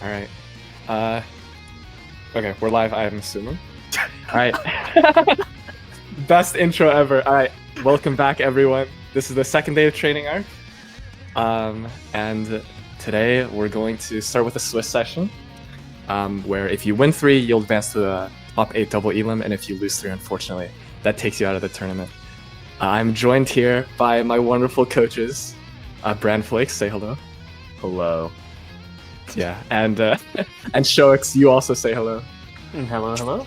All right. Okay, we're live, I'm assuming. All right. Best intro ever. All right, welcome back, everyone. This is the second day of training arc. And today we're going to start with a Swiss session, where if you win 3, you'll advance to the top 8 double elim, and if you lose 3, unfortunately, that takes you out of the tournament. I'm joined here by my wonderful coaches, Bran Flakes, say hello. Hello. Yeah, and Shoix, you also say hello. Hello, hello.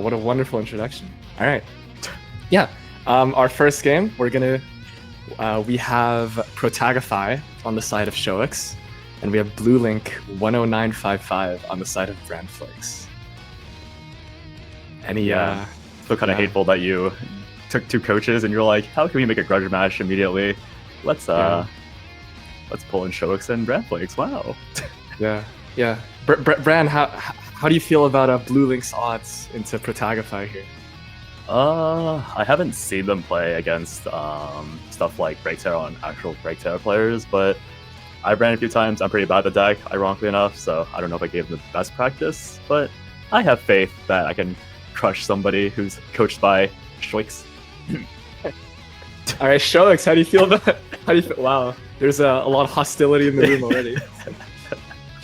What a wonderful introduction. All right. Yeah. Our first game, we have Protagify on the side of Shoix, and we have Blue Link 10955 on the side of Bran Flakes. Any So kind of hateful that you took 2 coaches and you're like, how can we make a grudge match immediately? Let's pull in Shoix and Bran Flakes. Wow. Yeah. Bran, how do you feel about Blue Link's odds into Protagify here? I haven't seen them play against stuff like Break Terror on actual Break Terror players, but I ran a few times. I'm pretty bad at the deck, ironically enough, so I don't know if I gave them the best practice, but I have faith that I can crush somebody who's coached by Shoix. All right, Shoix, how do you feel about it? Wow, there's a lot of hostility in the room already.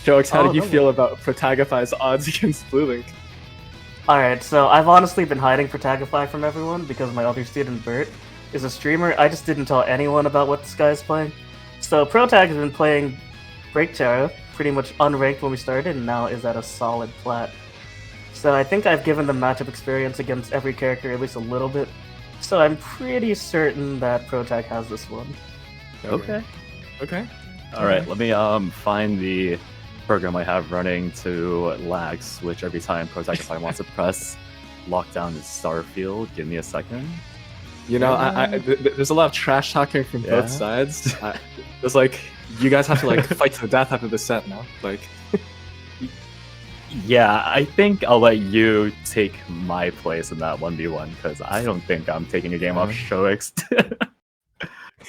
Shoix, how did you feel about Protagify's odds against Blue Link? Alright, so I've honestly been hiding Protagify from everyone because my other student, Bert, is a streamer. I just didn't tell anyone about what this guy's playing. So Protag has been playing Break Terror, pretty much unranked when we started, and now is at a solid plat. So I think I've given them matchup experience against every character at least a little bit. So I'm pretty certain that Protag has this one. Okay. Alright, Let me find the program I have running to lag switch every time Protagify wants to press lockdown his Starfield. Give me a second. You know, there's a lot of trash talking from both sides. There's like, you guys have to like fight to the death after the set now. Like, yeah, I think I'll let you take my place in that 1v1 because I don't think I'm taking a game off Shoix.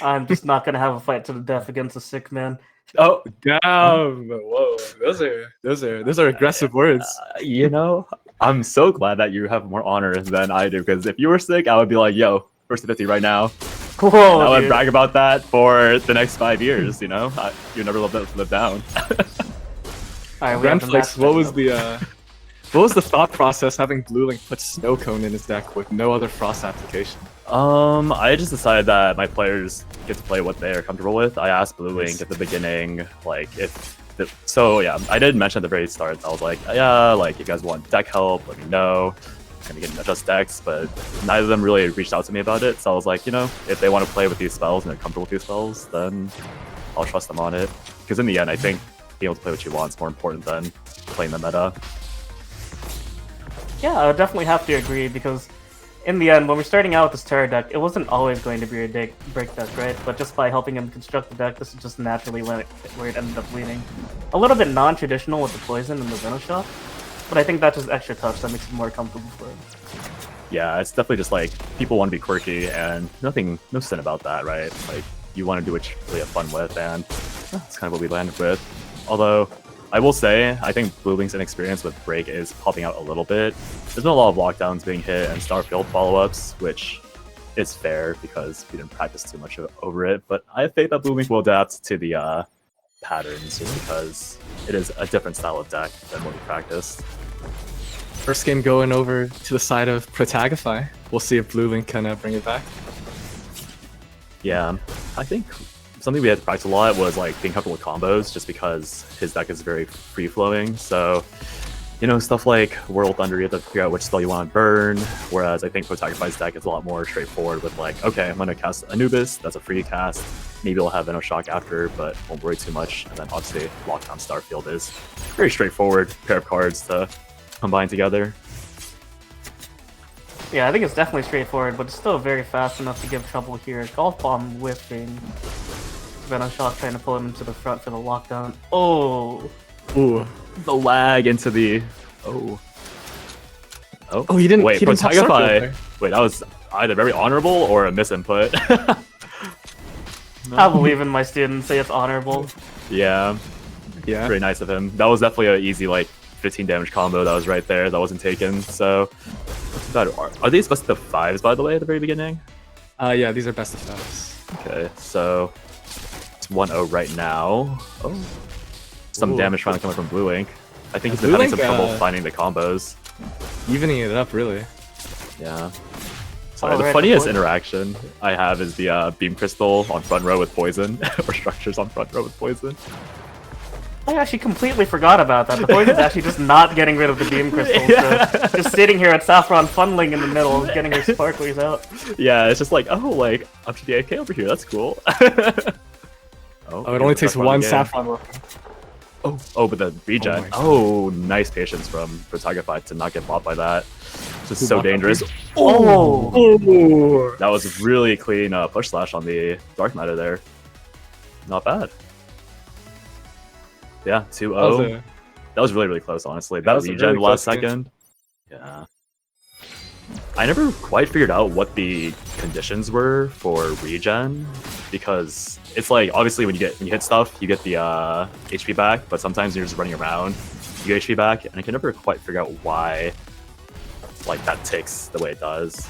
I'm just not gonna have a fight to the death against a sick man. oh damn! Whoa, those are aggressive words. You know, I'm so glad that you have more honor than I do because if you were sick, I would be like, yo, first to 50 right now. Whoa, I would dude. brag about that for the next 5 years, you know? You never live down. Alright, we Bran have the Flakes, match what was the thought process having Blue Link put Snow Cone in his deck with no other Frost application? I just decided that my players get to play what they're comfortable with. I asked Blue Link at the beginning, like, I did mention at the very start, I was like, yeah, like, if you guys want deck help, let me know. I'm gonna adjust decks, but neither of them really reached out to me about it, so I was like, you know, if they want to play with these spells and they're comfortable with these spells, then I'll trust them on it. Because in the end, I think being able to play what you want is more important than playing the meta. Yeah, I would definitely have to agree because in the end, when we're starting out with this Terror deck, it wasn't always going to be a break deck, right? But just by helping him construct the deck, this is just naturally where it ended up leading. A little bit non-traditional with the Poison and the Venom Shot, but I think that's just extra touch that makes it more comfortable for him. Yeah, it's definitely just like, people want to be quirky, and no sin about that, right? Like, you want to do what you really have fun with, and that's kind of what we landed with. Although, I will say, I think Blue Link's inexperience with Break is popping out a little bit. There's been a lot of lockdowns being hit and Starfield follow-ups, which is fair because we didn't practice too much over it, but I have faith that Blue Link will adapt to the patterns just because it is a different style of deck than what we practiced. First game going over to the side of Protagify. We'll see if Blue Link can bring it back. Yeah, I think something we had to practice a lot was like being comfortable with combos, just because his deck is very free-flowing. So, you know, stuff like Whirl Thunder, you have to figure out which spell you want to burn. Whereas I think Protagify's deck is a lot more straightforward with like, okay, I'm going to cast Anubis, that's a free cast. Maybe I'll have Venoshock after, but won't worry too much. And then obviously Lockdown Starfield is very straightforward pair of cards to combine together. Yeah, I think it's definitely straightforward, but it's still very fast enough to give trouble here. Golf Bomb whiffing. Venom Shot trying to pull him into the front for the lockdown. Oh! Ooh, the lag into the... Oh, he didn't. Wait, he didn't top circle Protagify... there. Wait, that was either very honorable or a misinput. I believe in my students, say it's honorable. Yeah. Yeah. Very nice of him. That was definitely an easy, like, 15 damage combo that was right there that wasn't taken. So, are these best of 5s, by the way, at the very beginning? Yeah, these are best of 5s. Okay, so it's 1-0 right now. Oh. Some damage finally coming from Blue Ink. I think he's been having some trouble finding the combos. Evening it up, really. Yeah. Sorry, the funniest interaction I have is the Beam Crystal on front row with poison, or structures on front row with poison. I actually completely forgot about that. The poison's actually just not getting rid of the beam crystals, so just sitting here at Saffron funneling in the middle, getting her sparklies out. Yeah, it's just like, oh, like, up to the AK over here, that's cool. Oh, it only takes one Saffron weapon. Oh, but the regen. Oh, nice patience from Protagify to not get bought by that. This is so dangerous. Oh! That was really clean push slash on the Dark Matter there. Not bad. Yeah, 2-0. That was really, really close, honestly. That regen really last second. Yeah. I never quite figured out what the conditions were for regen, because it's like, obviously when you hit stuff, you get the HP back, but sometimes you're just running around, you get HP back, and I can never quite figure out why like that ticks the way it does.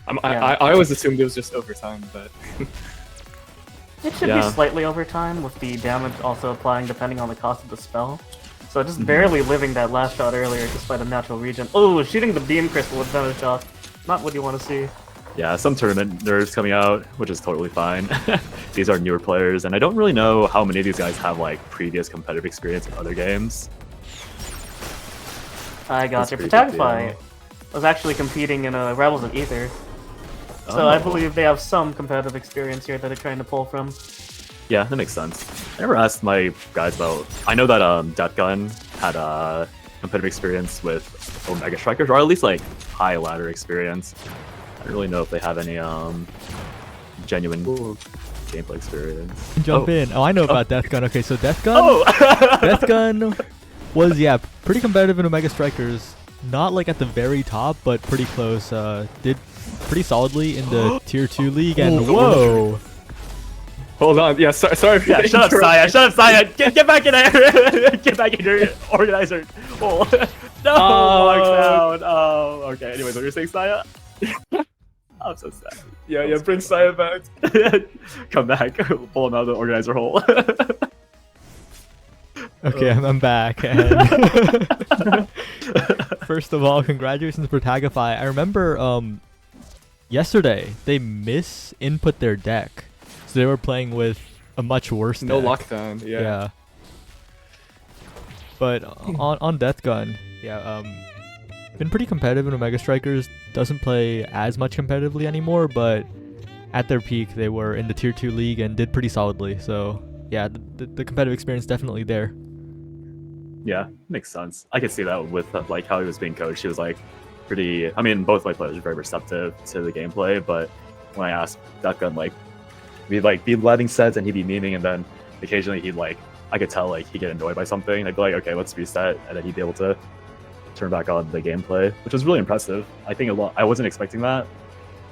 I always assumed it was just overtime, but it should be slightly overtime, with the damage also applying depending on the cost of the spell. So just barely living that last shot earlier despite a natural regen. Oh, shooting the beam crystal with venom shot. Not what you want to see. Yeah, some tournament nerves coming out, which is totally fine. These are newer players, and I don't really know how many of these guys have like previous competitive experience in other games. I got you. Protagify was actually competing in Rebels of Ether. So I believe they have some competitive experience here that they're trying to pull from. Yeah, that makes sense. I never asked my guys about... I know that Death Gun had competitive experience with Omega Strikers, or at least like high ladder experience. I don't really know if they have any genuine gameplay experience. Jump in. Oh, I know about Death Gun. Okay, so Death Gun... Death Gun was, pretty competitive in Omega Strikers. Not like at the very top, but pretty close. Did pretty solidly in the Tier 2 league, and whoa! Hold on, yeah, sorry for shut up, Saya! Shut up, Saya! Get back in there! Get back in your organizer hole! No! Marks out! Oh, okay. Anyways, what you're saying, Saya? I'm so sad. Yeah, bring Saya back. Come back. Pull him out of the organizer hole. Okay, I'm back. And first of all, congratulations for Protagify. I remember yesterday they misinput their deck, so they were playing with a much worse deck. No lockdown. Yeah. But on Death Gun, been pretty competitive in Omega Strikers. Doesn't play as much competitively anymore, but at their peak they were in the Tier 2 league and did pretty solidly. So yeah, the competitive experience definitely there. Yeah, makes sense. I could see that with like how he was being coached. He was like pretty. I mean, both my players are very receptive to the gameplay, but when I asked Death Gun, like, we'd like be letting sets and he'd be memeing, and then occasionally he'd like, I could tell like he'd get annoyed by something. I'd be like, okay, let's reset, and then he'd be able to turn back on the gameplay, which was really impressive. I think I wasn't expecting that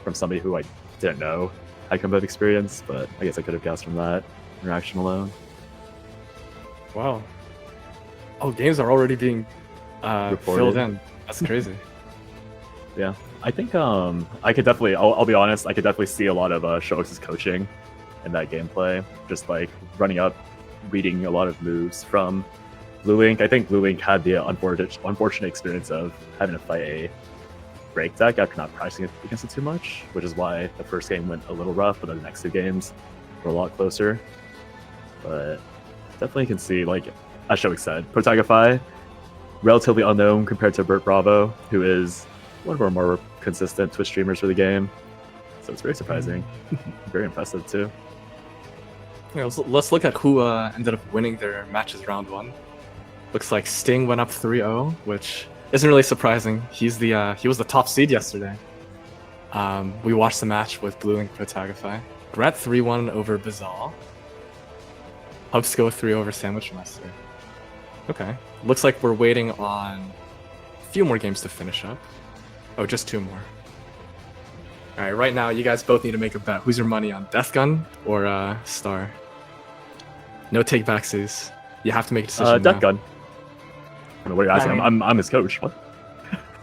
from somebody who I didn't know had combat experience, but I guess I could have guessed from that interaction alone. Wow. Oh, games are already being filled in. That's crazy. Yeah, I think I could definitely. I'll be honest. I could definitely see a lot of Shox's coaching in that gameplay. Just like running up, reading a lot of moves from Blue Ink. I think Blue Ink had the unfortunate experience of having to fight a break deck after not practicing against it too much, which is why the first game went a little rough, but the next two games were a lot closer. But definitely can see, like, as Shox said, Protagify, relatively unknown compared to Bert Bravo, who is one of our more consistent Twitch streamers for the game. So it's very surprising. Very impressive, too. Yeah, let's look at who ended up winning their matches round 1. Looks like Sting went up 3-0, which isn't really surprising. He was the top seed yesterday. We watched the match with Blue Ink Protagify. Grant 3-1 over Bizal. Hubsco 3 over Sandwich Master. Okay. Looks like we're waiting on a few more games to finish up. Oh, just 2 more. Alright, right now you guys both need to make a bet. Who's your money on? Death Gun or Star? No take backsies. You have to make a decision. Death now. Gun. I mean, what are you asking? I mean- I'm his coach. What?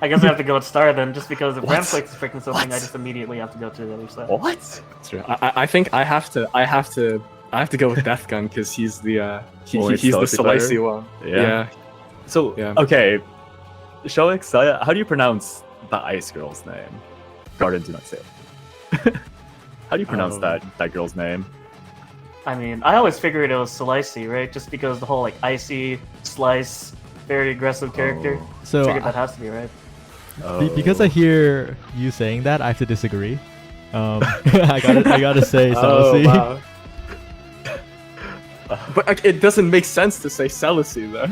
I guess I have to go with Star then, just because if What? Ramflex is freaking something, What? I just immediately have to go to the other side. What? That's true. I think I have to go with Death Gun because he's the Only he's the Celicey player? Celicey one. Yeah. So, Yeah. okay. Shoix, how do you pronounce the ice girl's name? Garden, do not say it. How do you pronounce Oh. that girl's name? I mean, I always figured it was Celicey, right? Just because the whole like icy, slice, very aggressive character. So Figured that has to be right. because I hear you saying that, I have to disagree. I gotta say Celicey. Oh, wow. But like, it doesn't make sense to say Celicey though.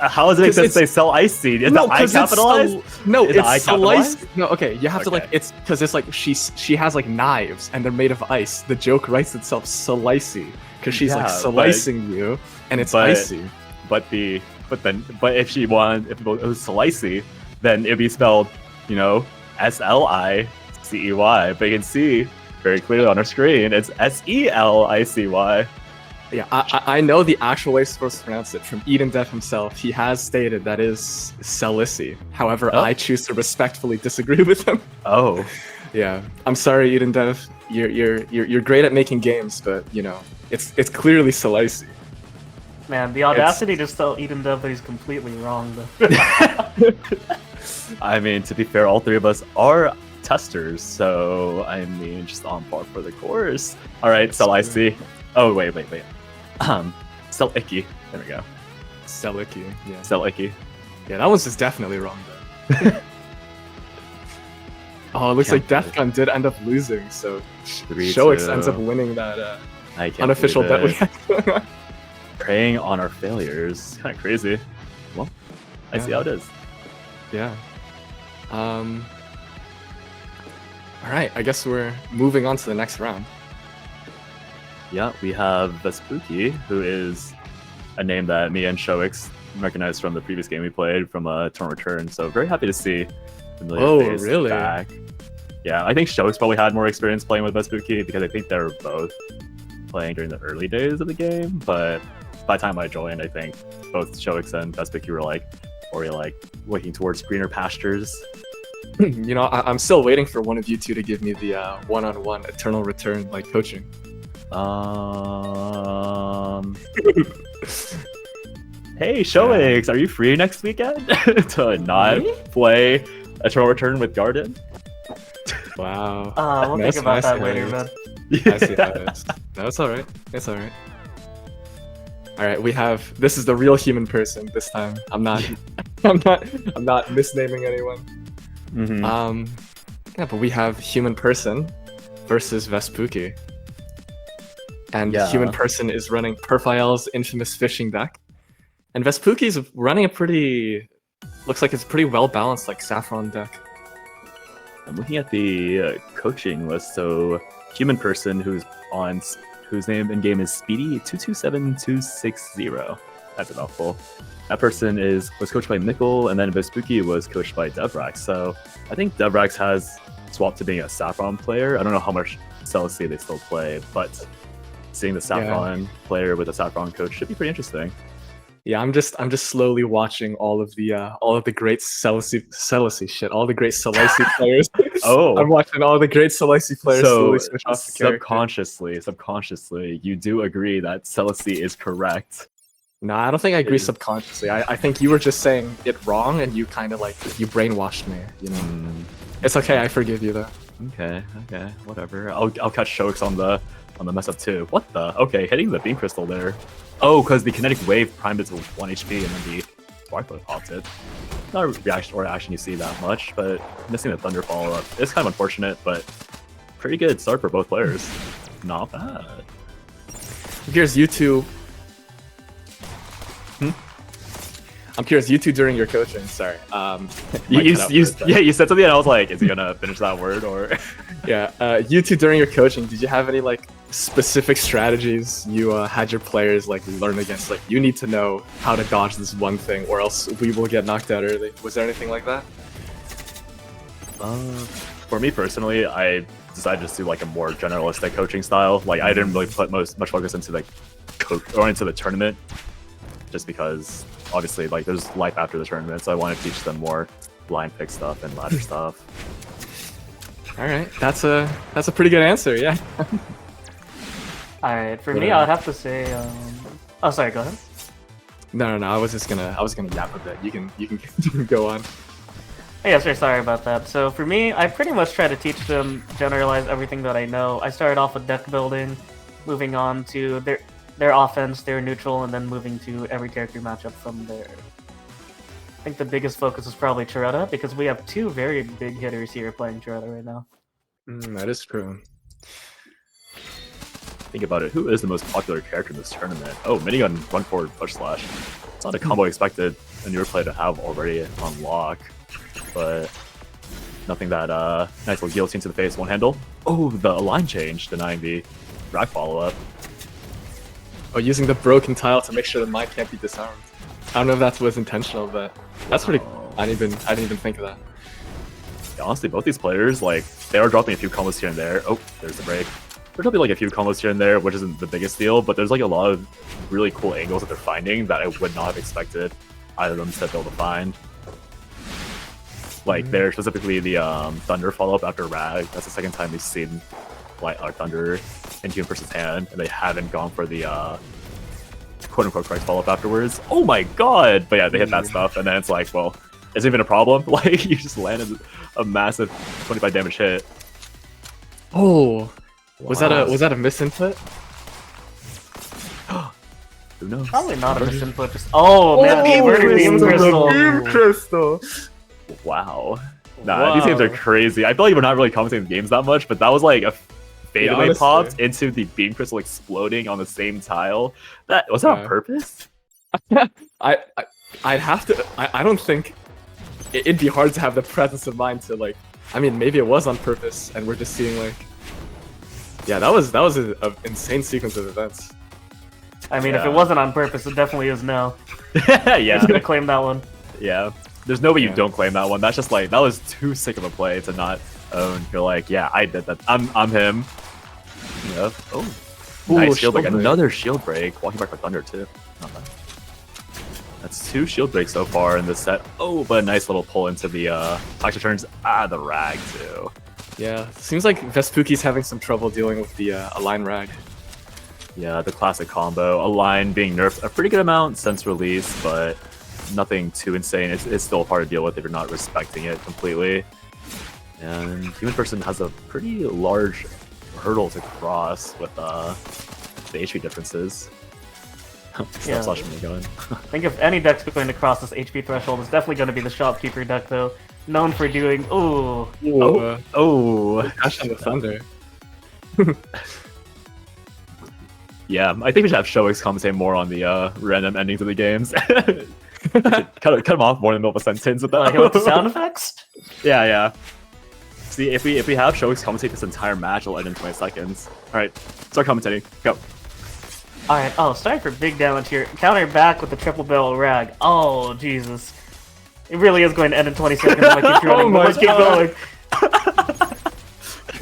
How does it make 'Cause sense to say it's- sell icy? Is the I 'cause capitalized? no, Is the I it's capitalized? Celicey. No, okay, you have to like Okay. it's because it's like she has like knives and they're made of ice. The joke writes itself Celicey because she's like Yeah, but- slicing you and it's but- icy. But if it was Celicey, then it'd be spelled, Slicey. But you can see very clearly on our screen, it's Selicy. Yeah, I know the actual way it's supposed to pronounce it from Eden Dev himself. He has stated that is Celicey. However, Oh. I choose to respectfully disagree with him. Oh, Yeah, I'm sorry, Eden Dev. You're great at making games, but it's clearly Celicey. Man, the audacity to tell Eden Dev that he's completely wrong though. I mean, to be fair, all three of us are testers, so I mean, just on par for the course. All right, Selicy. Oh, wait. Selicky. There we go. Celicky, yeah. Selicky. Yeah, that one's just definitely wrong though. Oh, it looks like Can't Death Gun did end up losing, so 3-2. Shoix ends up winning that I can't unofficial bet believe we it. had going on. Preying on our failures. Kind of crazy. Well, I see Yeah. how it is. Yeah. All right, I guess we're moving on to the next round. Yeah, we have Vespucci, who is a name that me and Shoix recognized from the previous game we played from Tourney Return. So very happy to see familiar Oh, face really? back. Yeah, I think Shoix probably had more experience playing with Vespucci because I think they were both playing during the early days of the game. But by the time I joined, I think both Shoix and Vespucci were already looking towards greener pastures. I'm still waiting for one of you two to give me the one-on-one Eternal Return coaching. Hey, Shoix, are you free next weekend to not play Eternal Return with Garden? Wow. We'll That's think about nice, that later, man. man. I see how it is. No, it's alright. It's alright. Alright, this is the real human person this time. I'm not misnaming anyone. Mhm. Yeah, but we have human person versus Vespucci. And Yeah. human person is running Perfiel's infamous fishing deck. And Vespucci's running looks like it's a pretty well balanced Saffron deck. I'm looking at the coaching list. So, human person whose name in game is Speedy227260. That's a mouthful. That person was coached by Mikkel, and then Vespucci was coached by Devrax. So, I think Devrax has swapped to being a Saffron player. I don't know how much Celicy they still play, but seeing the Saffron player with a Saffron coach should be pretty interesting. Yeah, I'm just slowly watching all of the great Celicy shit, all the great Celicy players. Oh. I'm watching all the great Celicy players So slowly switch off the character. subconsciously, you do agree that Celicy is correct. No, I don't think I agree Is- subconsciously. I think you were just saying it wrong, and you kind of you brainwashed me. It's okay. I forgive you though. Okay, whatever. I'll catch Shoix on the mess up too. What the? Okay, hitting the beam crystal there. Oh, because the kinetic wave primed it to 1 HP, and then the sparklet popped it. Not a reaction or action you see that much, but missing the thunder follow up is kind of unfortunate, but pretty good start for both players. Not bad. Here's you two. I'm curious, you two during your coaching. Sorry. You said something, and I was like, is he gonna finish that word or? Yeah. You two during your coaching, did you have any specific strategies you had your players learn against? You need to know how to dodge this one thing, or else we will get knocked out early. Was there anything like that? For me personally, I decided to do like a more generalistic coaching style. Like I didn't really put much focus into like into the tournament, just because obviously like there's life after the tournament, so I want to teach them more blind pick stuff and ladder stuff. All right, that's a pretty good answer. Yeah. All right, for But, me, I'd have to say. Oh, sorry. Go ahead. No. I was gonna yap a bit. You can go on. Oh, yeah, sure. Sorry about that. So for me, I pretty much try to teach them, generalize everything that I know. I started off with deck building, moving on to their offense, their neutral, and then moving to every character matchup from there. I think the biggest focus is probably Chiretta, because we have two very big hitters here playing Chiretta right now. That is true. Think about it. Who is the most popular character in this tournament? Oh, minigun, run forward, push slash. It's not a combo I expected a newer player to have already on lock, but nothing that nice little guillotine to the face, one handle. Oh, the line change, denying the rack follow up. Oh, using the broken tile to make sure the mine can't be disarmed. I don't know if that was intentional, but that's pretty. I didn't even think of that. Yeah, honestly, both these players, like, they are dropping a few combos here and there. Oh, there's the break. They're dropping like a few combos here and there, which isn't the biggest deal, but there's like a lot of really cool angles that they're finding that I would not have expected either of them to be able to find. Like, they're specifically the Thunder follow-up after Rag. That's the second time we've seen like Thunder into a person's hand, and they haven't gone for the quote-unquote correct follow-up afterwards. Oh my god! But yeah, they hit that stuff, and then it's like, well, is it even a problem? Like, you just landed a massive 25 damage hit. Oh, was that a misinput? Who knows? Probably not a misinput. Just man, the inverted beam crystal. Beam crystal. Wow. Nah, these games are crazy. I feel like we're not really commenting the games that much, but that was like a fadeaway honestly. popped into the beam crystal exploding on the same tile. That was that on purpose? I'd have to. I don't think it'd be hard to have the presence of mind to like. I mean, maybe it was on purpose, and we're just seeing like. Yeah, that was an insane sequence of events. I mean, if it wasn't on purpose, it definitely is now. Yeah. He's gonna claim that one. Yeah. There's no way you don't claim that one. That's just like, that was too sick of a play to not own. You're like, yeah, I did that. I'm him. Yep. Oh. Nice shield break. Another shield break. Walking back for Thunder too. Not bad. That's 2 shield breaks so far in this set. Oh, but a nice little pull into the tax returns. The rag too. Yeah, seems like Vespucci's having some trouble dealing with the Align Rag. Yeah, the classic combo. Align being nerfed a pretty good amount since release, but nothing too insane. It's still hard to deal with if you're not respecting it completely. And Human Person has a pretty large hurdle to cross with the HP differences. Yeah. Slash minigun. I think if any deck's going to cross this HP threshold, it's definitely going to be the Shopkeeper deck, though. Known for doing Dash on the Thunder. Yeah, I think we should have Shoix commentate more on the random endings of the games. cut him off more in the middle of a sentence with that. with the sound effects? Yeah. See, if we have Shoix commentate this entire match, it'll end in 20 seconds. Alright, start commentating. Go. Alright, sorry for big damage here. Counter back with the triple barrel rag. Oh, Jesus. It really is going to end in 20 seconds if I keep running. Let's keep going.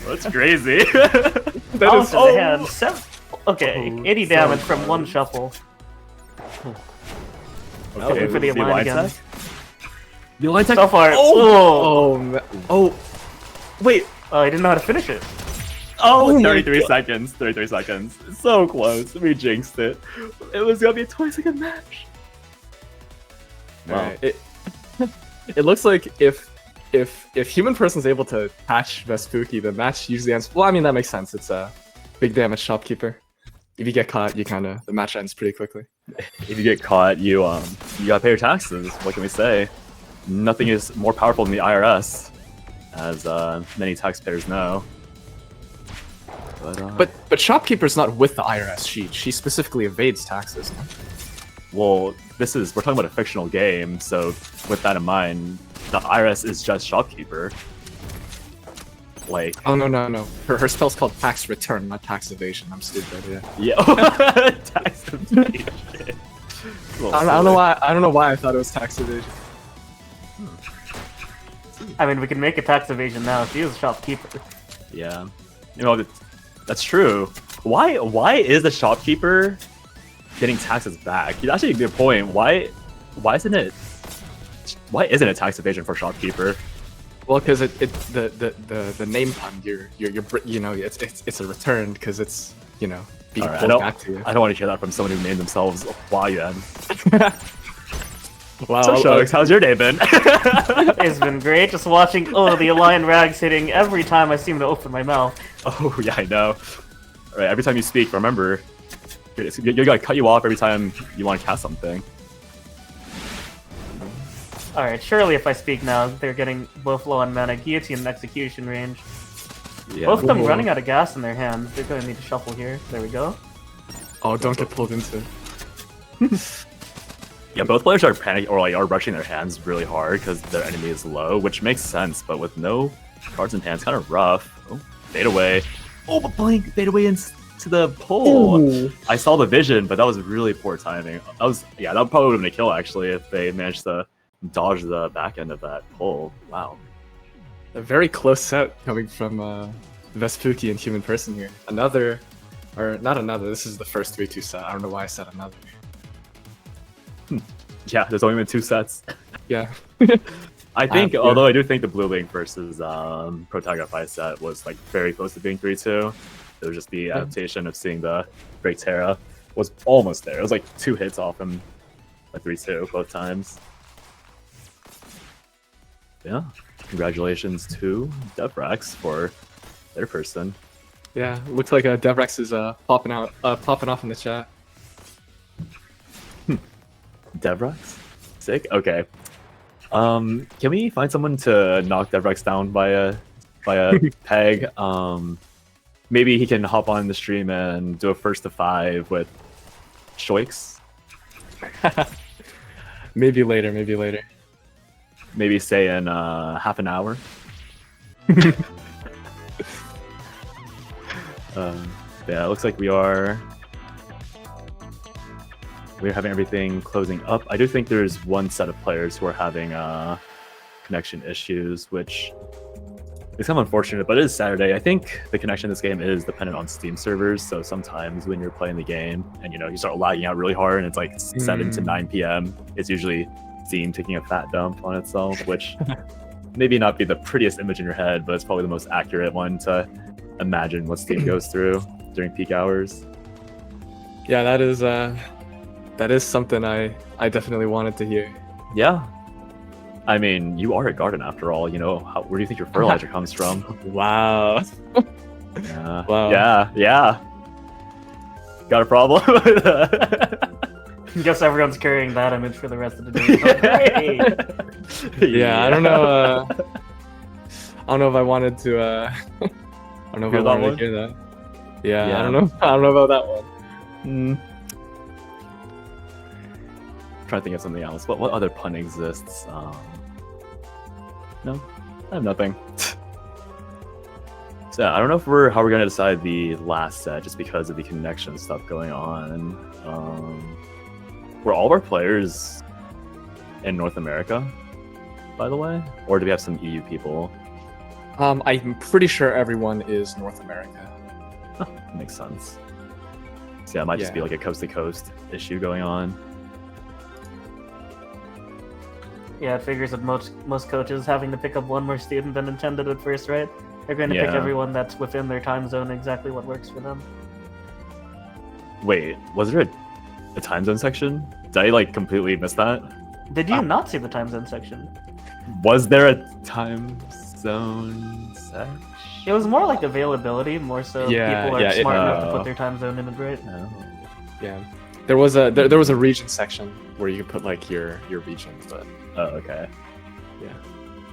That's crazy. That is the hand. Okay, 80 damage from one shuffle. Okay, for the Align again. The Align tech. So far, Wait. I didn't know how to finish it. 33 seconds. 33 seconds. So close. We jinxed it. It was gonna be a 20-second match. Wow. It looks like if Human Person's able to catch Vespucci, the match usually ends. Well, I mean that makes sense. It's a big damage shopkeeper. If you get caught, the match ends pretty quickly. If you get caught, you gotta pay your taxes. What can we say? Nothing is more powerful than the IRS, as many taxpayers know. But shopkeeper's not with the IRS. She specifically evades taxes. Well, we're talking about a fictional game, so with that in mind, the IRS is just shopkeeper. Like, oh no. Her spell's called tax return, not tax evasion. I'm stupid. Yeah. Tax evasion. I don't know why I thought it was tax evasion. I mean, we can make a tax evasion now. She is a shopkeeper. Yeah, you know that's true. Why is the shopkeeper getting taxes back? That's actually a good point. Why isn't it tax evasion for shopkeeper? Well, because the name pun, you're you know, it's a return because it's, you know, being All right, pulled back to you. I don't want to hear that from someone who named themselves Huayuan. Wow. So Shugs, how's your day been? It's been great just watching, the Alliant Rags hitting every time I seem to open my mouth. Oh yeah, I know. All right, every time you speak, remember, you gotta cut you off every time you want to cast something. Alright, surely if I speak now, they're getting both low on mana, guillotine, and execution range. Yeah. Both of them running out of gas in their hands. They're going to need to shuffle here. There we go. Oh, don't get pulled into. Yeah, both players are panicking or are rushing their hands really hard because their enemy is low, which makes sense. But with no cards in hand, it's kind of rough. Oh, fade away. Oh, but blink fade away into the pole. Ooh. I saw the vision, but that was really poor timing. That probably would have been a kill actually if they managed to dodge the back end of that pole. Wow. A very close set coming from Vespucci and Human Person here. Another, or not another. This is the first 3-2 set. I don't know why I said another. Yeah, there's only been 2 sets. Yeah. I think, yeah. although I do think the Blue Link versus Protagonist set was like very close to being 3-2. It was just the adaptation of seeing the Break Terra was almost there. It was like 2 hits off him, like 3-2 both times. Yeah, congratulations to Devrax for their person. Yeah, looks like Devrex is popping off in the chat. Devrax? Sick? Okay. Can we find someone to knock Devrax down by a peg? Maybe he can hop on the stream and do a 1st to 5 with Shoix. Maybe later, maybe later. Maybe say in half an hour. Yeah, it looks like we're having everything closing up. I do think there's one set of players who are having connection issues, which is kind of unfortunate, but it is Saturday. I think the connection in this game is dependent on Steam servers, so sometimes when you're playing the game and you start lagging out really hard and it's like 7 to 9 p.m., it's usually Steam taking a fat dump on itself, which maybe not be the prettiest image in your head, but it's probably the most accurate one to imagine what Steam goes through during peak hours. Yeah, that is something I definitely wanted to hear. Yeah. I mean, you are a garden after all, where do you think your fertilizer comes from? Wow. Yeah. Wow. Yeah. Got a problem? Guess everyone's carrying that image for the rest of the day. Great. Yeah, I don't know. I don't know if I wanted to. I don't know if I wanted to hear that. Yeah, I don't know. I don't know about that one. Trying to think of something else. What other pun exists? No, I have nothing. So I don't know how we're gonna decide the last set, just because of the connection stuff going on. Were all of our players in North America, by the way, or do we have some EU people? I'm pretty sure everyone is North America. Makes sense. So yeah, it might just be like a coast to coast issue going on. Yeah, it figures that most coaches having to pick up one more student than intended at first, right? They're going to pick everyone that's within their time zone, exactly what works for them. Wait, was there a time zone section? Did I completely miss that? Did you not see the time zone section? Was there a time zone section? It was more like availability, more so people are smart enough to put their time zone in it, right? Oh. Yeah, there was a region section where you could put your region, but okay. Yeah.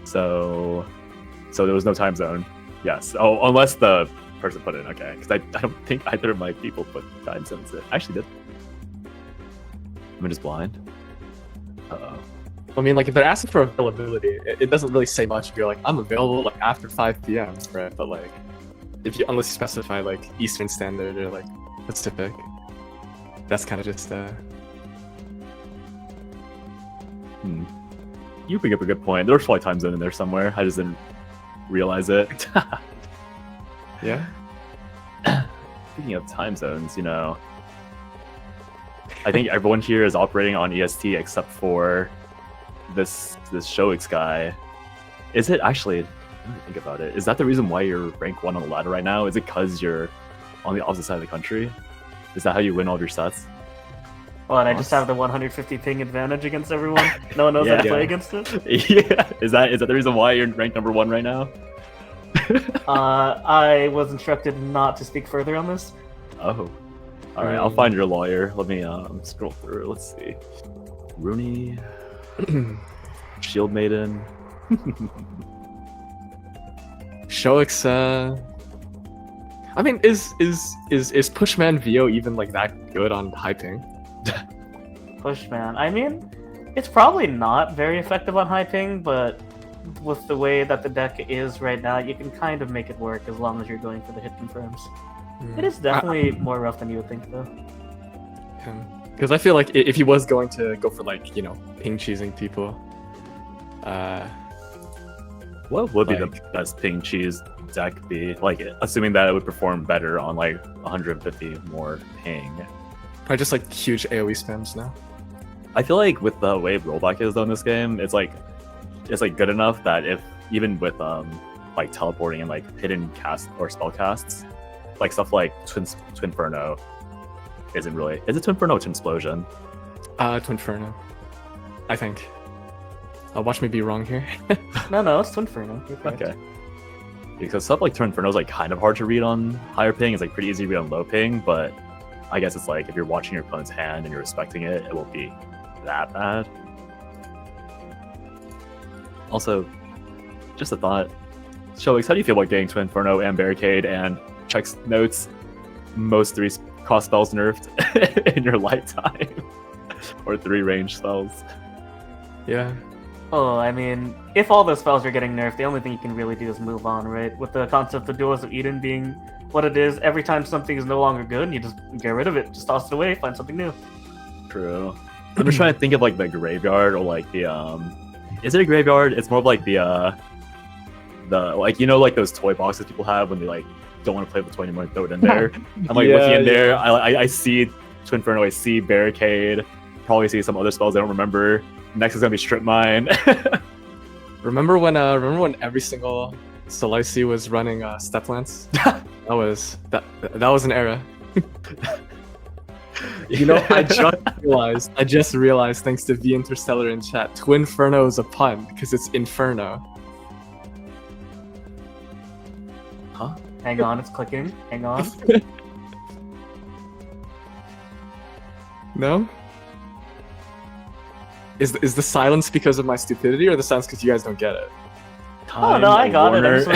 So there was no time zone. Yes. Oh, unless the person put it in. Okay, because I don't think either of my people put time zones in. I actually did. Am I just blind? Uh-oh. I mean, if they're asking for availability, it doesn't really say much. If you're like, I'm available after 5 p.m., right? But unless you specify Eastern Standard or Pacific, that's kind of just You bring up a good point. There was probably time zone in there somewhere. I just didn't realize it. Yeah. Speaking of time zones, I think everyone here is operating on EST except for this Shoix guy. Is it actually? Let me think about it. Is that the reason why you're rank 1 on the ladder right now? Is it because you're on the opposite side of the country? Is that how you win all of your sets? Oh, and I just have the 150 ping advantage against everyone. No one knows how to play against it. Yeah. Is that the reason why you're ranked number 1 right now? I was instructed not to speak further on this. Oh. Alright, I'll find your lawyer. Let me scroll through. Let's see. Rooney. Shield Maiden. Shoix, I mean, is Pushman VO even like that good on high ping? Pushman. I mean, it's probably not very effective on high ping, but with the way that the deck is right now, you can kind of make it work as long as you're going for the hit confirms. It is definitely more rough than you would think, though. Because I feel like if he was going to go for like, ping cheesing people, what would be the best ping cheese deck be? Like, assuming that it would perform better on like 150 more ping. Probably just like huge AoE spams now. I feel like with the way rollback is though in this game, it's like good enough that if even with like teleporting and like hidden cast or spell casts, like stuff like Twinferno isn't really. Is it Twinferno or Twinsplosion? Twinferno, I think. Watch me be wrong here. No, it's Twinferno. You're correct. Okay. Because stuff like Twinferno is like kind of hard to read on higher ping. It's like pretty easy to read on low ping, but I guess it's like if you're watching your opponent's hand and you're respecting it, it won't be that bad. Also, just a thought. Shoix, how do you feel about getting Twinferno and Barricade and checks notes most 3 cost spells nerfed in your lifetime? Or 3 range spells? Yeah. Oh, I mean, if all those spells are getting nerfed, the only thing you can really do is move on, right? With the concept of Duels of Eden being what it is, every time something is no longer good, you just get rid of it, just toss it away, find something new. True. I'm just trying to think of like the graveyard or like the is it a graveyard? It's more of like the like like those toy boxes people have when they like don't want to play with the toy anymore and throw it in there. I'm like looking in there, I see Twinferno, I see Barricade, probably see some other spells I don't remember. Next is gonna be Strip Mine. Remember when every single Solaisi was running Step Lance? that was an era. I just realized thanks to V Interstellar in chat, Twinferno is a pun because it's Inferno. Huh? Hang on, it's clicking. Hang on. No? Is the silence because of my stupidity, or the silence because you guys don't get it? Oh no, I got Warner. it.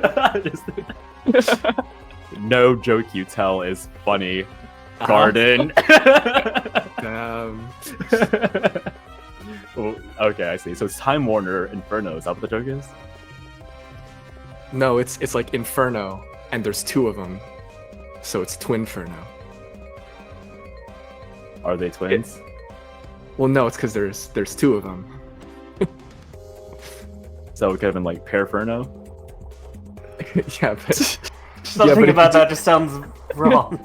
I just waited to click. No joke you tell is funny. Garden. Damn. Oh, okay, I see. So it's Time Warner Inferno. Is that what the joke is? No, it's like Inferno, and there's 2 of them, so it's Twinferno. Are they twins? Well, no, it's because there's 2 of them. So it could have been like Pairferno? Yeah, but Something about that just sounds wrong.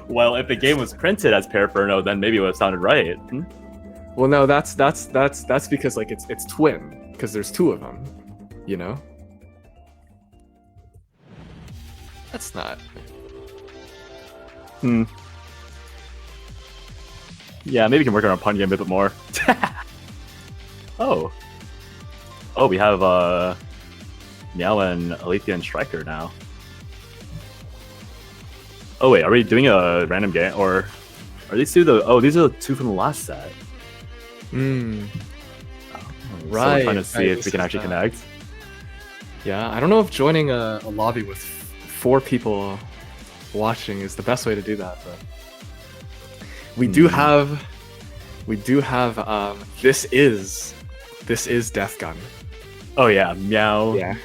Well, if the game was printed as Pairferno, then maybe it would have sounded right. Hmm? Well, no, that's because like it's twin, because there's 2 of them, That's not. Yeah, maybe we can work on our pun game a bit more. Oh, we have Meow and Alethea and Striker now. Oh wait, are we doing a random game, or are these 2 the? Oh, these are the 2 from the last set. Right. So we're trying to see if we can actually connect. Yeah, I don't know if joining a lobby with 4 people watching is the best way to do that, but we do have this is Death Gun. Oh yeah, Meow. Yeah.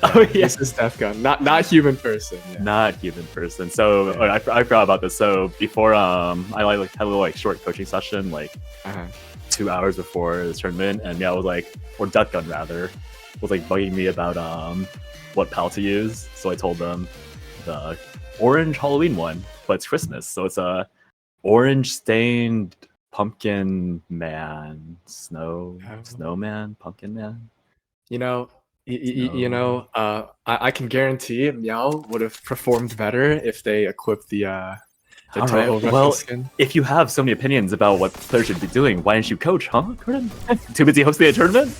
Oh yeah, This is Death Gun, not human person. Yeah. not human person. So Yeah. I forgot about this. So before I like had a little like short coaching session, like Uh-huh. 2 hours before the tournament, and yeah, I was like, or Death Gun rather, was like bugging me about what pal to use. So I told them the orange Halloween one, but it's Christmas, so it's a orange stained pumpkin man, snowman, pumpkin man. You know, I can guarantee Meow would have performed better if they equipped the All Toho right, Russian well, skin. if you have so many opinions about what players should be doing, why didn't you coach, huh, Gordon? Too busy hosting a tournament?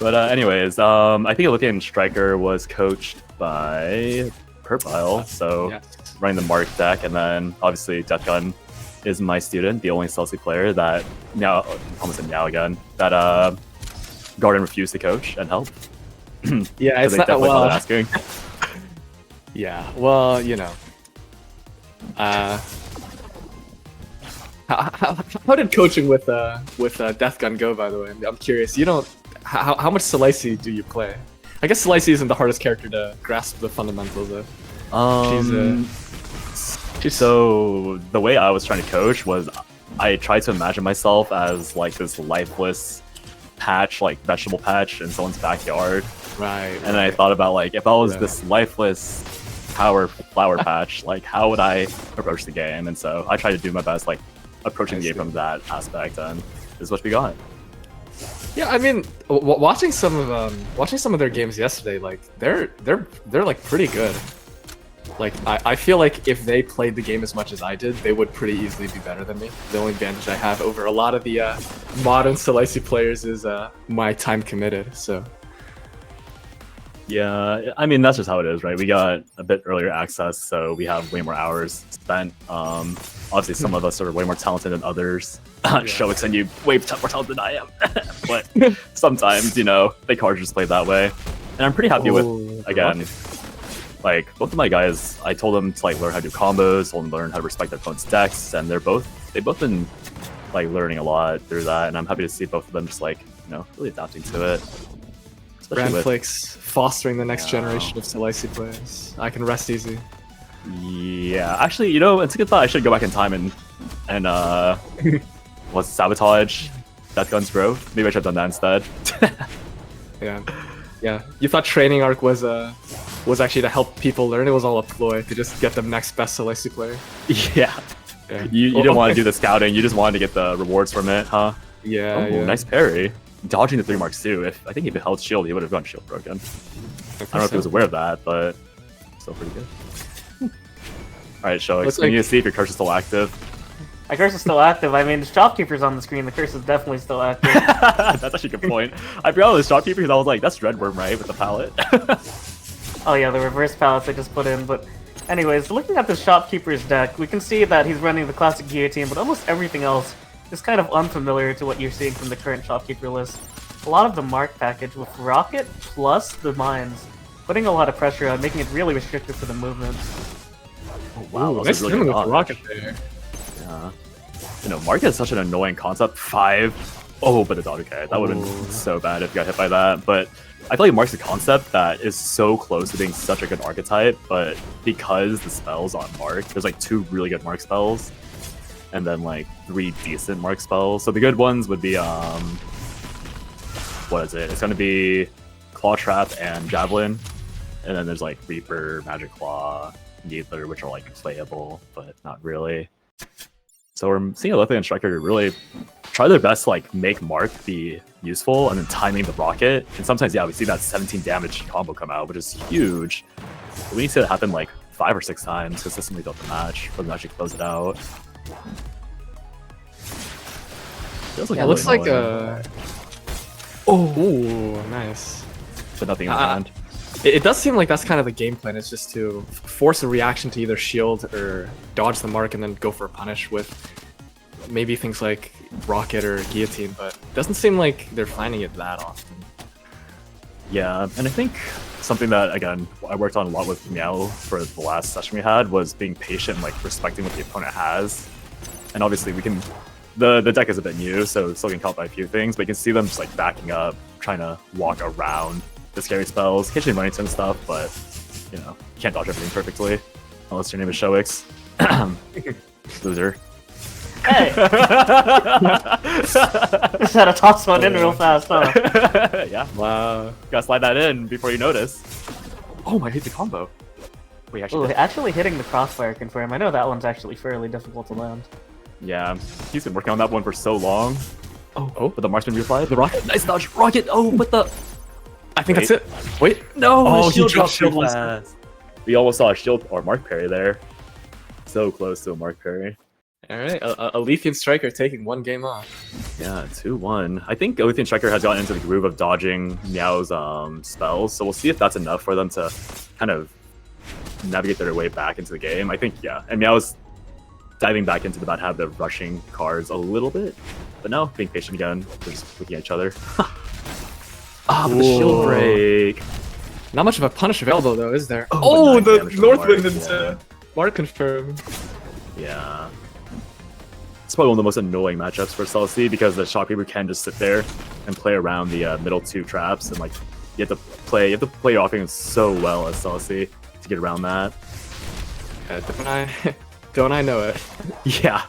But anyways, I think Olympian Striker was coached by Purpile, so Yes. running the Mark deck, and then obviously Death Gun is my student, the only Celsi player that now almost said now again that Garden refused to coach and help. Yeah, Because it's they not definitely well. not asking. Yeah, well, how did coaching with Death Gun go? By the way, I'm curious. You don't. How much Slicey do you play? I guess Slicey isn't the hardest character to grasp the fundamentals of. So the way I was trying to coach was I tried to imagine myself as like this lifeless patch, like vegetable patch in someone's backyard. Right. And I thought about like if I was Yeah. this lifeless flower patch, like how would I approach the game? And so I tried to do my best, like approaching I the game see. from that aspect, and this is what we got. Yeah, I mean, watching some of their games yesterday, like they're like pretty good. Like I feel like if they played the game as much as I did, they would pretty easily be better than me. The only advantage I have over a lot of the modern Slicey players is my time committed. So Yeah, I mean that's just how it is, right? We got a bit earlier access, so we have way more hours spent. Obviously, some of us are way more talented than others. Shoix and you way more talented than I am, but sometimes they can't just play that way. And I'm pretty happy with again, like both of my guys. I told them to like learn how to do combos, told them to learn how to respect their opponent's decks, and they've both been like learning a lot through that. And I'm happy to see both of them just like really adapting to it. Especially Grand with- Flakes fostering the next Yeah. generation of Slicey players. I can rest easy. Yeah, actually, it's a good thought. I should go back in time and what's sabotage Death Gun's growth. Maybe I should have done that instead. Yeah. You thought training arc was actually to help people learn. It was all a ploy to just get the next best Slicey player. Yeah, Yeah. you didn't want to do the scouting. You just wanted to get the rewards from it, huh? Yeah. Oh, yeah. nice parry. Dodging the 3 marks too. I think if it held shield, he would have gone shield broken. I don't know if he was aware of that, but still pretty good. Alright, Shoix, Looks we like- need to see if your curse is still active. My curse is still active. I mean, the shopkeeper's on the screen. The curse is definitely still active. That's actually a good point. I forgot the shopkeeper because I was like, that's Dreadworm, right? With the palette. Oh yeah, the reverse pallets I just put in. But anyways, looking at the shopkeeper's deck, we can see that he's running the classic guillotine, but almost everything else is kind of unfamiliar to what you're seeing from the current shopkeeper list. A lot of the mark package with rocket plus the mines, putting a lot of pressure on, making it really restricted for the movement. Oh, wow, Ooh, that was nice a really timing good with the dodge. rocket there. Yeah. Mark is such an annoying concept. 5. Oh, but the dodge, okay. That would have been so bad if you got hit by that. But I feel like Mark's a concept that is so close to being such a good archetype, but because the spells on Mark, there's like 2 really good Mark spells, and then like 3 decent Mark spells. So the good ones would be what is it? It's gonna be Claw Trap and Javelin, and then there's like Reaper, Magic Claw, Needler, which are like playable, but not really. So we're seeing Olympian Striker really try their best to like make Mark be useful, and then timing the rocket. And sometimes, yeah, we see that 17 damage combo come out, which is huge. But we need to see that happen like 5 or 6 times consistently throughout the match for them to actually close it out. Feels Yeah, it looks like annoying, Ooh, nice. but nothing in the hand. It does seem like that's kind of the game plan, is just to force a reaction to either shield or dodge the mark and then go for a punish with maybe things like rocket or guillotine, but it doesn't seem like they're finding it that often. Yeah, and I think something that, again, I worked on a lot with Meow for the last session we had was being patient and like respecting what the opponent has. And obviously we can, the deck is a bit new, so still getting caught by a few things, but you can see them just like backing up trying to walk around the scary spells, occasionally running some stuff, but you know, you can't dodge everything perfectly unless your name is Shoix. Loser. Hey! Just had to toss one in real fast, huh? Yeah, Wow. gotta slide that in before you notice. Oh, I hate the combo. Wait, Ooh, actually, actually hitting the crossfire confirm. I know that one's actually fairly difficult to land. yeah, he's been working on that one for so long. Oh, But the marksman reapplied. The rocket, nice dodge, rocket. Oh, but the I think Wait. that's it. Wait, no. oh, the he shield dropped dropped too shield fast. We almost saw a shield or mark parry there. So close to a mark parry. All right, a Leafeon striker taking one game off. Yeah, 2-1. I think Elysian Striker has gotten into the groove of dodging Meow's spells, so we'll see if that's enough for them to kind of navigate their way back into the game. I think, yeah. And Meow's diving back into the bad habit of rushing cards a little bit, but no, being patient again. They're just looking at each other. But the shield Ooh. break. Not much of a punish available though, is there? but Oh, 9 the damage from Northwind Mark, into Mark confirm. Yeah. It's probably one of the most annoying matchups for Celestia because the Shockweaver can just sit there and play around the middle two traps, and like you have to play your offense so well as Celestia to get around that. Don't I know it? Yeah.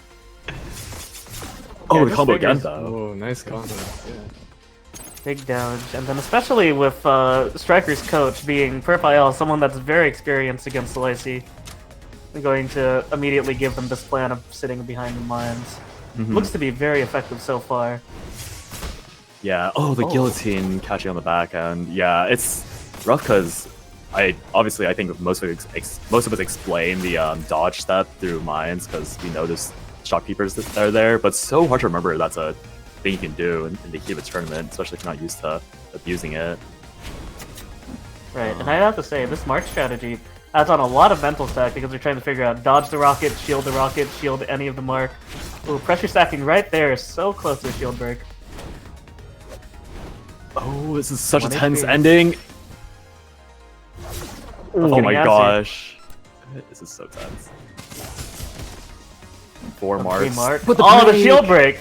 Oh, the just combo figures- again though. Oh, nice combo. Yeah. Big damage, and then especially with Striker's coach being Perpael, someone that's very experienced against Celestia, I'm going to immediately give them this plan of sitting behind the mines. Looks to be very effective so far. Yeah. Oh, the guillotine catching on the back end. Yeah, it's rough because I think most of us explain the dodge step through mines because we know there's shopkeepers that are there, but so hard to remember that's a thing you can do in the heat of a tournament, especially if you're not used to abusing it. Right, and I have to say, this Mark strategy adds on a lot of mental stack because they're trying to figure out dodge the rocket, shield any of the Mark. Ooh, pressure stacking right there is so close to a shield break. Oh, this is such a 1 tense HP. ending. Oh Getting my assy. gosh. This is so tense. 4 marks. Mark. But Oh, the break! shield break!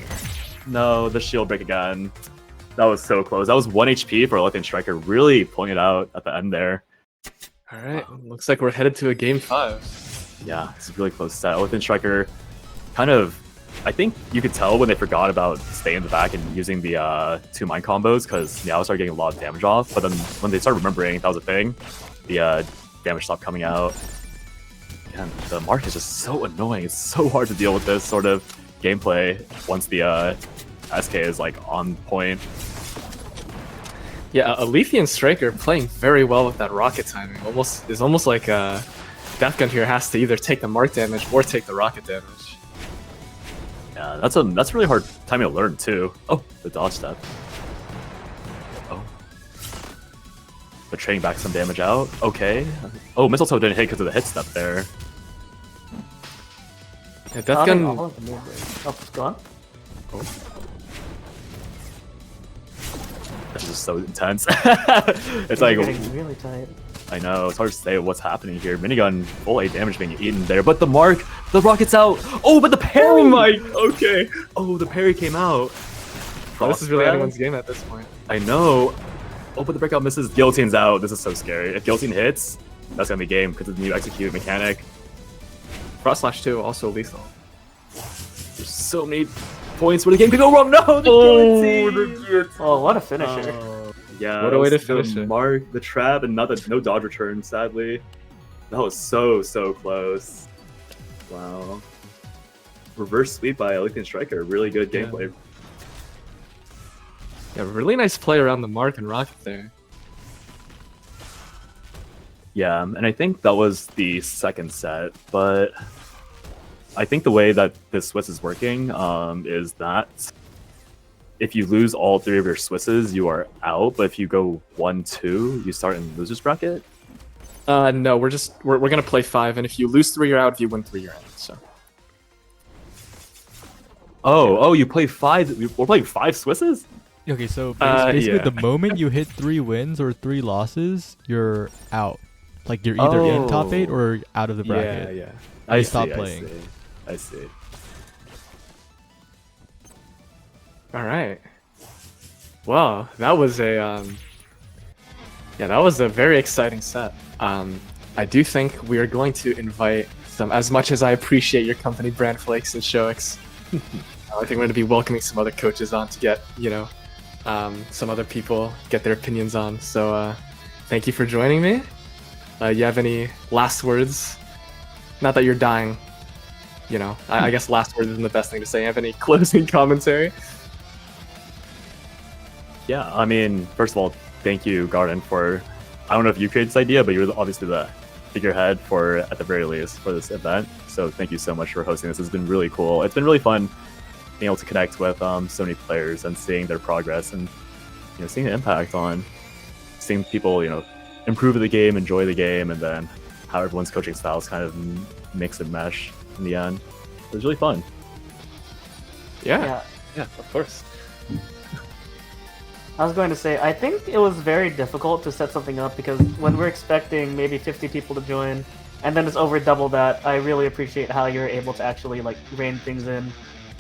No, the shield break again. That was so close. That was 1 HP for Lithium Striker. Really pulling it out at the end there. All right, looks like we're headed to a game 5. Yeah, it's a really close set. Lithium Striker kind of, I think you could tell when they forgot about staying in the back and using the 2 mine combos because Meow started getting a lot of damage off. But then when they started remembering that was a thing, the damage stopped coming out. And the Mark is just so annoying. It's so hard to deal with this sort of gameplay once the SK is like on point. Yeah, a Leafeon striker playing very well with that rocket timing. It's almost like Deathgun here has to either take the mark damage or take the rocket damage. Yeah, that's a really hard timing to learn too. Oh, the dodge step. Oh, betraying back some damage out. Okay. Oh, Mistletoe didn't hit because of the hit step there. Yeah, Dodging all Deathgun. of the movement. Oh, it's gone? This is so intense. It's like, Getting really tight. I know, it's hard to say what's happening here. Minigun, full 8 damage being eaten there, but the mark, the rocket's out. Oh, but the parry! Okay. Oh, the parry came out. Oh, this is really Crossfire? anyone's game at this point. I know. Oh, but the breakout misses. Guillotine's out. This is so scary. If Guillotine hits, that's gonna be game because of the new execute mechanic. Frost Slash 2 also lethal. There's so many points where the game could go wrong. No, the guillotine. Oh, what a finisher. Yeah, What a that way to was finish the it. mark, the trap, and no dodge return. Sadly, that was so close. Wow. Reverse sweep by Elysian Striker. Really good Yeah. gameplay. Yeah, really nice play around the mark and rocket there. Yeah, and I think that was the second set, but I think the way that this Swiss is working is that if you lose all 3 of your Swisses, you are out, but if you go 1-2, you start in loser's bracket. No, we're gonna play 5, and if you lose 3, you're out. If you win 3, you're in. So Oh, you play 5. We're playing 5 Swisses? Okay, so basically, yeah. the moment you hit 3 wins or 3 losses, you're out. Like you're either in top 8 or out of the bracket. yeah. I stop see, playing. I see. All right. Wow, that was a that was a very exciting set. I do think we are going to invite some. As much as I appreciate your company, Brand Flakes and Shoix, I think we're going to be welcoming some other coaches on to get some other people get their opinions on. So thank you for joining me. You have any last words? Not that you're dying. I guess last words isn't the best thing to say. You have any closing commentary? Yeah, I mean, first of all, thank you, Garden, for, I don't know if you created this idea, but you were obviously the figurehead for, at the very least, for this event. So thank you so much for hosting this. It's been really cool. It's been really fun being able to connect with so many players and seeing their progress and seeing the impact on seeing people improve the game, enjoy the game, and then how everyone's coaching styles kind of mix and mesh in the end. It was really fun. Yeah, of course. I was going to say, I think it was very difficult to set something up because when we're expecting maybe 50 people to join, and then it's over double that, I really appreciate how you're able to actually rein things in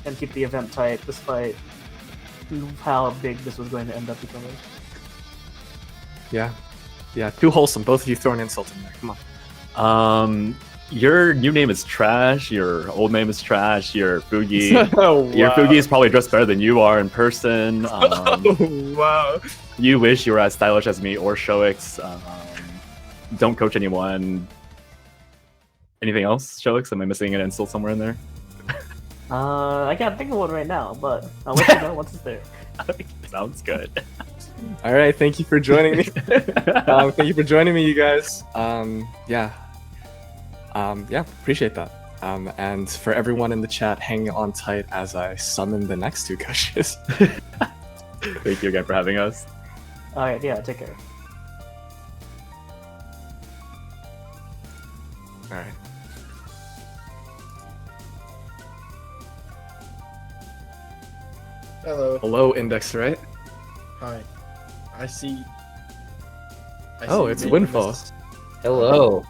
and keep the event tight despite how big this was going to end up becoming. Yeah, too wholesome. Both of you throw an insult in there. Come on. Your new name is trash. Your old name is trash. Your Fugi, Oh, wow. Your Fugi is probably dressed better than you are in person. Oh, wow. You wish you were as stylish as me or Shoix. Don't coach anyone. Anything else, Shoix? Am I missing an insult somewhere in there? I can't think of one right now, but I'll let you know once it's there. Sounds good. All right, thank you for joining me. Thank you for joining me, you guys. Appreciate that. And for everyone in the chat, hang on tight as I summon the next two coaches. Thank you again for having us. Alright, yeah, take care. All right. Hello, Index, right? Hi. I see. Oh, it's Windfall. Hello.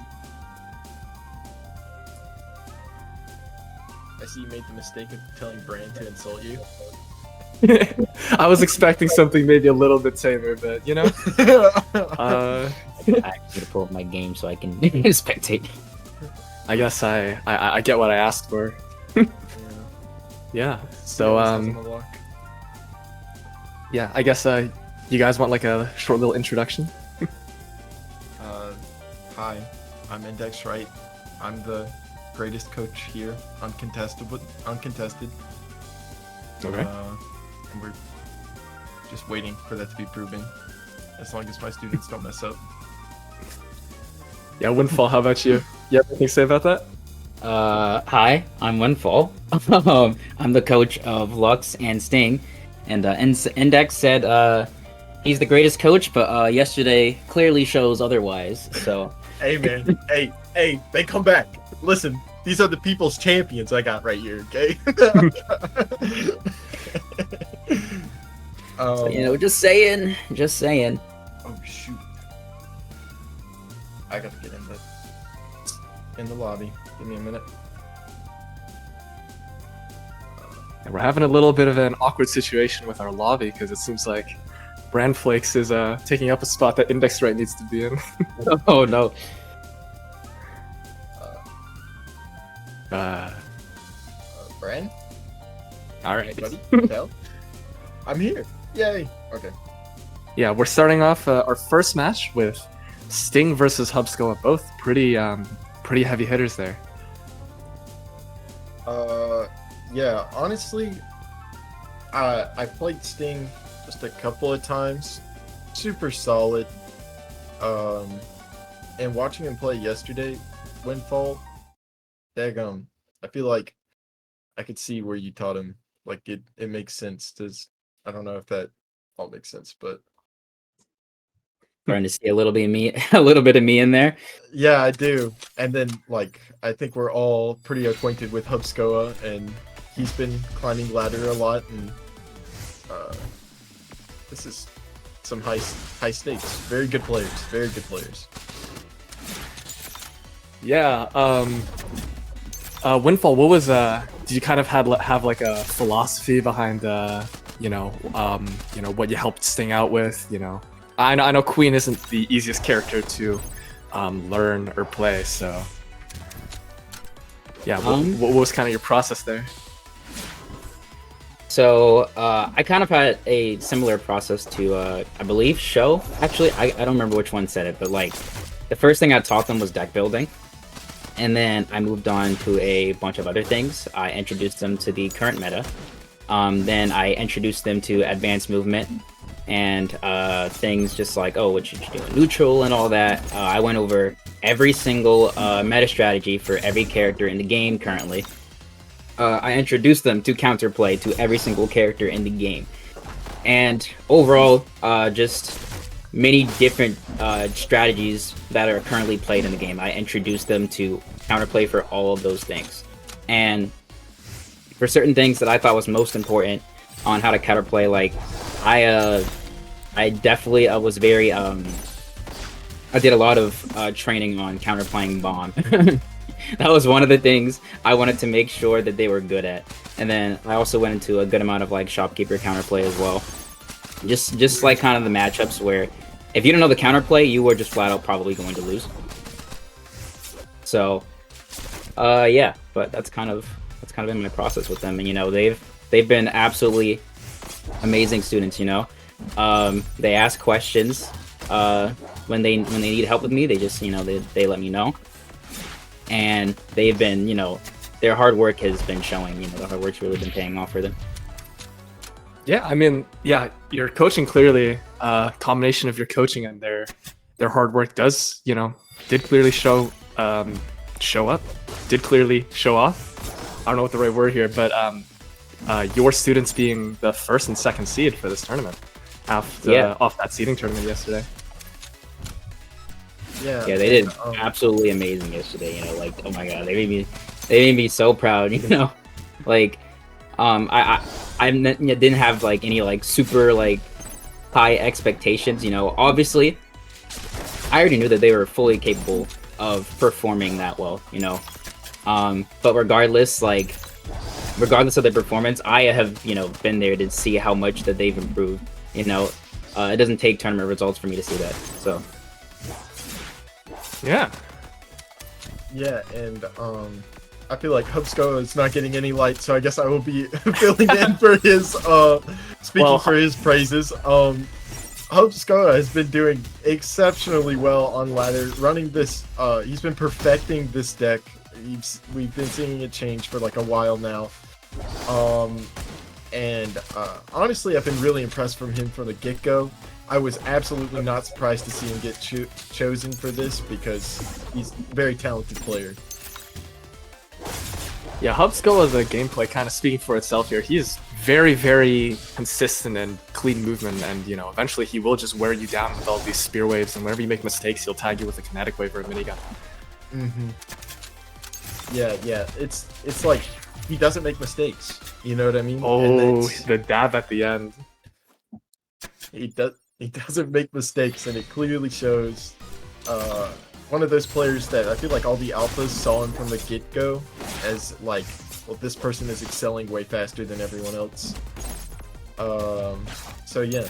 I see you made the mistake of telling Brand to insult you. I was expecting something maybe a little bit tamer, but I'm gonna pull up my game so I can spectate. I guess I get what I asked for. Yeah. So yeah, I guess you guys want a short little introduction? Hi, I'm Index Right. I'm the greatest coach here, uncontested. Okay. And we're just waiting for that to be proven. As long as my students don't mess up. Yeah, Windfall, how about you? You have anything to say about that? Hi, I'm Windfall. I'm the coach of Lux and Sting, and Index said he's the greatest coach, but yesterday clearly shows otherwise. So. Hey man, hey, they come back. Listen, these are the people's champions I got right here, okay? Just saying. Oh shoot. I gotta get in the lobby. Give me a minute. And we're having a little bit of an awkward situation with our lobby because it seems like Brand Flakes is taking up a spot that Index Right needs to be in. Oh no. Brand? Alright. Buddy? Tell? I'm here. Yay. Okay. Yeah, we're starting off our first match with Sting versus Hubscoa, both pretty heavy hitters there. Yeah, honestly, I played Sting just a couple of times. Super solid. And watching him play yesterday, Windfall, daggum, I feel like I could see where you taught him. It makes sense. I don't know if that all makes sense, but Trying to see a little bit of me in there. yeah, I do. And then I think we're all pretty acquainted with Hubscoa, and he's been climbing ladder a lot, and this is some high stakes. Very good players. Yeah, Windfall, what was did you kind of have a philosophy behind what you helped Sting out with. I know Queen isn't the easiest character to learn or play, so yeah. What was kind of your process there? So I kind of had a similar process to I believe Show. Actually, I don't remember which one said it, but like the first thing I taught them was deck building, and then I moved on to a bunch of other things. I introduced them to the current meta. Then I introduced them to advanced movement and things just like, oh, what should you do in neutral and all that. I went over every single meta strategy for every character in the game currently. I introduced them to counterplay to every single character in the game. And overall, just many different strategies that are currently played in the game. I introduced them to counterplay for all of those things. And for certain things that I thought was most important on how to counterplay, like I definitely was very I did a lot of training on counterplaying bomb. That was one of the things I wanted to make sure that they were good at. And then I also went into a good amount of like shopkeeper counterplay as well. Just like kind of the matchups where if you don't know the counterplay, you were just flat out probably going to lose. So yeah, but that's kind of been my process with them. And they've been absolutely amazing students. They ask questions when they need help with me. They just they let me know. And they've been, their hard work has been showing. The hard work's really been paying off for them. Yeah, I mean, yeah, your coaching clearly, combination of your coaching and their hard work does, did clearly show up, did clearly show off. I don't know what the right word here, but your students being the first and second seed for this tournament off that seeding tournament yesterday. Yeah, they did absolutely amazing yesterday. Like, oh my god, they made me so proud. Like, I didn't have like any like super like high expectations. Obviously, I already knew that they were fully capable of performing that well. But regardless of their performance, I have been there to see how much that they've improved. It doesn't take tournament results for me to see that. So. Yeah. Yeah, and I feel like Hubsco is not getting any light, so I guess I will be filling in for his for his praises. Hubsco has been doing exceptionally well on ladder, running this. He's been perfecting this deck. We've been seeing it change for like a while now. And honestly, I've been really impressed from him from the get-go. I was absolutely not surprised to see him get chosen for this because he's a very talented player. Yeah, Hubskull as a gameplay kind of speaking for itself here. He is very, very consistent and clean movement, and eventually he will just wear you down with all these spear waves, and whenever you make mistakes, he'll tag you with a kinetic wave or a minigun. Yeah, it's like he doesn't make mistakes. You know what I mean? Oh, the dab at the end. He doesn't make mistakes, and it clearly shows. One of those players that I feel like all the alphas saw him from the get-go as like, well, this person is excelling way faster than everyone else. So yeah.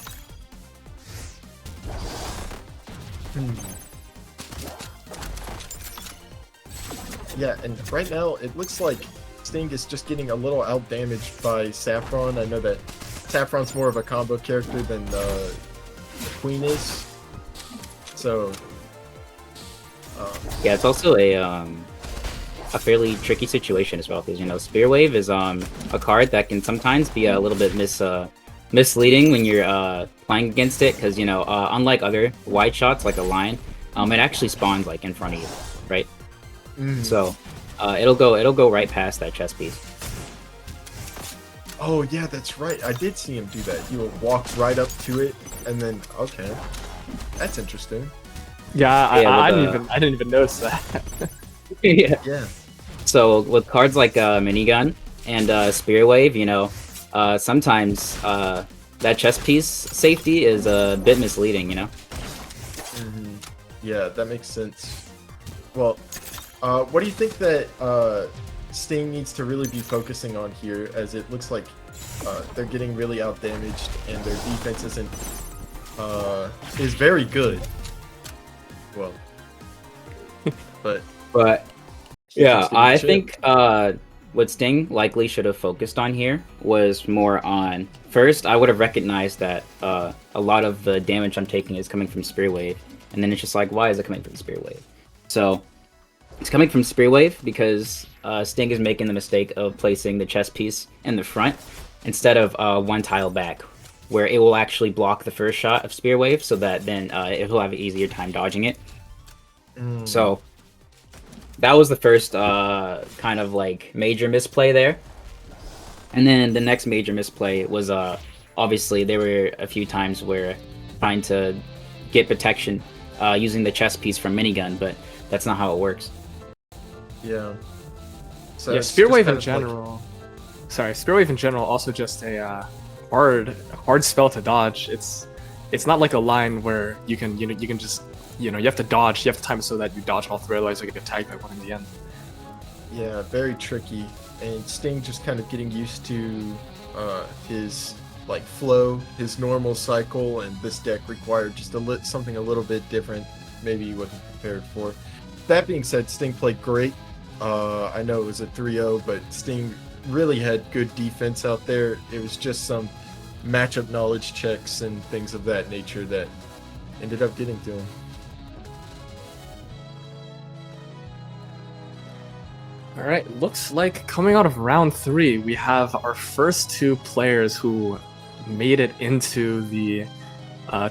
Yeah, and right now it looks like Sting is just getting a little out-damaged by Saffron. I know that Saffron's more of a combo character than the Queen is. So yeah, it's also a fairly tricky situation as well, because Spear Wave is a card that can sometimes be a little bit misleading when you're playing against it, because unlike other wide shots like a line, it actually spawns like in front of you, right? So it'll go right past that chess piece. Oh yeah, that's right. I did see him do that. He would walk right up to it, and then okay, that's interesting. Yeah, I didn't even notice that. Yeah. So with cards like Minigun and Spear Wave, sometimes that chess piece safety is a bit misleading, Yeah, that makes sense. Well, what do you think that Sting needs to really be focusing on here, as it looks like they're getting really outdamaged, and their defense is very good. Well, but But yeah, Keeps getting I chipped. think what Sting likely should have focused on here was more on first. I would have recognized that a lot of the damage I'm taking is coming from Spear Wave, and then it's just like, why is it coming from Spear Wave? So it's coming from Spear Wave because Sting is making the mistake of placing the chess piece in the front instead of one tile back, where it will actually block the first shot of Spear Wave, so that then it will have an easier time dodging it. So that was the first kind of like major misplay there. And then the next major misplay was obviously there were a few times where trying to get protection using the chess piece from minigun, but that's not how it works. yeah. So Yeah, it's Spear just Wave kind in of like- general. Sorry, Spear Wave in general also just a hard spell to dodge. It's not like a line where you can just you have to dodge. You have to time it so that you dodge all three, otherwise you get tagged by one in the end. Yeah, very tricky. And Sting just kind of getting used to his like flow, his normal cycle, and this deck required just something a little bit different. Maybe he wasn't prepared for. That being said, Sting played great. I know it was a 3-0, but Sting really had good defense out there. It was just some matchup knowledge checks and things of that nature that ended up getting to him. All right, looks like coming out of round 3, we have our first two players who made it into the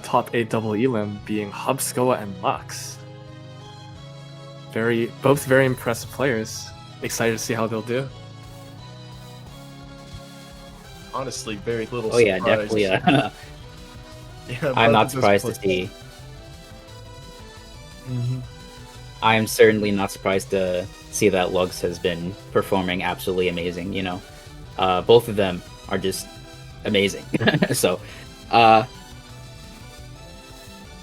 top 8 double elim, being Hubskoa and Lux. Both very impressive players. Excited to see how they'll do. Honestly, very little Oh yeah, surprise. definitely. Yeah, I'm both not of those surprised to players- see. Mhm. I am certainly not surprised to see that Lux has been performing absolutely amazing. Both of them are just amazing. So,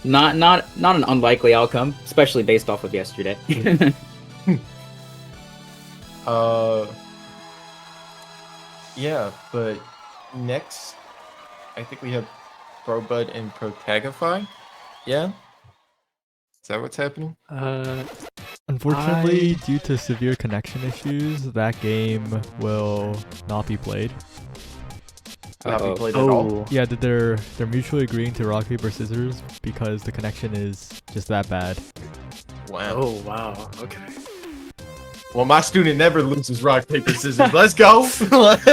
not an unlikely outcome, especially based off of yesterday. Yeah, but next, I think we have ProBud and Protagify. Yeah? Is that what's happening? Unfortunately, due to severe connection issues, that game will not be played. Not be Uh-oh. played at all? Yeah, they're mutually agreeing to rock paper scissors because the connection is just that bad. Wow. Oh wow, okay. Well, my student never loses rock, paper, scissors. Let's go! Let's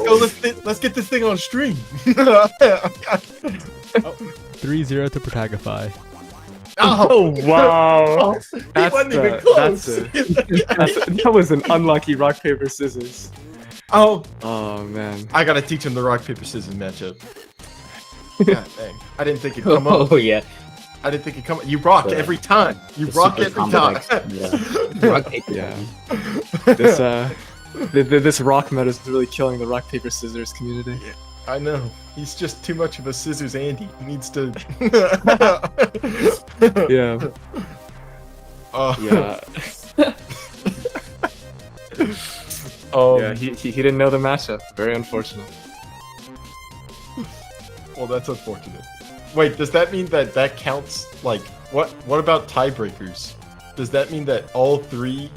go, let's get this thing on stream. 3-0 to Protagify. Oh, wow! he wasn't even close. That was an unlucky rock paper scissors. Oh, Oh man. I gotta teach him the rock, paper, scissors matchup. God dang. I didn't think it'd come up. Oh yeah. I didn't think it'd come up. You rock The- every time. You the rock super every combo time. decks. Yeah. Rock, paper, Yeah. This this rock meta is really killing the rock paper scissors community. I know. He's just too much of a scissors Andy. He needs to. Yeah. Yeah. Yeah. He didn't know the matchup. Very unfortunate. Well, that's unfortunate. Wait, does that mean that counts? Like, what about tiebreakers? Does that mean that all three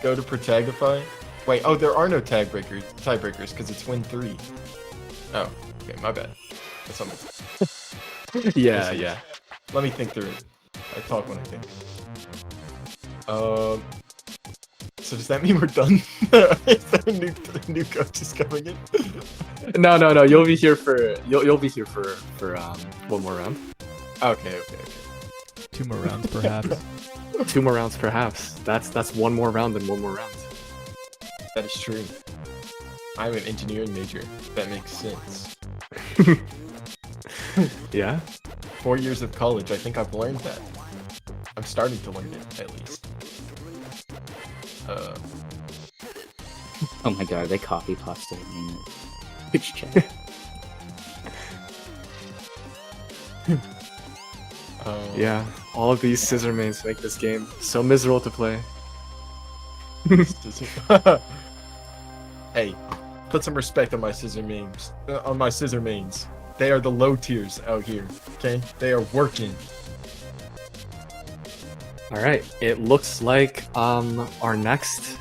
go to Protagify? Wait, oh, there are no tiebreakers because it's win 3. Oh, okay, my bad. That's on me. Yeah, yeah. Let me think through it. I talk when I think. So does that mean we're done? Is there a new coach is coming in? No. You'll be here for one more round. Okay. 2 more rounds, perhaps. 2 more rounds, perhaps. That's one more round and one more round. That is true. I'm an engineering major. That makes sense. Yeah. 4 years of college, I think I've learned that. I'm starting to learn it, at least. Oh my god, they copy pasta in Twitch chat. Yeah. All of these scissor mains make this game so miserable to play. Hey, Put some respect on my scissor memes. On my scissor mains. They are the low tiers out here. Okay, they are working. All right, it looks like our next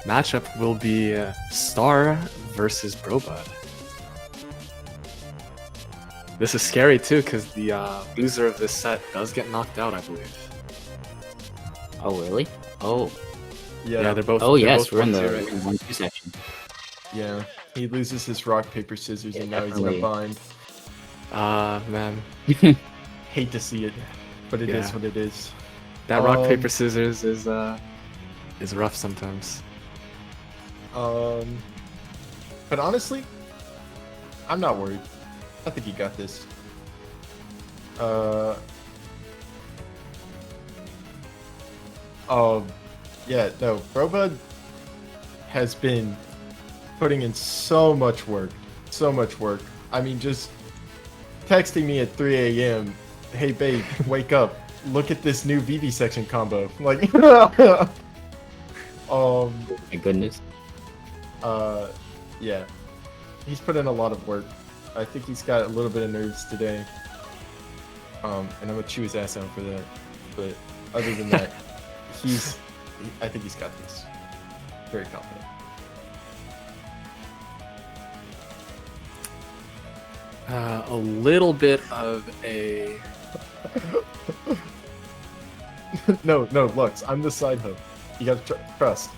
matchup will be Star versus Brobud. This is scary too, because the loser of this set does get knocked out, I believe. Oh, really? Oh. Yeah, they're both. Oh, they're yes, both we're in 1-2 the right now. 1-2 section. Yeah, he loses his rock paper scissors, Yeah, and now he's in a definitely. bind. Man, Hate to see it, but it is Yeah. what it is. that rock paper scissors is rough sometimes. But honestly, I'm not worried. I think he got this. Yeah, no, Brobud has been putting in so much work. So much work. I mean, just texting me at 3 a.m. Hey, babe, wake up. Look at this new VV section combo. Like, My goodness. yeah. He's put in a lot of work. I think he's got a little bit of nerves today. And I'm gonna chew his ass out for that. But other than that, I think he's got this. Very confident. A little bit of a. No, Lux, I'm the side hook. You gotta trust.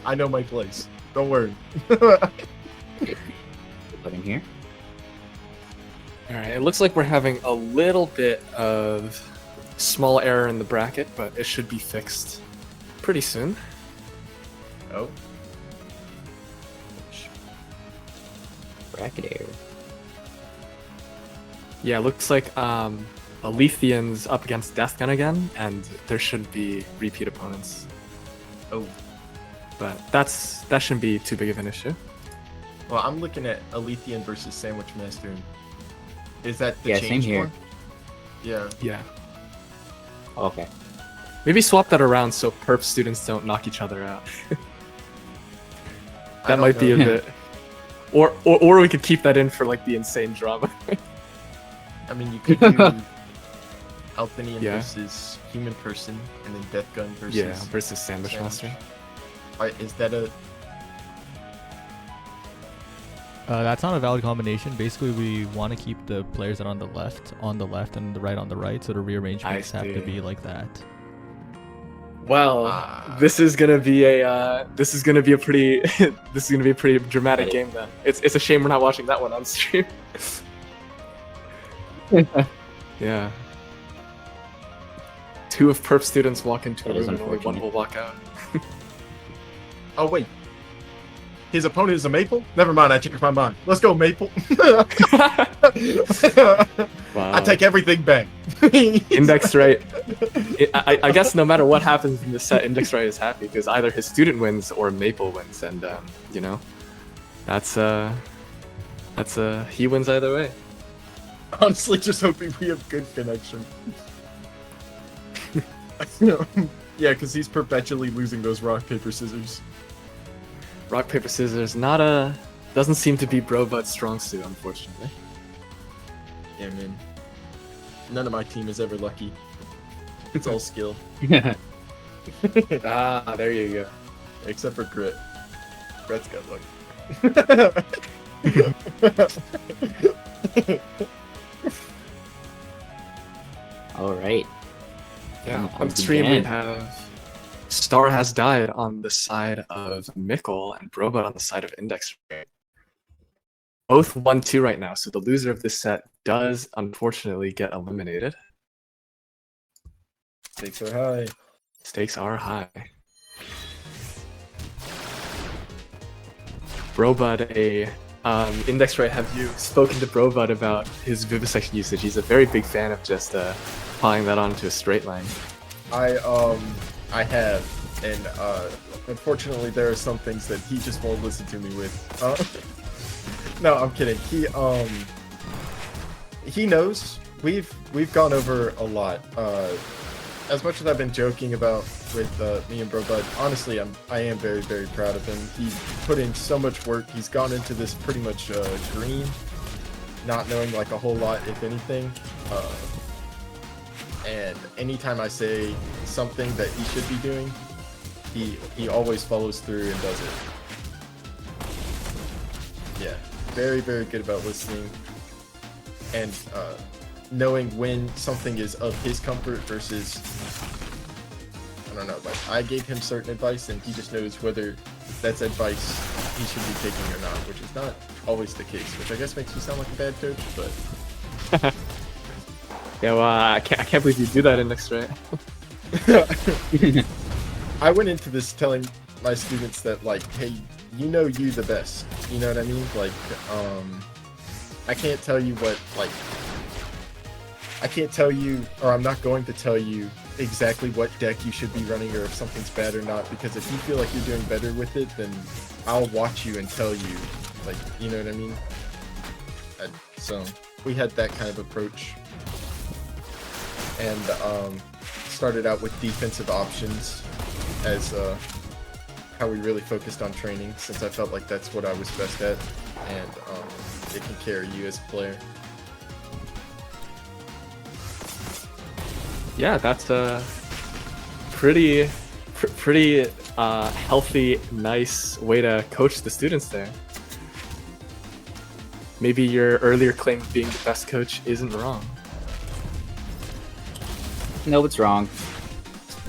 I know my place. Don't worry. Put him here. Alright, it looks like we're having a little bit of small error in the bracket, but it should be fixed pretty soon. Oh. Bracket error. Yeah, it looks like Alethian's up against Deathgun again, and there should be repeat opponents. Oh. But that shouldn't be too big of an issue. Well, I'm looking at Alethian versus Sandwich Master. Is that the Yeah, change same here. one? Yeah. Yeah. Okay. Maybe swap that around so perp students don't knock each other out. I That don't might be a know. bit. Or we could keep that in for like the insane drama. I mean, you could do Althinian Yeah. versus Human Person, and then Deathgun versus. Yeah, versus Sandwich Sandwich. Master. Is that a? That's not a valid combination. Basically, we want to keep the players that are on the left and the right on the right, so the rearrangements have to see. be like that. Well, Ah. this is gonna be a pretty dramatic game then. It's a shame we're not watching that one on stream. Yeah. Two of perp students walk into a That is room and only one unfortunate. will walk out. Oh wait. His opponent is a Maple? Never mind, I changed my mind. Let's go, Maple. Wow. I take everything back. Index right. I guess no matter what happens in this set, Index right is happy because either his student wins or Maple wins, and you know, that's he wins either way. Honestly, just hoping we have good connection. Yeah, because he's perpetually losing those rock, paper, scissors. Rock paper scissors, doesn't seem to be Brobud's strong suit, unfortunately. Yeah, man. None of my team is ever lucky. It's all skill. Ah, there you go. Except for Grit. Grit's got luck. All right. Yeah, I'll on stream we begin. have Star has died on the side of Mickle and Brobud on the side of Index. Both 1-2 right now, so the loser of this set does unfortunately get eliminated. Stakes are high. Stakes are high. Brobud, Index right, have you spoken to Brobud about his vivisection usage? He's a very big fan of just applying that onto a straight line. I have, and unfortunately there are some things that he just won't listen to me with. No, I'm kidding. He knows. We've gone over a lot. as much as I've been joking about with me and Bro Bud, honestly, I am very, very proud of him. He put in so much work. He's gone into this pretty much green, not knowing like a whole lot, if anything. And anytime I say something that he should be doing, he always follows through and does it. Yeah, very, very good about listening and knowing when something is of his comfort versus, I don't know, like I gave him certain advice and he just knows whether that's advice he should be taking or not, which is not always the case, which I guess makes me sound like a bad coach, but... Yeah, well, I can't believe you do that, Index, right? I went into this telling my students that, like, hey, you know you the best. You know what I mean? Like, I can't tell you what, like, I can't tell you, or I'm not going to tell you exactly what deck you should be running or if something's bad or not, because if you feel like you're doing better with it, then I'll watch you and tell you, like, you know what I mean? So, we had that kind of approach. And started out with defensive options as how we really focused on training, since I felt like that's what I was best at, and it can carry you as a player. Yeah, that's a pretty healthy, nice way to coach the students there. Maybe your earlier claim of being the best coach isn't wrong. No, it's wrong.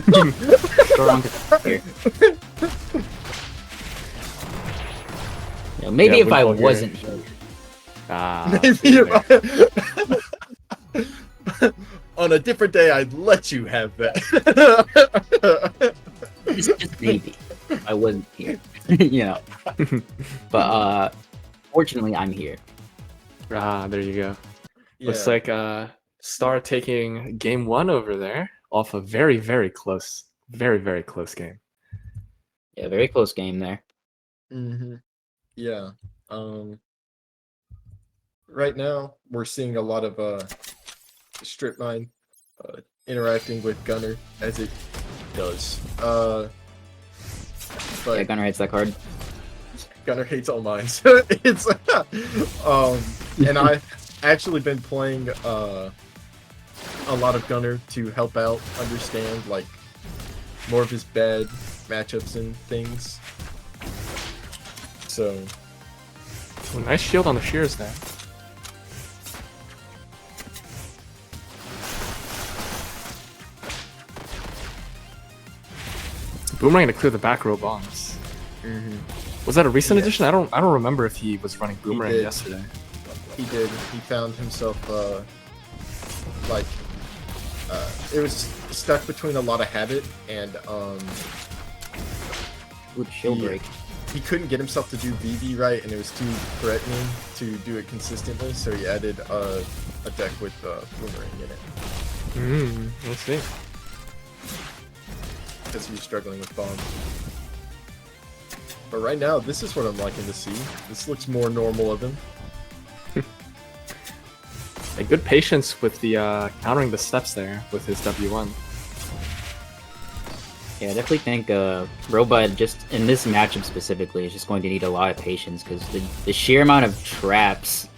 Wrong here. You know, maybe Yeah, if I Windfall wasn't here. here. Maybe on a different day, I'd let you have that. It's just maybe. I wasn't here. You know. But fortunately I'm here. There you go. Yeah. Looks like Star taking game 1 over there off a very, very close game. Yeah, very close game there. Mm-hmm. Yeah. Right now, we're seeing a lot of strip mine interacting with Gunner as it does. Yeah, But Gunner hates that card. Gunner hates all mines. It's and I've actually been playing a lot of Gunner to help out understand like more of his bad matchups and things. So Ooh, nice shield on the shears there. Boomerang to clear the back row bombs. Was that a recent Yeah. addition? I don't remember if he was running Boomerang did. yesterday. he did. He found himself like it was stuck between a lot of habit and Ooh, the shield Yeah. break. he couldn't get himself to do VV right, and it was too threatening to do it consistently, so he added a deck with Boomerang in it, Let's see. because he was struggling with bombs. But right now, this is what I'm liking to see. This looks more normal of him. A good patience with the countering the steps there with his W1. Yeah, I definitely think Robot, just in this matchup specifically, is just going to need a lot of patience, because the sheer amount of traps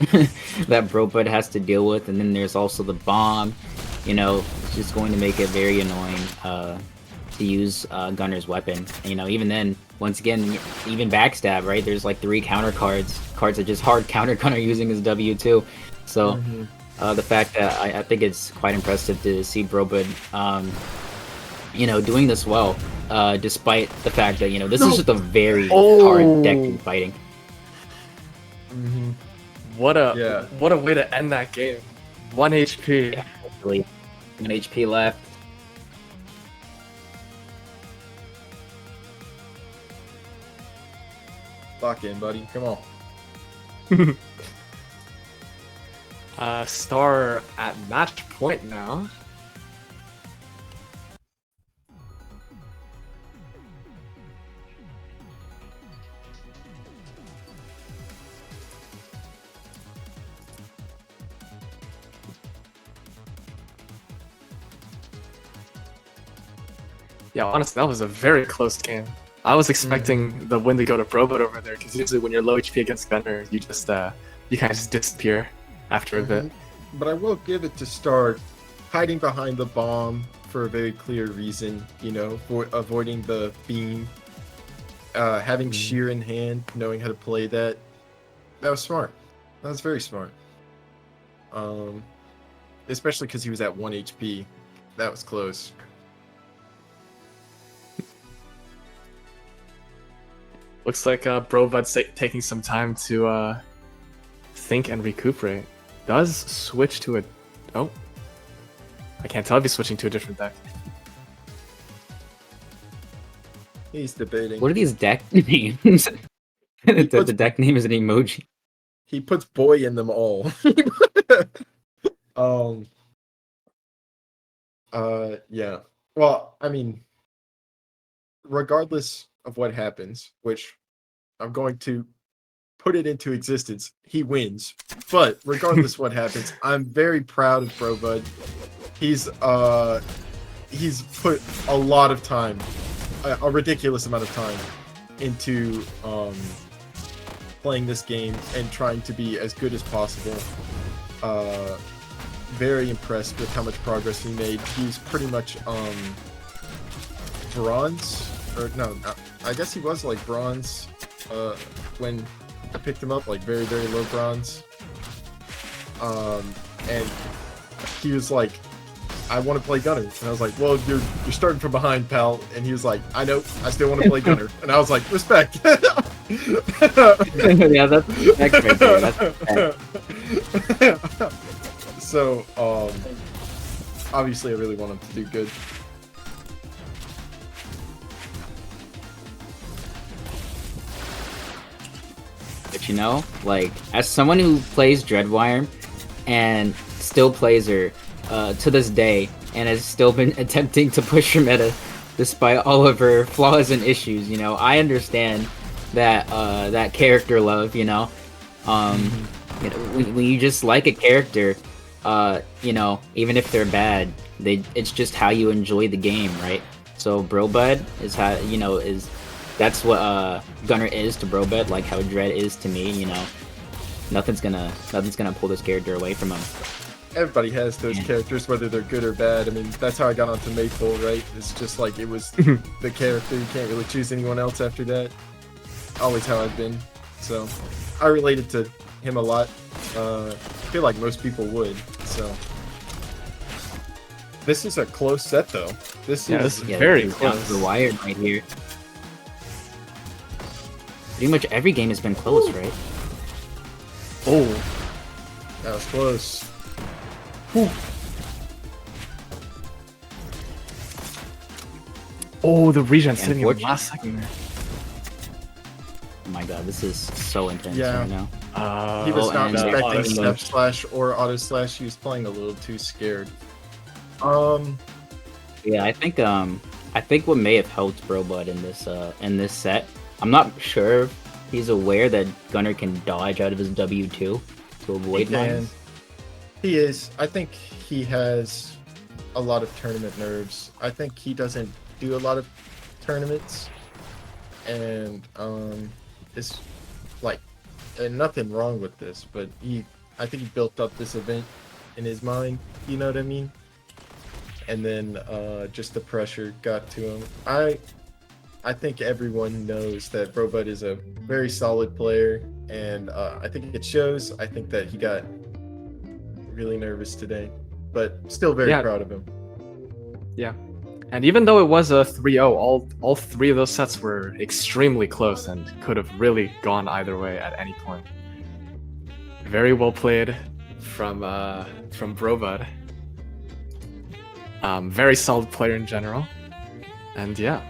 that Robot has to deal with, and then there's also the bomb, you know, it's just going to make it very annoying to use Gunner's weapon. And, you know, even then, once again, even backstab, right? There's like 3 counter cards that just hard counter Gunner using his W2. So the fact that I think it's quite impressive to see Brobud, you know, doing this well, despite the fact that, you know, this is just a very hard deck to be fighting. What a way to end that game. 1 HP. Yeah, hopefully 1 HP left. Lock in, buddy. Come on. Star at match point now. Yeah, honestly, that was a very close game. I was expecting the win to go to Brobot over there, because usually when you're low HP against Gunner, you just you kind of just disappear after a bit. But I will give it to Star hiding behind the bomb for a very clear reason, you know, for avoiding the beam, having shear in hand, knowing how to play that. That was smart. That was very smart. Especially because he was at 1 HP. That was close. Looks like Brobud's taking some time to think and recuperate. Does switch to a... Oh. I can't tell if he's switching to a different deck. He's debating. What are these deck names? The deck name is an emoji. He puts boy in them all. Yeah. Well, I mean, regardless of what happens, which I'm going to put it into existence, he wins. But regardless what happens, I'm very proud of Brobud. He's put a lot of time, a ridiculous amount of time into playing this game and trying to be as good as possible. Very impressed with how much progress he made. He's pretty much bronze, or no, I guess he was like bronze when I picked him up, like very, very low bronze. And he was like, I want to play Gunner. And I was like, well, you're starting from behind, pal. And he was like, I know, I still want to play Gunner. And I was like, respect. Yeah, that's right there. That's respect. So, obviously I really want him to do good. But you know, like, as someone who plays Dreadwire and still plays her to this day, and has still been attempting to push her meta despite all of her flaws and issues, you know, I understand that that character love, you know. You know, when you just like a character, you know, even if they're bad, it's just how you enjoy the game, right? So Brobud is how, you know, that's what Gunner is to Brobud, like how Dread is to me, you know. Nothing's gonna pull this character away from him. Everybody has those characters, whether they're good or bad. I mean, that's how I got onto Maple, right? It's just like, it was the character. You can't really choose anyone else after that. Always how I've been. So, I related to him a lot. I feel like most people would, so. This is a close set, though. This is very this is close. down to the wire right here. Pretty much every game has been close, right? Oh. That was close. Oh, the regen sitting in the last second there. Oh my god, this is so intense Yeah. right now. He was not and, expecting auto Step Slash or Auto Slash. He was playing a little too scared. Yeah, I think what may have helped Brobud in this set. I'm not sure if he's aware that Gunner can dodge out of his W2 to avoid mines. He is. I think he has a lot of tournament nerves. I think he doesn't do a lot of tournaments, and it's like, and nothing wrong with this, but I think he built up this event in his mind. You know what I mean? And then just the pressure got to him. I think everyone knows that Brobud is a very solid player, and I think it shows. I think that he got really nervous today, but still very proud of him. Yeah. And even though it was a 3-0, all three of those sets were extremely close and could have really gone either way at any point. Very well played from Brobud. Very solid player in general. And yeah.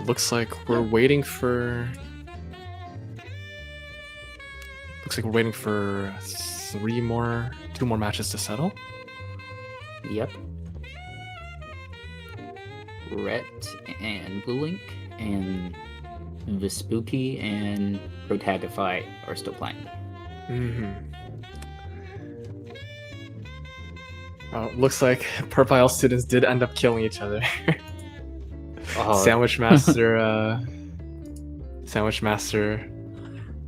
Looks like we're waiting for... Looks like we're waiting for two more matches to settle. Yep. Rhett and Blue Link and Vespucci and Protagify are still playing. Oh, looks like Purple students did end up killing each other. Oh, Sandwich Master,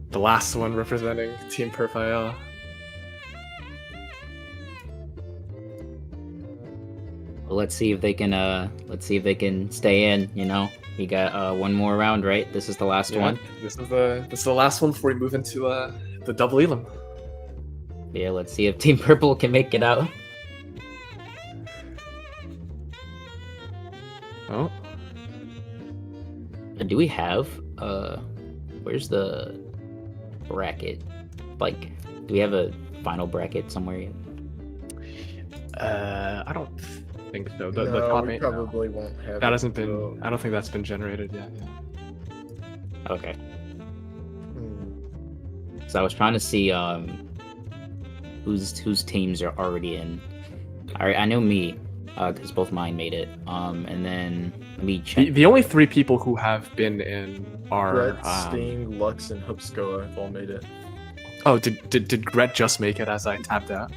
the last one representing Team Purple. well, let's see if they can stay in. You know, we got one more round, right? This is the last one. This is the last one before we move into the double elim. Yeah, let's see if Team Purple can make it out. Oh, Do we have where's the bracket? Like, do we have a final bracket somewhere yet? I don't think so. The No, top we 8. probably won't have. That it hasn't been. till- I don't think that's been generated yet. Okay. Hmm. So I was trying to see whose teams are already in. I know me, because both mine made it. And then let me check. The only 3 people who have been in are. Brett, Sting, Lux, and Hupskoa have all made it. Oh, did Gret just make it as I tapped out?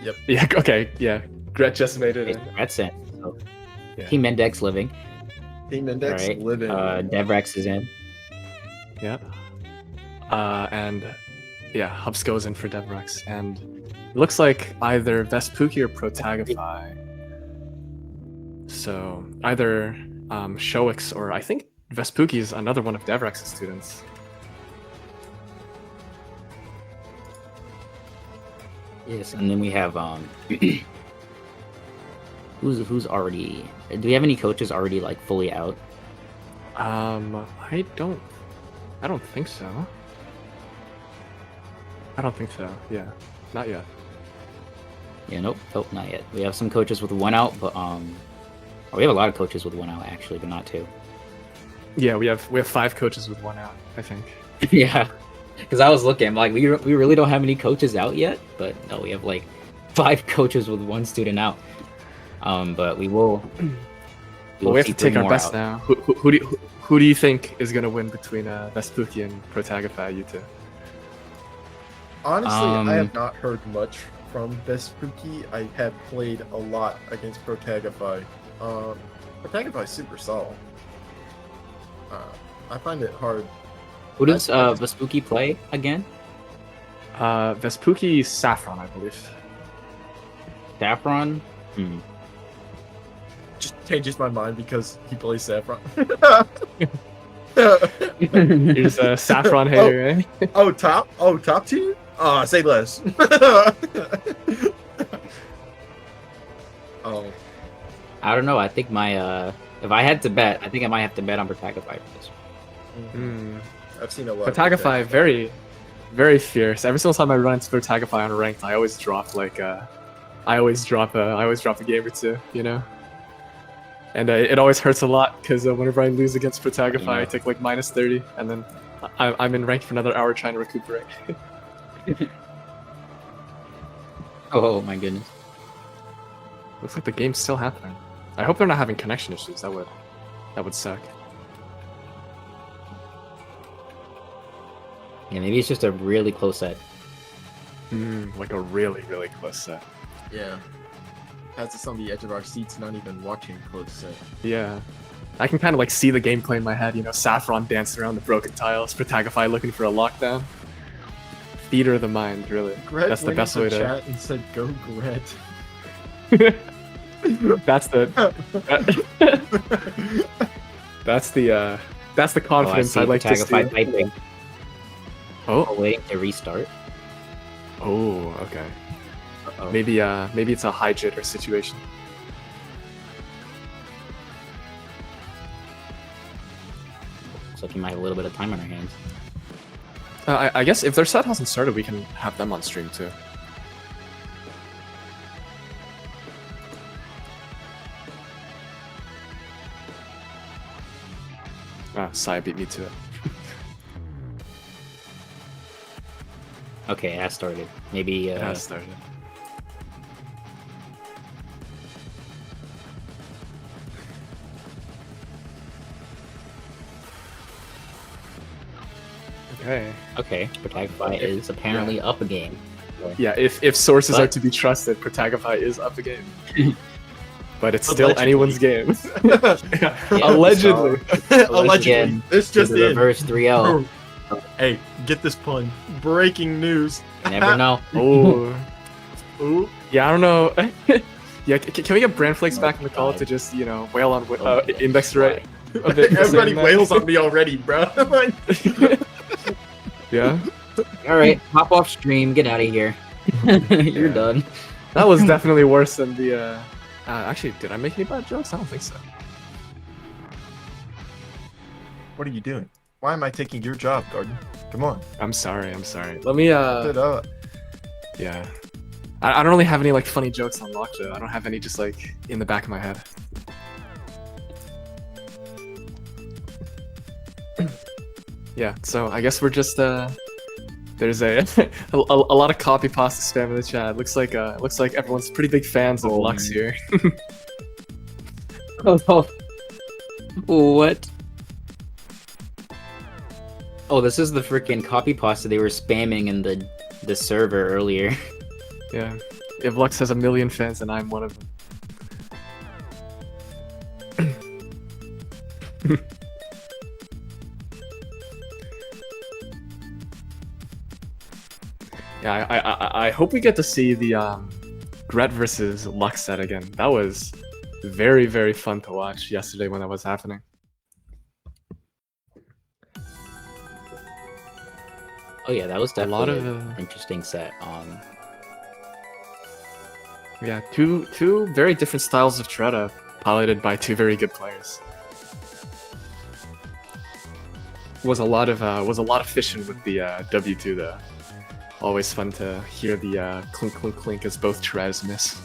Yep. Yeah. Okay. Yeah. Gret just made it. That's it. So, Yeah. Team Index living. Team Index Alright. living. Devrex is in. Yeah. And yeah, Hubs goes in for Devrex, and it looks like either Vespucci or Protagify. So either Shoix or I think Vespucci is another one of Devrex's students. Yes, and then we have who's already. Do we have any coaches already like fully out? I don't think so. I don't think so. Yeah, not yet. Yeah, nope, not yet. We have some coaches with 1 out, but we have a lot of coaches with 1 out actually, but not 2. Yeah, we have 5 coaches with 1 out, I think. Yeah, because I was looking, like we really don't have any coaches out yet, but no, we have like 5 coaches with 1 student out. But we will. Well, we have to see take 3 our more best out. now. Who do you think is gonna win between Vespucci and Protagify? You two. Honestly, I have Um, not heard much from Vespucci. I have played a lot against Protagify. Protagify is super solid. I find it hard. Who does Vespucci play again? Vespucci Saffron, I believe. Saffron. Just changes my mind because he plays Saffron. Here's a Saffron hater, eh? top team? Say less. Oh, I don't know. I think my if I had to bet, I think I might have to bet on Protagify for this. I've seen a lot. of Protagify, very, very fierce. Every single time I run into Protagify on ranked, I always drop I always drop a game or 2, you know. And it always hurts a lot because whenever I lose against Protagify, I take like -30, and then I'm in rank for another hour trying to recuperate. Oh my goodness. Looks like the game's still happening. I hope they're not having connection issues. That would suck. Yeah, maybe it's just a really close set. Like a really, really close set. Yeah. Has us on the edge of our seats, not even watching close set. Yeah. I can kind of like see the gameplay in my head, you know, Saffron dancing around the broken tiles, Protagify looking for a lockdown. Theater of the mind, really. Gret That's the went best into way to... chat and said, "Go Gret." That's the confidence I I'd like to see. Protagify typing. Oh, Waiting to restart. okay. Uh-oh. Maybe it's a high jitter situation. Looks like you might have a little bit of time on our hands. I guess if their set hasn't started, we can have them on stream too. Sai beat me to it. Okay, it has started. Maybe It has started. Okay. Okay, Protagify is apparently up a game. Yeah, if sources are But- to be trusted, Protagify is up a game. But it's still Allegedly. anyone's game. Yeah, Allegedly. Allegedly. Again, This just the in. reverse 3L. Hey, get this pun. Breaking news. Never know. Oh. Ooh. Yeah, I don't know. Yeah, can we get Brand Flakes back in the call God. to just, wail on Oh, Index right a bit? for Everybody saying that? wails on me already, bro. Yeah, All right, hop off stream. Get out of here. You're Yeah. done. that was definitely worse than the. Actually, did I make any bad jokes? I don't think so. What are you doing? Why am I taking your job, Garden? Come on. I'm sorry. Let me. Put it up. Yeah. I don't really have any like funny jokes on lock though. I don't have any just like in the back of my head. Yeah, so I guess we're just there's a a lot of copy pasta spam in the chat. Looks like everyone's pretty big fans of Oh, Lux man. here. Oh, what? Oh, this is the freaking copy pasta they were spamming in the server earlier. Yeah. If Lux has 1 million fans, and I'm one of them. Yeah, I hope we get to see the Gret versus Lux set again. That was very, very fun to watch yesterday when that was happening. Oh yeah, that was A lot definitely of an interesting set. yeah, two very different styles of Tretta, piloted by two very good players. Was a lot of fishing with the W2 though. Always fun to hear the clink clink clink as both Trez miss.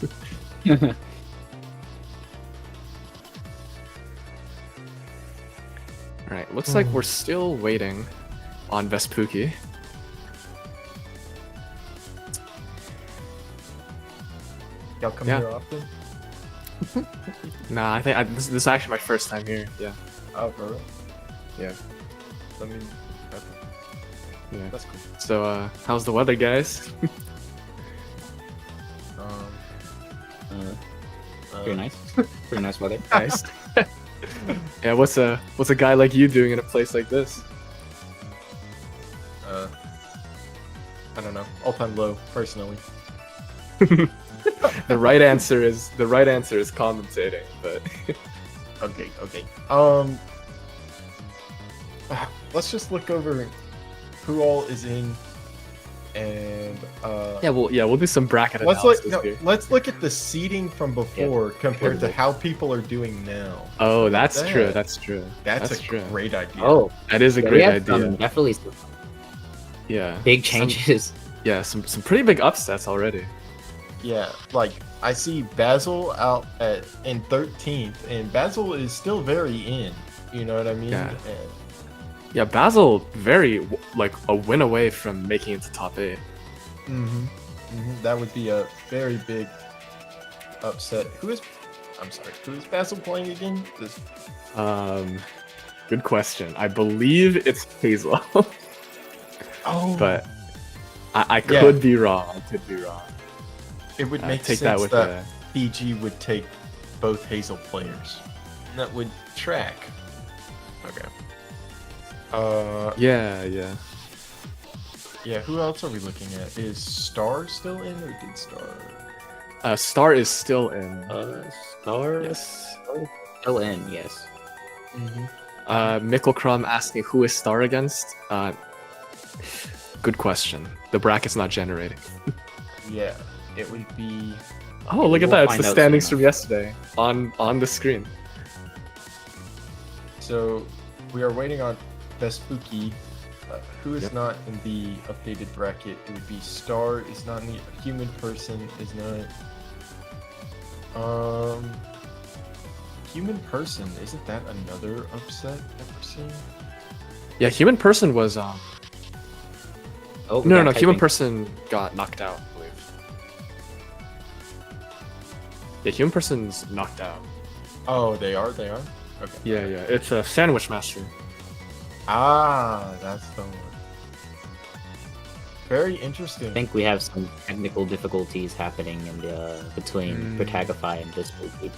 Alright, looks like we're still waiting on Vespucci. Y'all come Yeah. here often? Nah, I think this is actually my first time here. Yeah, Oh, for real? Yeah. I mean, okay. yeah. That's cool. So, how's the weather, guys? Pretty nice. Pretty nice weather. Nice. Yeah, what's a guy like you doing in a place like this? I don't know. All-time low, personally. The right answer is commentating, but Okay. Let's just look over who all is in, and we'll do some bracket let's analysis here. let's look at the seeding from before compared to how people are doing now. Oh, that's that. true. That's true. That's a true. great idea. Oh, That is a yeah, great we have idea. definitely some Yeah. big Some- changes. some pretty big upsets already. Yeah, like I see Basil out in 13th, and Basil is still very in. You know what I mean? Yeah. And Yeah, Basil very like a win away from making it to top 8. that would be a very big upset. Who is Basil playing again? Good question. I believe it's Hazel, Oh, but I Yeah. could be wrong. I could be wrong. it would make Take sense that with that PG would take both Hazel players. That would track. Okay. Yeah. Yeah. Who else are we looking at? Is Star still in, or did Star? Star is still in. Star Yes. still in, yes. Mickelcrum asking who is Star against. Good question. The bracket's not generating. Yeah. It would be. Oh, look at We'll that! It's find the out standings soon from yesterday on the screen. So we are waiting on Vespucci. Who is Yep. not in the updated bracket? It would be Star is not in the human person is not. Human person, isn't that another upset that we're seeing? Yeah, human person was Oh, we no, got human typing. person got knocked out, I believe. Yeah, human person's knocked out. Oh, they are. Okay. Yeah, it's a sandwich master. Ah, that's the one. Very interesting. I think we have some technical difficulties happening in the between Protagify and this movie.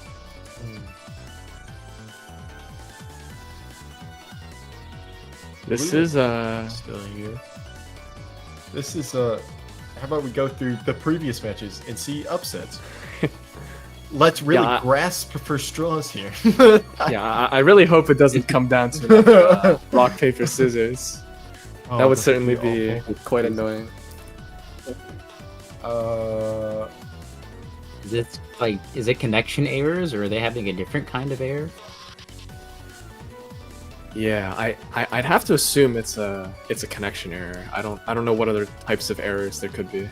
This is Still here. This is how about we go through the previous matches and see upsets? Let's really grasp for straws here. yeah. I really hope it doesn't come down to like, rock paper scissors. Oh, That would that's certainly gonna be awful. quite annoying. Is it connection errors, or are they having a different kind of error? Yeah, I'd have to assume it's a connection error. I don't know what other types of errors there could be.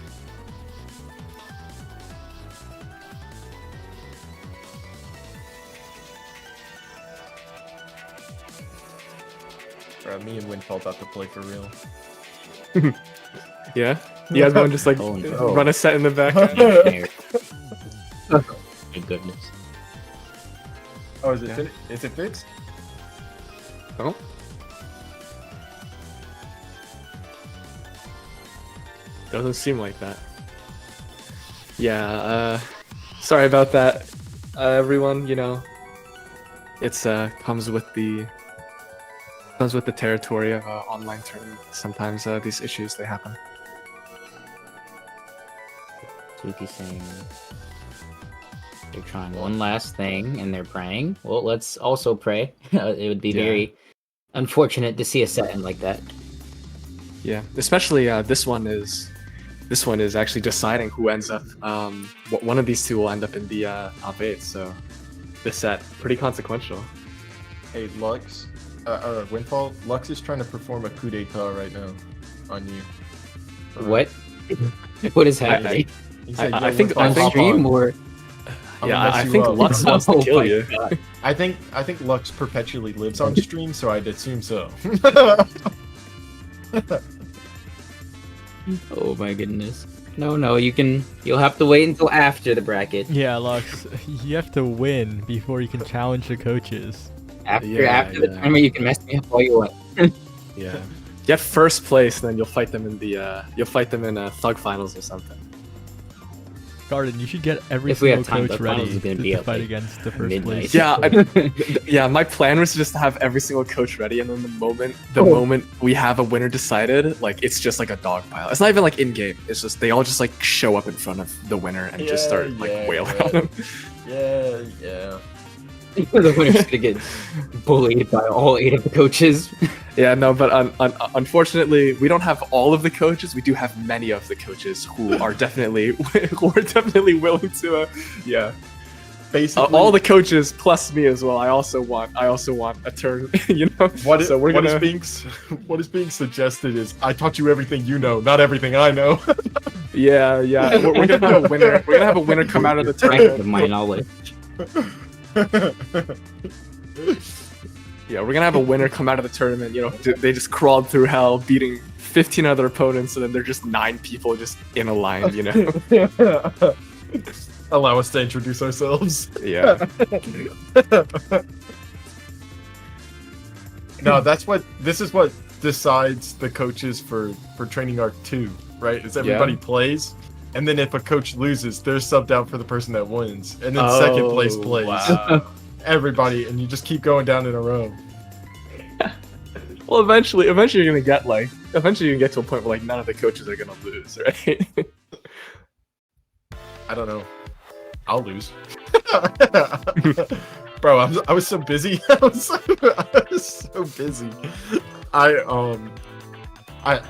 Bro, me and Windfall about to play for real. Yeah, you guys want to just like Oh, no. run a set in the back? Connection error. Thank goodness. Oh, is it Yeah. is it fixed? Oh. Doesn't seem like that. Yeah, sorry about that, everyone. You know, it's comes with the territory of online tournament. Sometimes these issues they happen. Suki saying they're trying one last thing and they're praying. Well, let's also pray. It would be Yeah. very unfortunate to see a set end like that. Yeah, especially this one is actually deciding who ends up. One of these two will end up in the top 8. So this set pretty consequential. Hey, Lux, Windfall. Lux is trying to perform a coup d'etat right now on you. What? What is happening? He said, I "Yo, think- Windfall, I think- hop Stream on. or I'm Yeah, gonna mess I you think up." Lux wants to Oh kill my you. God. I think Lux perpetually lives on stream, so I'd assume so. Oh my goodness. No, you'll have to wait until after the bracket. Yeah, Lux, you have to win before you can challenge the coaches. After Yeah, after the yeah. tournament you can mess me up all you want. Yeah, get first place, then you'll fight them in the Thug finals or something. Garden, you should get every If we single have time, coach the finals ready is gonna to be at, fight like, against the first midnight. place. Yeah, yeah. My plan was just to have every single coach ready, and then the moment we have a winner decided, like it's just like a dog pile. It's not even like in game. It's just they all just like show up in front of the winner and just start like wailing on him. Yeah. The winner's gonna get bullied by all 8 of the coaches. Yeah, no, but unfortunately, we don't have all of the coaches. We do have many of the coaches who are definitely willing to. Yeah, Basically, all the coaches plus me as well. I also want a turn. You know. what is, so we're what is gonna. what is being suggested is I taught you everything you know, not everything I know. Yeah. We're gonna have a winner. We're gonna have a winner come out of the Strength tournament. of my knowledge. Yeah, we're gonna have a winner come out of the tournament. You know, they just crawled through hell, beating 15 other opponents, and then they're just 9 people just in a line. You know. Allow us to introduce ourselves. Yeah. No, this is what decides the coaches for Training Arc 2, right? Is everybody plays, and then if a coach loses, they're subbed out for the person that wins, and then second place plays. Wow. Everybody, and you just keep going down in a row. Well, eventually you're gonna get to a point where like none of the coaches are gonna lose, right? I don't know. I'll lose. Bro, I was so busy. I was so busy. I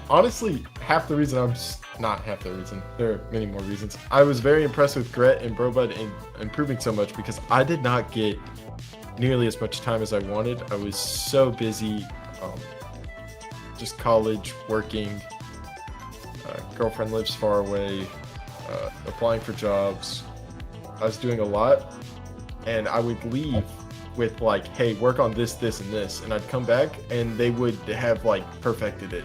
honestly, half the reason not half the reason. There are many more reasons. I was very impressed with Gret and Brobud in improving so much because I did not get nearly as much time as I wanted. I was so busy, just college, working. Girlfriend lives far away. Applying for jobs. I was doing a lot, and I would leave with like, hey, work on this, this, and this, and I'd come back and they would have like perfected it.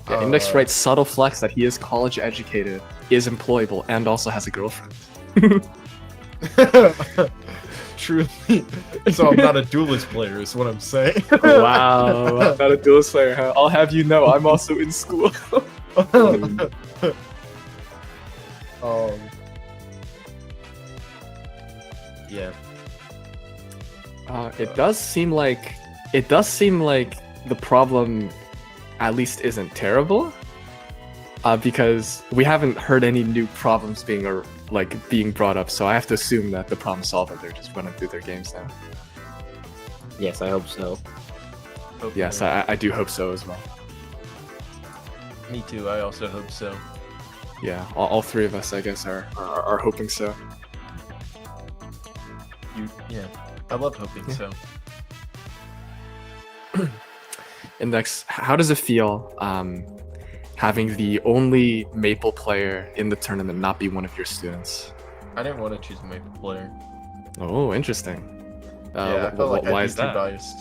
Yeah, Index writes subtle flex that he is college educated, is employable, and also has a girlfriend. truly. So I'm not a duelist player, is what I'm saying. Wow, I'm not a duelist player, huh? I'll have you know, I'm also in school. Yeah. It does seem like the problem at least isn't terrible. Because we haven't heard any new problems being brought up, so I have to assume that the problem solver, they're just running through their games now. Yes, I hope so. Yes, I do hope so as well. Me too. I also hope so. Yeah, all three of us, I guess, are hoping so. Yeah. I love hoping so. Index, how does it feel having the only Maple player in the tournament not be one of your students? I didn't want to choose a Maple player. Oh, interesting. Yeah, I felt like why I'd is be too that? biased.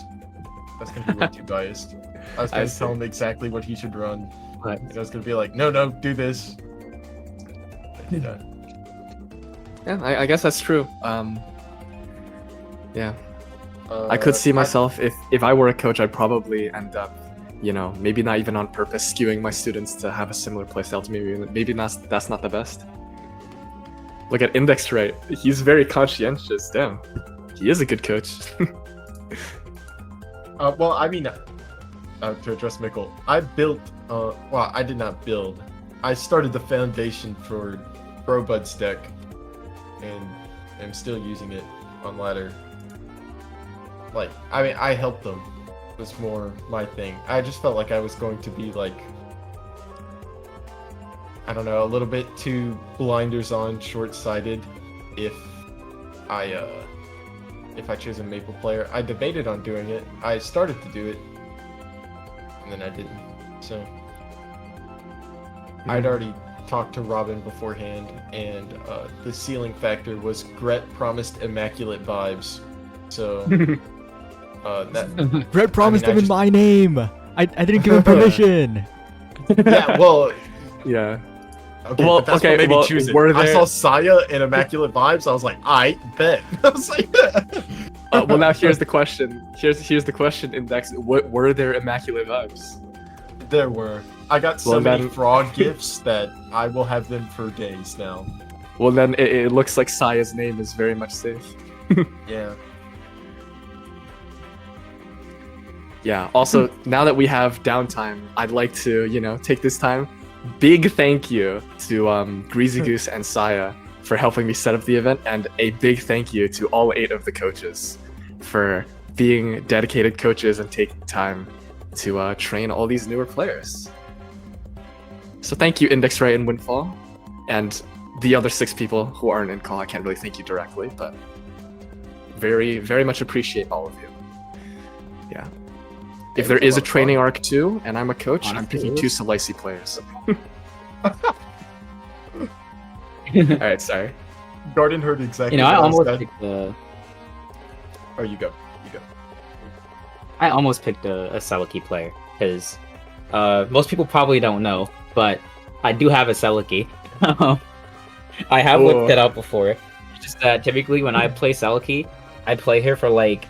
That's gonna be way too biased. I was gonna tell him exactly what he should run. But And I was gonna be like, no, do this. Yeah. Yeah, I guess that's true. Yeah. I could see myself, if I were a coach, I'd probably end up, maybe not even on purpose, skewing my students to have a similar playstyle to me. Maybe that's not the best. Look at Index Right. He's very conscientious. Damn. He is a good coach. Well, I mean, to address Mikkel, I built, well, I did not build. I started the foundation for Brobud's deck, and I'm still using it on ladder. Like, I mean, I helped them. It was more my thing. I just felt like I was going to be like, I don't know, a little bit too blinders on, short-sighted if I chose a Maple player. I debated on doing it. I started to do it, and then I didn't. So I'd already talked to Robin beforehand, and the ceiling factor was Gret promised immaculate vibes. So that Brett promised I him in just- my name. I didn't give him permission. yeah, well, Yeah. okay, Well, but that's okay, what made well, me choose it. were I there- saw Saya in immaculate vibes. I was like, I bet. I was like, Well, now here's the question. Here's the question, Index. What were there immaculate vibes? there were. I got so Well, many then- frog gifts that I will have them for days now. Well, then it looks like Saya's name is very much safe. Yeah. Yeah. Also, now that we have downtime, I'd like to, take this time. Big thank you to Greasy Goose and Saya for helping me set up the event, and a big thank you to all 8 of the coaches for being dedicated coaches and taking time to train all these newer players. So thank you, Index Ray and Windfall, and the other 6 people who aren't in call. I can't really thank you directly, but very, very much appreciate all of you. Yeah. If there is a training arc too, and I'm a coach, I'm picking 2 Slicey players. Alright, sorry. Garden heard exactly I what almost said. picked a, Oh, you go. You go. I almost picked a Seliki player because most people probably don't know, but I do have a Seliki. I have Whoa. whipped it out before. It's just that typically when I play Seliki, I play her for like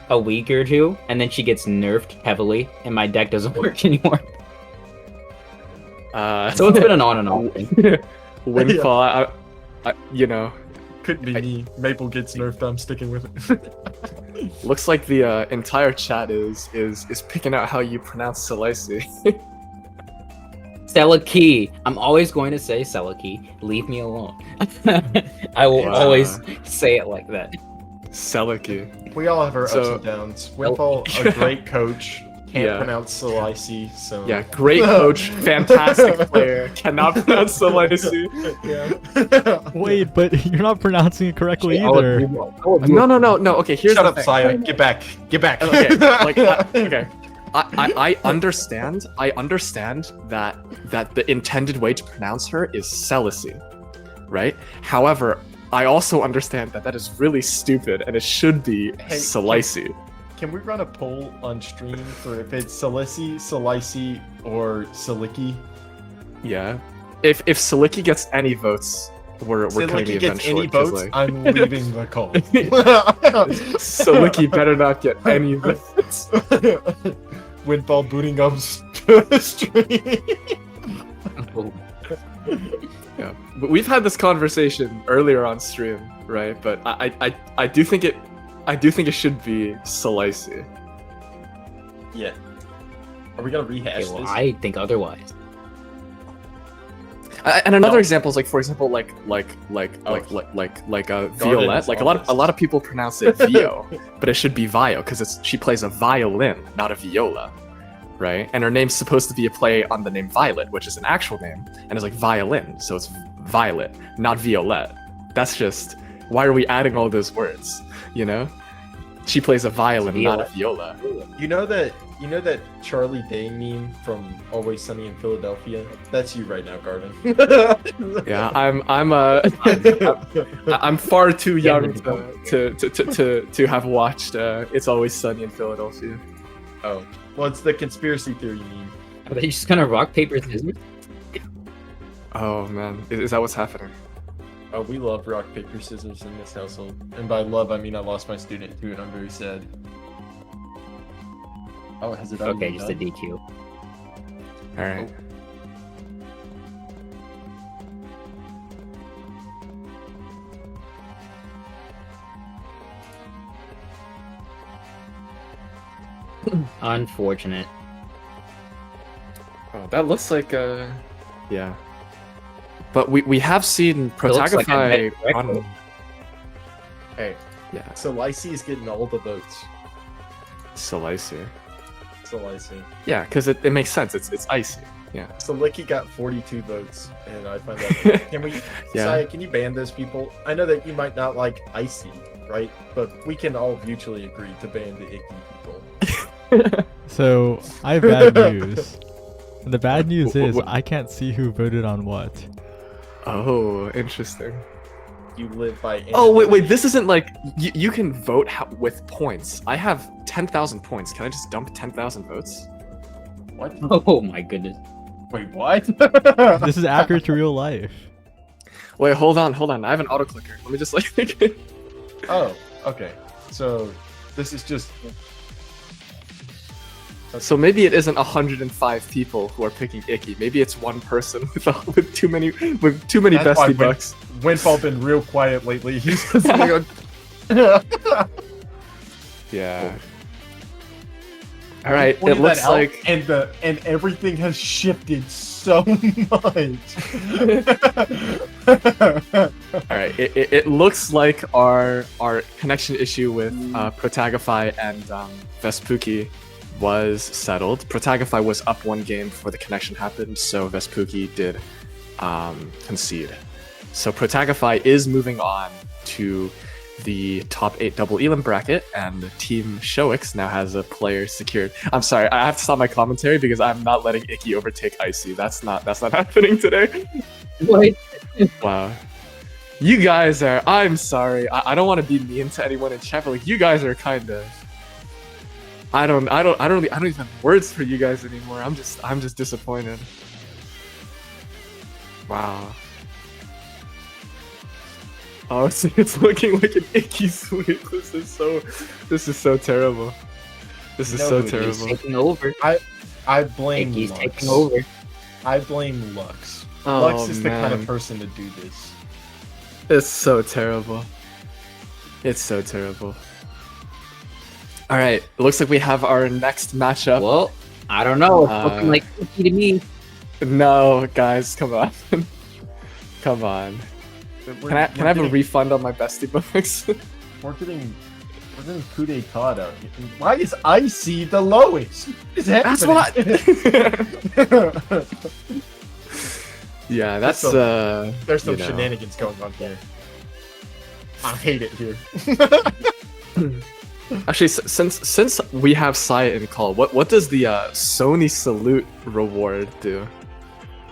a week or 2, and then she gets nerfed heavily, and my deck doesn't work anymore. So it's been an on and off thing. Windfall, Couldn't be me. Maple gets nerfed. I'm sticking with it. looks like the entire chat is picking out how you pronounce Slicey. Seliki. I'm always going to say Seliki. Leave me alone. I will Wow. always say it like that. Seliki. We all have our So- ups and downs. Windfall, a great coach, can't Yeah. pronounce Slicey, so Yeah, great coach, fantastic player, cannot pronounce Slicey. Yeah. Wait, but you're not pronouncing it correctly I'll either. agree more. No. Okay, here's Shut the up, thing. Saya. Get back. Get back. Okay, okay. I understand that the intended way to pronounce her is Celicy, right? However, I also understand that is really stupid and it should be Hey, Slicey. Can we run a poll on stream for if it's Slicey, or Siliki? Yeah. If Siliki gets any votes, we're Say cutting the Licky event gets any short. 'Cause, votes, like, I'm leaving the call. so Licky better not get any votes. Windfall booting up stream. Yeah, but we've had this conversation earlier on stream, right? But I do think it should be Slicey. Yeah. Are we gonna rehash Okay, well, this? I think otherwise. And another No. example is like, for example, like Violette. Like a honest. lot of people pronounce it Vio, but it should be Vio because she plays a violin, not a viola, right? And her name's supposed to be a play on the name Violet, which is an actual name, and it's like violin, so it's Violet, not Violette. That's just why are we adding all those words? You know, she plays a violin, not a viola. You know that Charlie Day meme from Always Sunny in Philadelphia? That's you right now, Garvin. Yeah, I'm far too young to have watched It's Always Sunny in Philadelphia. Oh, well, it's the conspiracy theory meme. Are they just gonna rock, paper, scissors? Oh man, is that what's happening? Oh, we love rock, paper, scissors in this household. And by love, I mean I lost my student too, and I'm very sad. Oh, has it already Okay, been just a done? DQ. All right. Unfortunate. Oh, that looks like yeah. But we have seen looks like a Protagify bad on. record. Hey, Yeah, so Lacey is getting all the votes. Slicey. So Lacey. Yeah, because it makes sense. It's icy. Yeah. So Licky got 42 votes, and I find that. Can we, Yeah. Saya, can you ban those people? I know that you might not like Icy, right? But we can all mutually agree to ban the icky people. So I have bad news. And the bad news Wh- wh- is wh- I can't see who voted on what. Oh, interesting. You live by. Oh wait, this isn't like you can vote with points. I have 10,000 points. Can I just dump 10,000 votes? What? Oh my goodness. Wait, what? This is accurate to real life. Wait, hold on. I have an auto clicker. Let me just like. Oh, okay. So this is just. So maybe it isn't 105 people who are picking Icky. Maybe it's one person with too many That's why bestie bucks. Windfall been real quiet lately. He's just like. Yeah. All right. It Pointed looks that out, like and everything has shifted so much. all right. It looks like our connection issue with Protagify and Vespucci was settled. Protagify was up one game before the connection happened, so Vespucci did concede. So Protagify is moving on to the top 8 double elim bracket, and Team Shoix now has a player secured. I'm sorry, I have to stop my commentary because I'm not letting Icky overtake Icy. That's not happening today. What? Wow. You guys are. I'm sorry. I don't want to be mean to anyone in chat, but like you guys are kind of. I don't even have words for you guys anymore. I'm just disappointed. Wow. Oh, it's looking like an Icky sweep. This is so terrible. This is so No, He's terrible. taking over. I blame He's Lux. taking over. I blame Lux. Oh, Lux is the kind man. of person to do this. It's so terrible. It's so terrible. All right, it looks like we have our next matchup. Well, I don't know. It's looking like cookie to me. No, guys, come on. Come on. Can I have a refund on my bestie books? We're getting coup d'etat out here. Why is Icy the lowest? What is That's happening? what Yeah, that's There's some you know. shenanigans going on here. I hate it here. Actually, since we have Saya in call, what does the Sony Salute reward do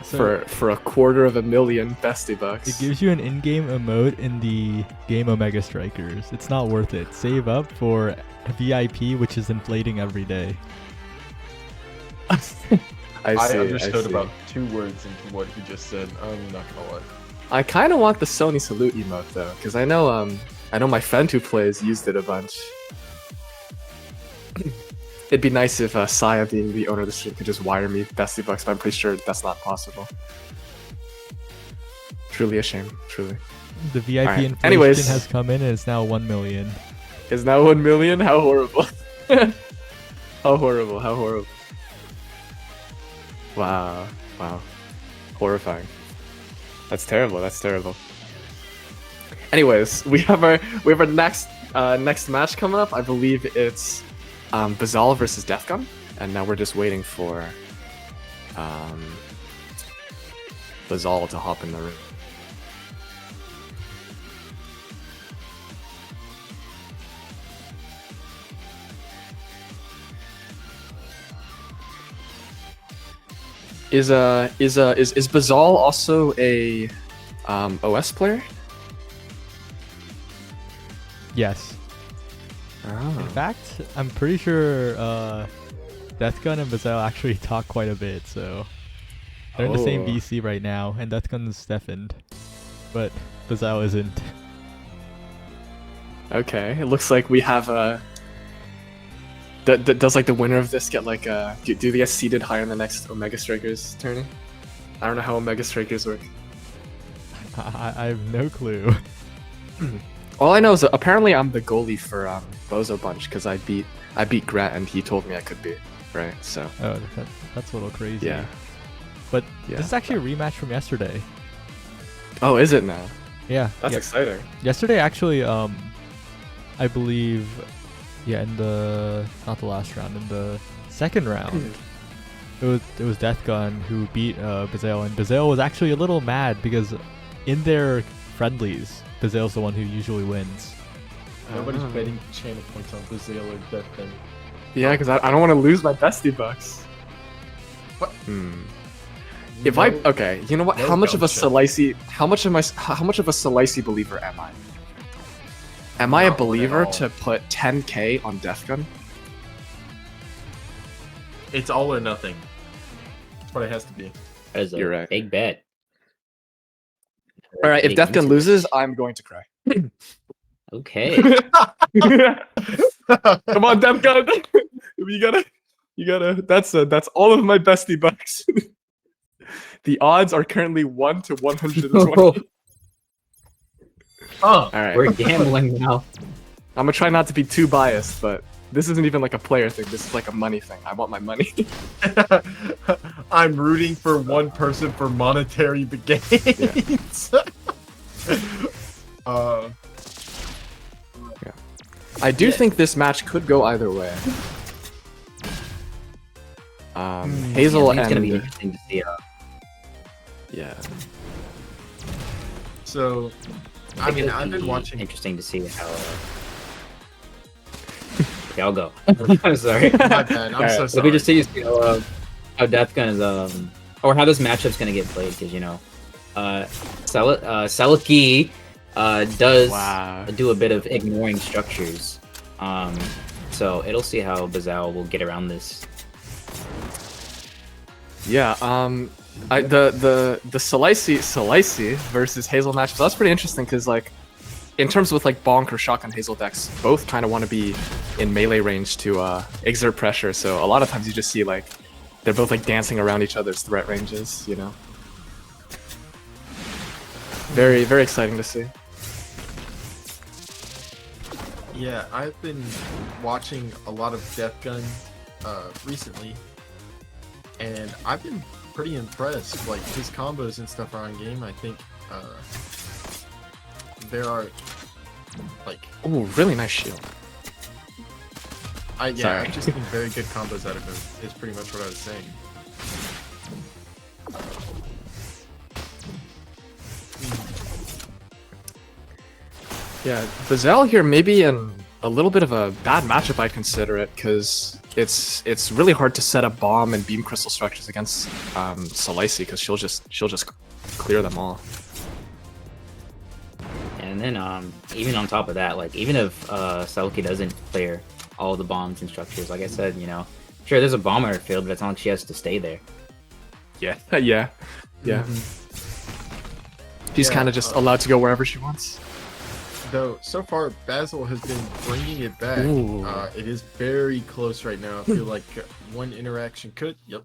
So for a 250,000 bestie bucks? it gives you an in-game emote in the game Omega Strikers. It's not worth it. Save up for a VIP, which is inflating every day. I I see. understood see. about 2 words into what he just said. I'm not gonna lie. I kind of want the Sony salute emote though, because I know my friend who plays used it a bunch. It'd be nice if Saya, being the owner of the stream, could just wire me Bestie Bucks, but I'm pretty sure that's not possible. Truly a shame, truly. The VIP Alright, inflation anyways. has come in and it's now 1 million. Is now 1 million? How horrible. How horrible, how horrible. Wow, wow. Horrifying. That's terrible, that's terrible. Anyways, we have our next match coming up. I believe it's Bazal versus Deathgun, and now we're just waiting for Bazal to hop in the ring. Is Bazal also a OS player? Yes. Oh. In fact, I'm pretty sure Deathgun and Bazal actually talk quite a bit, so they're in the same Oh. VC right now, and Deathgun's Steffened, but Bazal isn't. Okay, it looks like we have a. Does like the winner of this get like do they get seeded higher in the next Omega Strikers tourney? I don't know how Omega Strikers work. I have no clue. All I know is that apparently I'm the goalie for Bozo Bunch because I beat Gret and he told me I could be, right? So Oh, that's a little crazy. yeah. But Yeah. this is actually a rematch from yesterday. Oh, is it now? Yeah. That's yeah. exciting. Yesterday, actually, I believe, yeah, in the not the last round, in the second round, it was Deathgun who beat Bazale, and Bazale was actually a little mad because in their friendlies, Bazale's the one who usually wins. Nobody's Oh. betting channel points on Bazale or Deathgun. Yeah, because I don't want to lose my Bestie Bucks. What? If I okay, you know what? No How much of a gotcha. Salicey? How much of a Salicey believer am I? Am I a Not one at believer all. to put 10k on Deathgun? It's all or nothing. That's what it has to be. That is a You're right. big bet. All right, if Big Deathgun interest. loses, I'm going to cry. Okay. Come on, Deathgun! you gotta. That's all of my Bestie Bucks. The odds are currently 1 to 120. Oh, All right, We're gambling now. I'm gonna try not to be too biased, but this isn't even like a player thing. This is like a money thing. I want my money. I'm rooting for one person for monetary gains. I do think this match could go either way. Hazel Yeah, I think it's gonna be and interesting to see. yeah. So, I mean, I've been watching. Interesting to see how. Okay, I'll go. I'm sorry. My bad. I'm Alright, so Let sorry. me just see how Deathgun is or how this matchup's gonna get played because Seliki does Wow. do a bit of ignoring structures. So it'll see how Bazal will get around this. Yeah, the Salicey versus Hazel match, so that's pretty interesting because like in terms with like Bonk or Shotgun Hazel decks, both kind of want to be in melee range to exert pressure. So a lot of times you just see like they're both like dancing around each other's threat ranges, you know. Very, very exciting to see. Yeah, I've been watching a lot of Deathgun recently, and I've been pretty impressed. Like his combos and stuff are on game. I think there are like Oh, really nice shield. I've Sorry. just seen very good combos out of him. Is pretty much what I was saying. Yeah, Bazal here maybe in a little bit of a bad matchup, I'd consider it, because it's really hard to set up bomb and beam crystal structures against Salicey, because she'll just clear them all. And then even on top of that, like even if Selkie doesn't clear all the bombs and structures, like I said, sure there's a bomb on her field, but it's not like she has to stay there. Yeah, yeah, yeah. She's Yeah, kind of just allowed to go wherever she wants. Though so far Basil has been bringing it back. Ooh. It is very close right now. I feel like one interaction could, yep,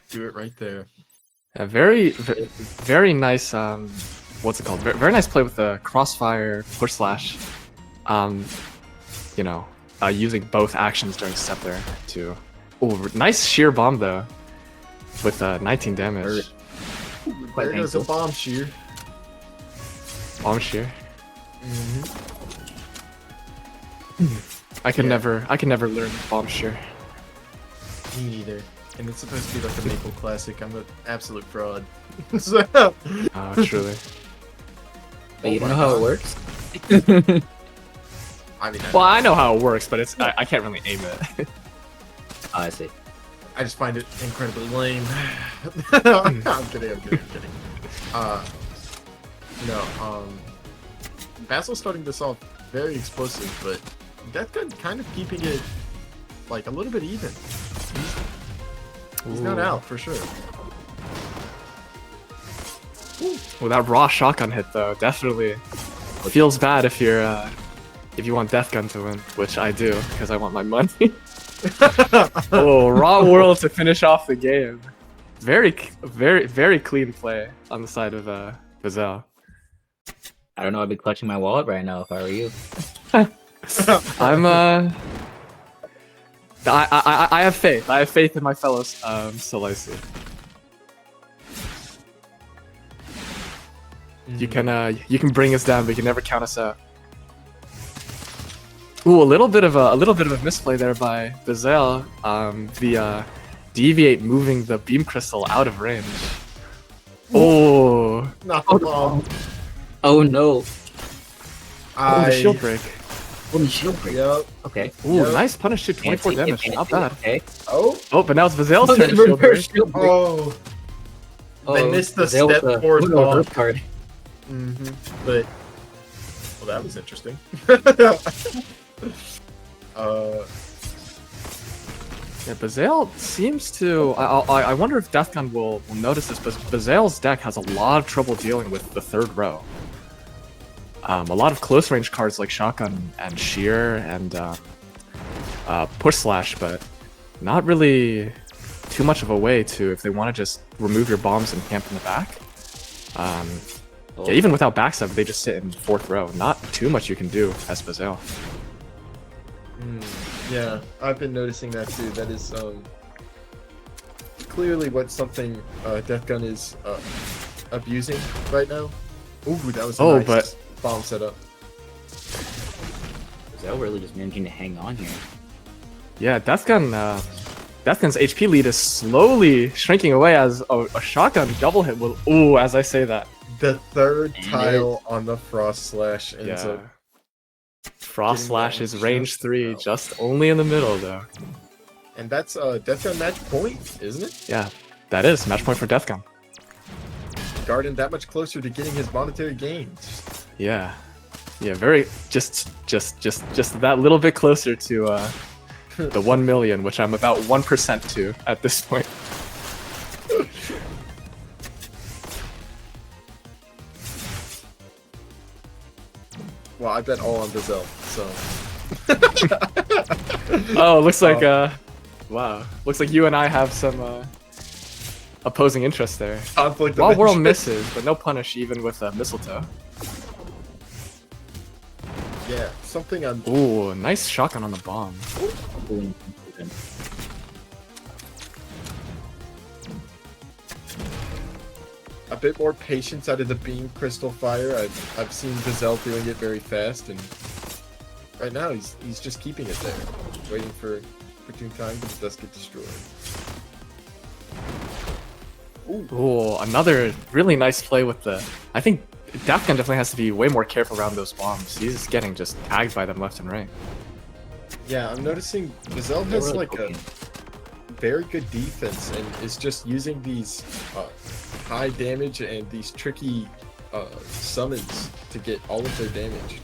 do it right there. A very nice. What's it called? Very nice play with the crossfire push slash. You know, using both actions during step there too. Oh, nice sheer bomb though, with 19 damage. There goes a bomb shear. Bomb sheer. Mm-hmm. I can never learn bomb sheer. Me neither. And it's supposed to be like a Maple Classic. I'm an absolute fraud. So, Truly. But you don't know how it works? I mean, Well, I know how it works, but I can't really aim it. Oh, I see. I just find it incredibly lame. I'm kidding. Basil's starting this off very explosive, but Death Gun kind of keeping it like a little bit even. He's not out for sure. Well, that raw shotgun hit though definitely feels bad if you want Death Gun to win, which I do because I want my money. Oh, raw world to finish off the game. Very clean play on the side of Vazel. I don't know. I'd be clutching my wallet right now if I were you. I have faith. I have faith in my fellow Solisi. You can bring us down, but you can never count us out. Ooh, a little bit of a misplay there by Bazel. The deviate moving the beam crystal out of range. Oh, Not the bomb. Oh no! oh, the shield break. Holy shield break. Yep. Okay. Ooh, Yep. nice punish to 24 damage. Fancy, Not bad. Okay. Oh. Oh, but now it's Vazel's Oh, turn the to shield break. reverse shield break. Oh. They missed the Zale with step the- forward oh, no, bomb. reverse card. Mm-hmm. But well, that was interesting. Yeah, Bazel seems to. I wonder if Death Gun will notice this, but Bazel's deck has a lot of trouble dealing with the third row. A lot of close range cards like Shotgun and Shear and Push Slash, but not really too much of a way to, if they want to just remove your bombs and camp in the back. Yeah, even without backstab, they just sit in fourth row. Not too much you can do as Bazel. Yeah, I've been noticing that too. That is clearly what something Death Gun is abusing right now. Ooh, that was a Oh, nice but- bomb setup. Zale really just managing to hang on here. Yeah, Death Gun's HP lead is slowly shrinking away as a Shotgun double hit will. Ooh, as I say that. The third And tile on the Frost Slash ends Yeah. up. Frost Getting Slash that is just range 3, out. just only in the middle though. And that's Death Gun match point, isn't it? Yeah, that is match point for Death Gun. Garden that much closer to getting his monetary gains. Yeah, yeah, very just that little bit closer to the 1 million, which I'm about 1% to at this point. Well, I bet all on Bazel, so. Oh, looks like wow, looks like you and I have some opposing interests there. Conflict of Wild World interest. misses, but no punish even with Mistletoe. Yeah, something I'm. Ooh, nice shotgun on the bomb. Boom. A bit more patience out of the beam crystal fire. I've seen Bazel doing it very fast, and right now he's just keeping it there, waiting for opportune time, but it does get destroyed. Ooh, another really nice play with the. I think Death Gun definitely has to be way more careful around those bombs. He's getting just tagged by them left and right. Yeah, I'm noticing Bazel They're has really like a poking. very good defense and is just using these high damage and these tricky summons to get all of their damage. You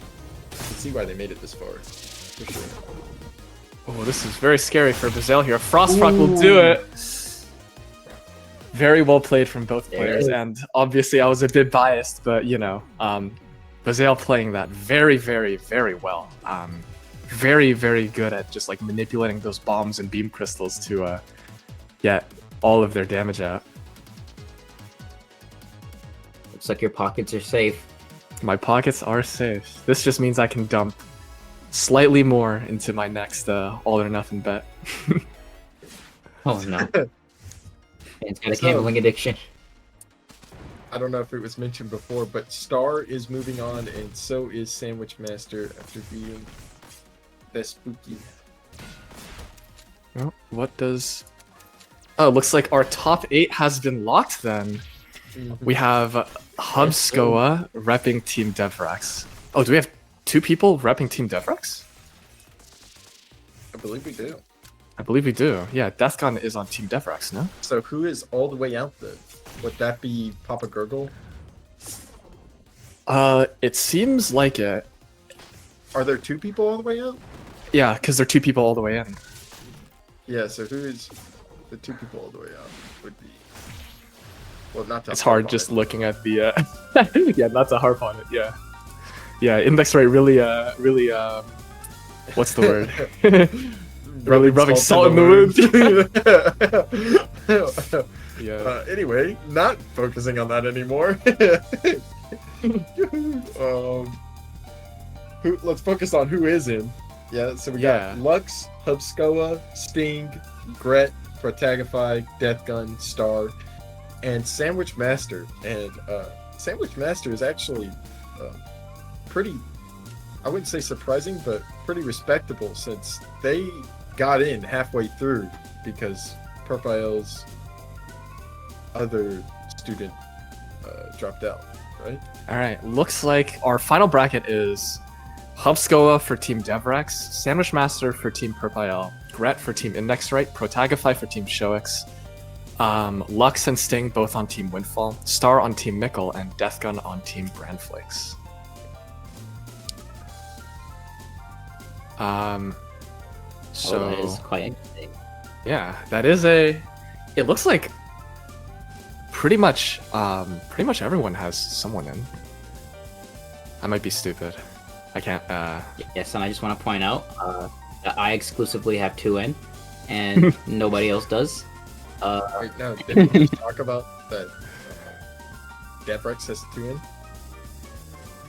can see why they made it this far, for sure. Oh, this is very scary for Bazel here. Frost Rock will do it. Very well played from both There players, it is. and obviously I was a bit biased, but Bazale playing that very, very, very well. Very, very good at just like manipulating those bombs and beam crystals to get all of their damage out. Looks like your pockets are safe. My pockets are safe. This just means I can dump slightly more into my next all or nothing bet. Oh no. It's got a So- gambling addiction. I don't know if it was mentioned before, but Star is moving on, and so is Sandwich Master after being the spooky. Well, what does... Oh, looks like our top 8 has been locked then. We have Hubskoa repping Team Devrex. Oh, do we have 2 people repping Team Devrex? I believe we do. I believe we do. Yeah, Deathgun is on Team Devrex, no? So who is all the way out then? Would that be Papa Gurgle? It seems like it. Are there 2 people all the way out? Yeah, because there are 2 people all the way in. Yeah, so who is the 2 people all the way out? Would be... Well, not to It's harp hard on just it. looking at the... yeah, not to harp on it, yeah. Yeah, index rate really, what's the word? Really rubbing salt in the wound. Yeah. Anyway, not focusing on that anymore. Let's focus on who is in. Yeah, so we got Yeah. Lux, Hubskoa, Sting, Gret, Protagify, Deathgun, Star, and Sandwich Master. And Sandwich Master is actually pretty, I wouldn't say surprising, but pretty respectable since they got in halfway through because Purple's other student dropped out, right? Alright, looks like our final bracket is Hubskoa for Team Devrex, Sandwich Master for Team Purple, Gret for Team Index Right, Protagify for Team Shoix, Lux and Sting both on Team Windfall, Star on Team Mickle, and Deathgun on Team Brandflakes. So that is quite interesting. yeah, that is a. It looks like pretty much everyone has someone in. I might be stupid. I can't. Yes, and I just want to point out that I exclusively have 2 in, and nobody else does. Right now, didn't we talk about that? Devrex has 2 in.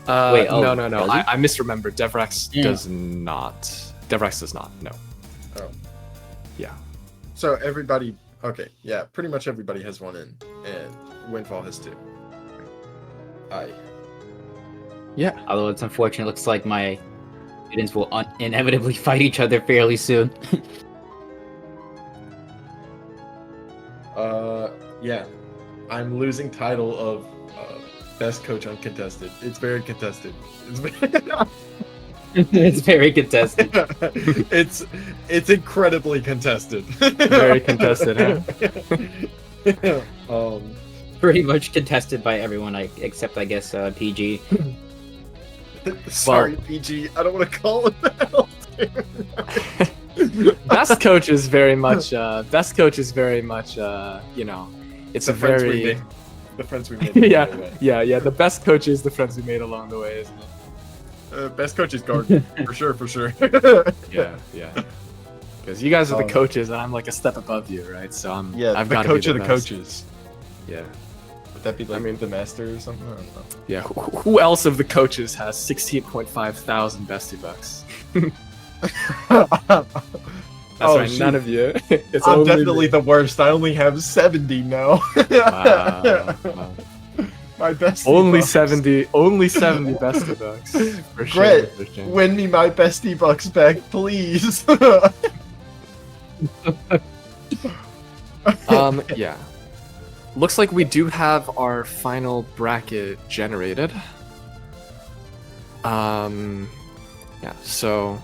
Wait, oh, no. does he? I misremembered. Devrex Yeah. does not. Devrex does not. No. Oh. Yeah. So everybody, okay, yeah, pretty much everybody has 1 in, and Windfall has 2. Yeah. Although it's unfortunate, it looks like my students will inevitably fight each other fairly soon. Yeah, I'm losing title of best coach uncontested. It's very contested. It's very contested. it's incredibly contested. Very contested, huh? Pretty much contested by everyone, except I guess PG. Sorry, PG. I don't want to call it that. Best coach is very much. Best coach is very much. You know, it's The a friends we very. made. The friends we made. yeah, along the way. yeah. The best coach is the friends we made along the way, isn't it? Best coach is Garden for sure. Yeah. Because you guys are the Um, coaches, and I'm like a step above you, right? So I'm. Yeah, I've the got to coach be of the the best. coaches. Yeah. Would that be like I mean- the master or something? I don't know. Yeah. Who else of the coaches has 16.5 thousand bestie bucks? That's Oh, right. shoot. None of you. It's I'm only definitely me. the worst. I only have 70 now. Wow. My bestie Only bucks. 70. Only 70 bestie bucks. For sure. Gret, For sure. win me my bestie bucks back, please. Yeah. Looks like we do have our final bracket generated. Yeah, so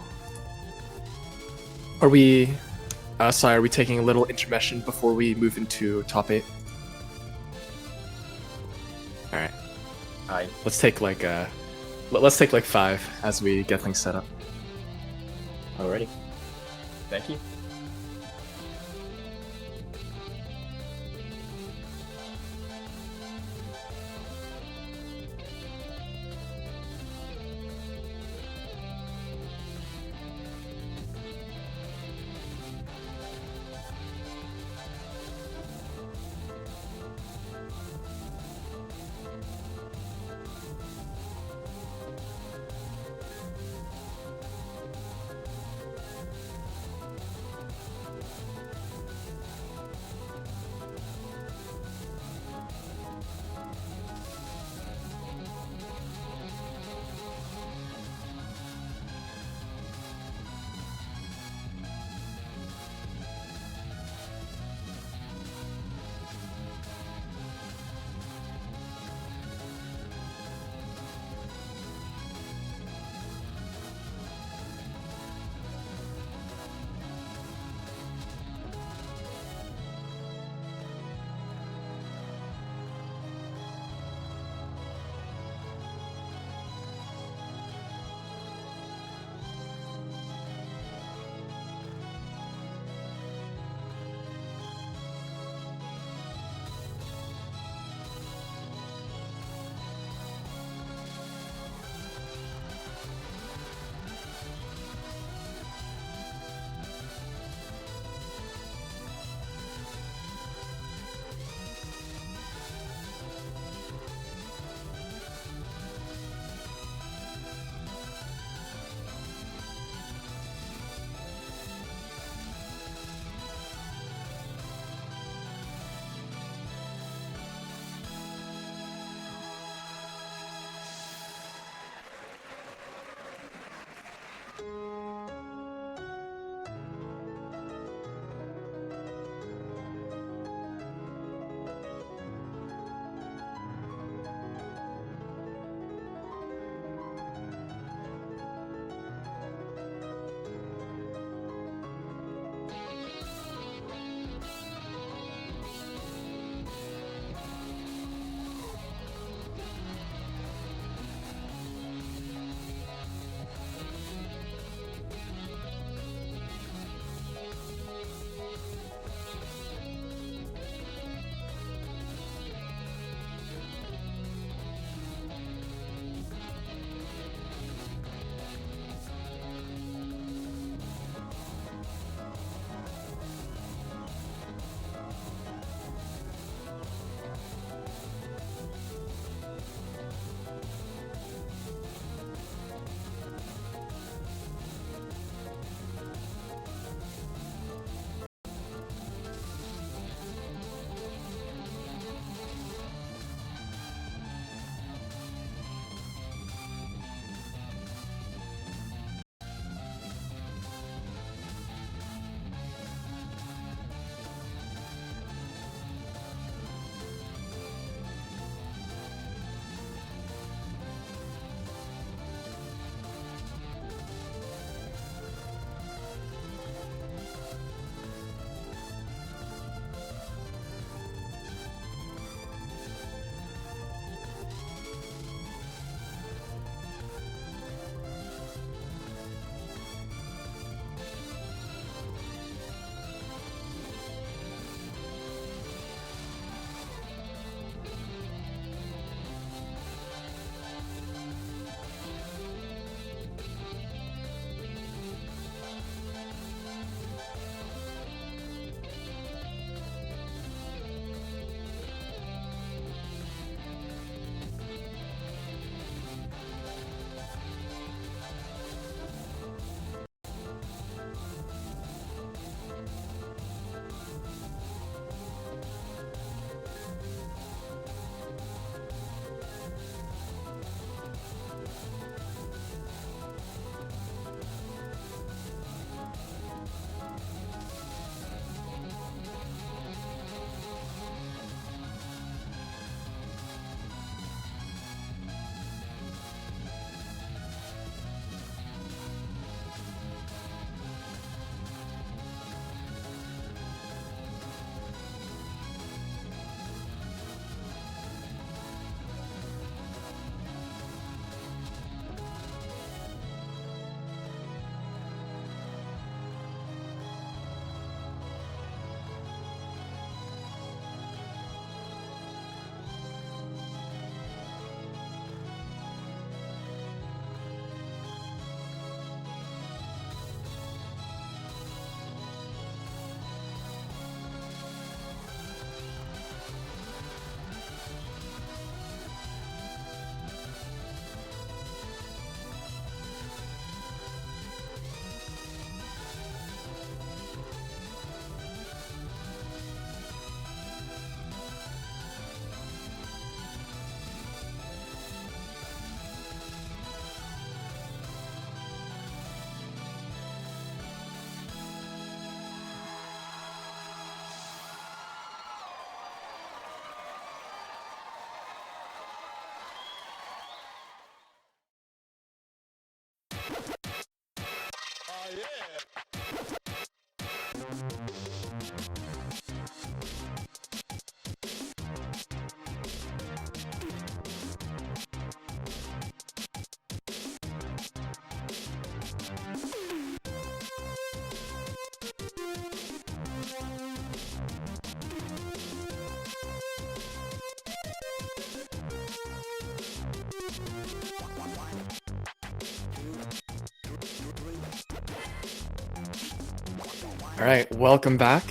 are we sorry, are we taking a little intermission before we move into top 8? All right. Hi. Let's take like let's take like 5 as we get things set up. Alrighty. Thank you. All right, welcome back,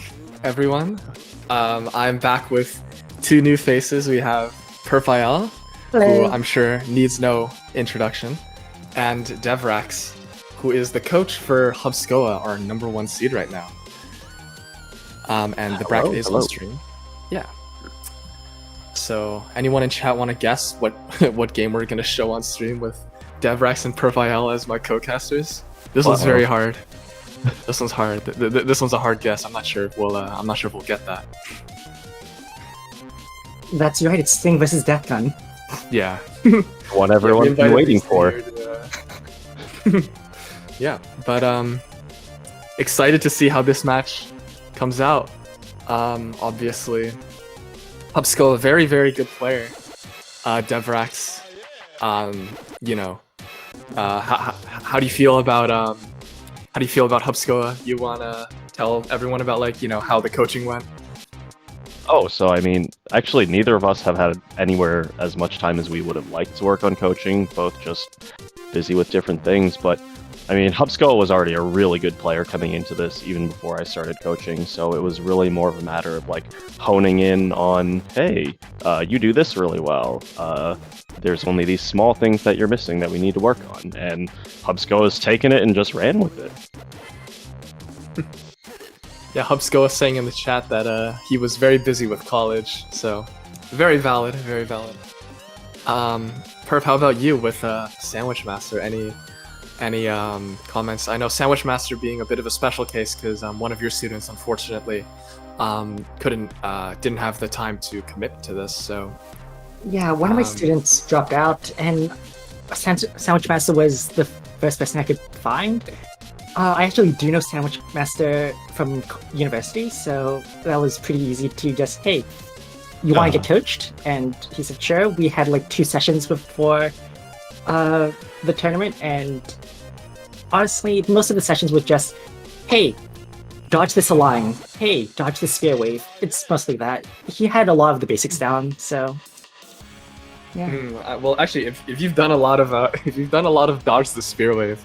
everyone. I'm back with two new faces. We have Perfael, who I'm sure needs no introduction, and Devrax, who is the coach for Hubscoa, our #1 seed right now. And the bracket is on stream. Yeah. So, anyone in chat want to guess what what game we're gonna show on stream with Devrax and Perfael as my co-casters? This one's very hard. This one's hard. This one's a hard guess. I'm not sure if we'll get that. That's right. It's Sting versus Death Gun. Yeah. What everyone's been waiting for. Yeah, but excited to see how this match comes out. Obviously, Hubskull, a very, very good player. Devrax, you know, how do you feel about Hubscoa? You wanna tell everyone about, like, you know, how the coaching went? Oh, so I mean, actually, neither of us have had anywhere as much time as we would have liked to work on coaching, both just busy with different things. But I mean, Hubskull was already a really good player coming into this even before I started coaching, so it was really more of a matter of like honing in on, hey, you do this really well. There's only these small things that you're missing that we need to work on, and Hubskull has taken it and just ran with it. Yeah, Hubsco is saying in the chat that he was very busy with college, so very valid, very valid. Perf, how about you with Sandwich Master? Any comments? I know Sandwich Master being a bit of a special case because one of your students unfortunately didn't have the time to commit to this. So yeah, one of my students dropped out, and Sandwich Master was the first person I could find. I actually do know Sandwich Master from university, so that was pretty easy to just, hey, you want to get coached? And he said, sure. We had like 2 sessions before the tournament, and honestly, most of the sessions were just, hey, dodge this align. Hey, dodge this spear wave. It's mostly that. He had a lot of the basics down, so yeah. Well, actually, if you've done a lot of dodge the spear wave,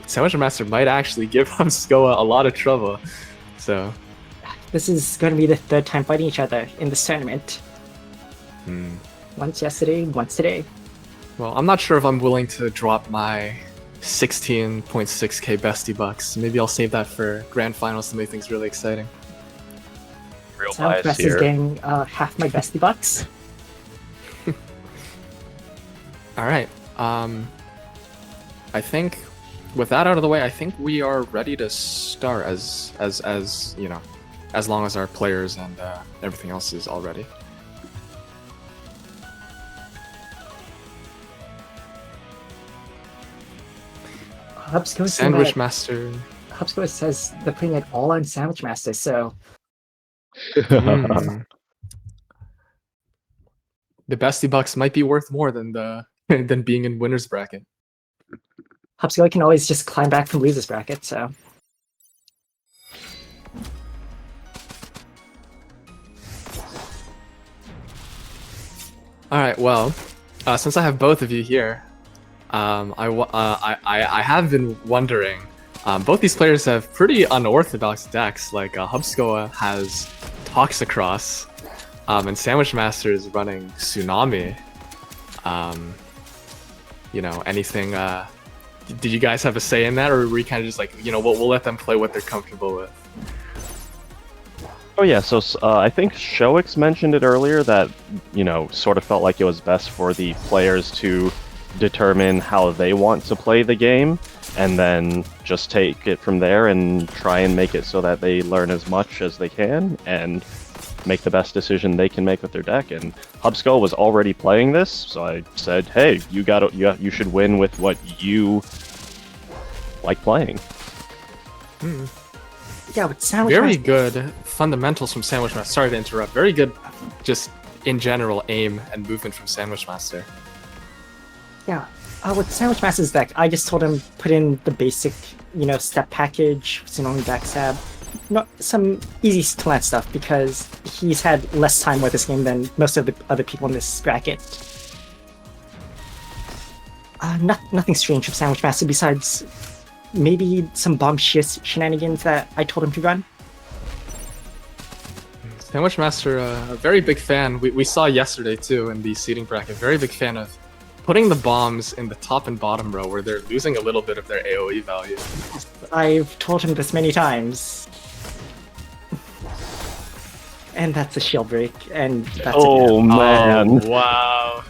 Sandwich Master might actually give Hubscoa a lot of trouble. So this is going to be the 3rd time fighting each other in this tournament. Once yesterday, once today. Well, I'm not sure if I'm willing to drop my 16.6k bestie bucks. Maybe I'll save that for grand finals to make things really exciting. Real Sandwich bias Master's here. getting half my bestie bucks. All right. I think with that out of the way, I think we are ready to start as you know, as long as our players and everything else is all ready. Sandwich Master. Hubsco says they're putting it all on Sandwich Master, so The bestie bucks might be worth more than than being in winner's bracket. Hubsco can always just climb back from loser's bracket, so. All right. Well, since I have both of you here, I have been wondering. Both these players have pretty unorthodox decks. Like Hubscoa has Toxicross, and Sandwich Master is running Tsunami. You know, anything? Did you guys have a say in that, or were we kind of just like, you know, we'll let them play what they're comfortable with? Oh yeah, so I think Shoix mentioned it earlier that, you know, sort of felt like it was best for the players to determine how they want to play the game, and then just take it from there and try and make it so that they learn as much as they can and make the best decision they can make with their deck. And Hubskull was already playing this, so I said, hey, you should win with what you like playing. Yeah, but Sandwich Very Master... good fundamentals from Sandwich Master. Sorry to interrupt. Very good, just in general, aim and movement from Sandwich Master. Yeah, with Sandwich Master's deck, I just told him put in the basic, you know, step package, Tsunami backstab, not some easy to land stuff, because he's had less time with this game than most of the other people in this bracket. Nothing strange from Sandwich Master besides maybe some bomb shenanigans that I told him to run. Sandwich Master, a very big fan. We saw yesterday too in the seating bracket. Very big fan of putting the bombs in the top and bottom row where they're losing a little bit of their AoE value. I've told him this many times. And that's a shield break, and that's Oh man, Oh, wow.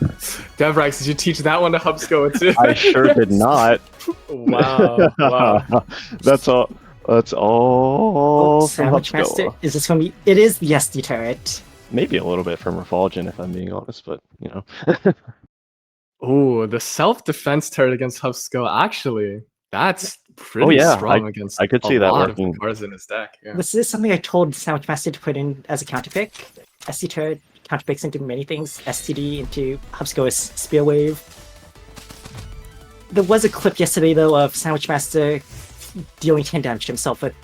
Devrax, did you teach that one to Hubsco too? I sure did not. Wow. Wow. That's all. That's all. from Sandwich Hubsco. Master, is this from me? It is the SD turret. Maybe a little bit from Refulgent, if I'm being honest, but you know. Ooh, the self-defense turret against Hubsco. Actually, that's pretty yeah, strong against I could see a that lot working. of the cards in his deck. Yeah. This is something I told Sandwich Master to put in as a counterpick. SD turret counterpicks into many things. STD into Hubsco's Spear Wave. There was a clip yesterday though of Sandwich Master dealing 10 damage to himself with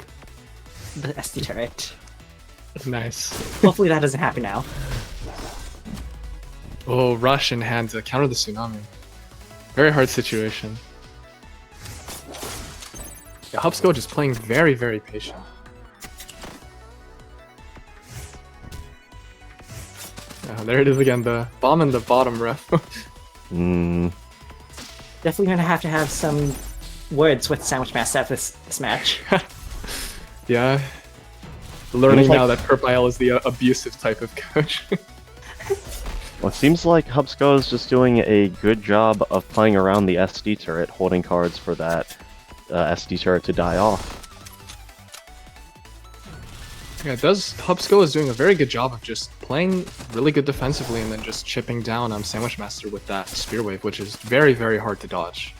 the SD turret. Nice. Hopefully that doesn't happen now. Oh, rush in hand to counter the tsunami. Very hard situation. Yeah, Hubsco just playing very, very patient. There it is again, the bomb in the bottom row. Definitely gonna have some words with Sandwich Master after this match. Yeah. Learning like- now that Purpile is the abusive type of coach. Well, it seems like Hubsco is just doing a good job of playing around the SD turret, holding cards for that SD turret to die off. Yeah, Hubsco is doing a very good job of just playing really good defensively and then just chipping down on Sandwich Master with that Spear Wave, which is very, very hard to dodge.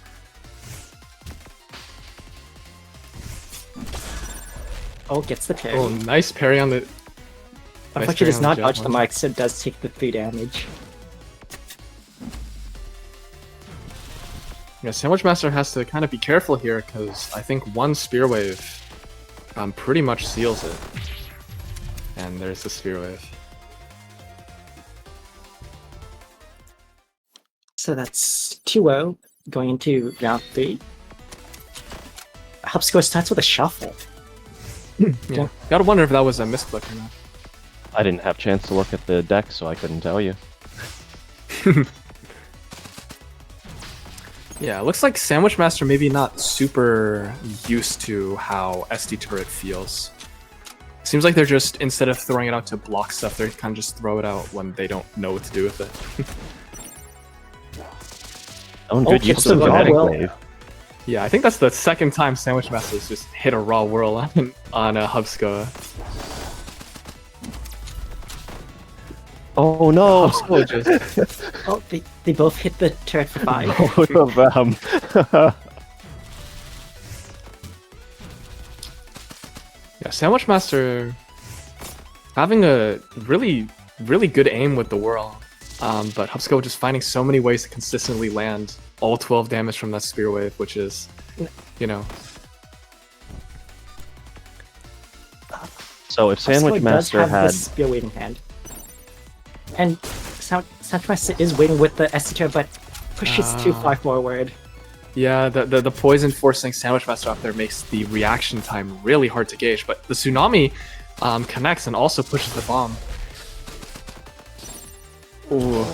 Oh, gets the parry. Oh, nice parry on the... Unfortunately, does not dodge the Javelin. mic, so it does take the 3 damage. Yeah, Sandwich Master has to kind of be careful here because I think one Spear Wave pretty much seals it. And there's the Spear Wave. So that's 2-0 going into round 3. Hubsco starts with a shuffle. Yeah, gotta wonder if that was a misclick or not. I didn't have a chance to look at the deck, so I couldn't tell you. Yeah, it looks like Sandwich Master maybe not super used to how SD Turret feels. Seems like they're just, instead of throwing it out to block stuff, they kind of just throw it out when they don't know what to do with it. Oh, good use it's of the the raw Kinetic will. Wave. Yeah, I think that's the second time Sandwich Master's just hit a raw whirl on a Hubsco. Oh no! Hubsco just... Oh, they both hit the turret for 5. Both of them. Yeah, Sandwich Master having a really, really good aim with the whirl. But Hubsco just finding so many ways to consistently land all 12 damage from that Spear Wave, which is, you know... So if Sandwich Hubsco Master does have had... the Spear Wave in hand. And Sandwich Master is waiting with the SD turret, but pushes too far forward. Yeah, the poison forcing Sandwich Master up there makes the reaction time really hard to gauge, but the Tsunami connects and also pushes the bomb. Ooh.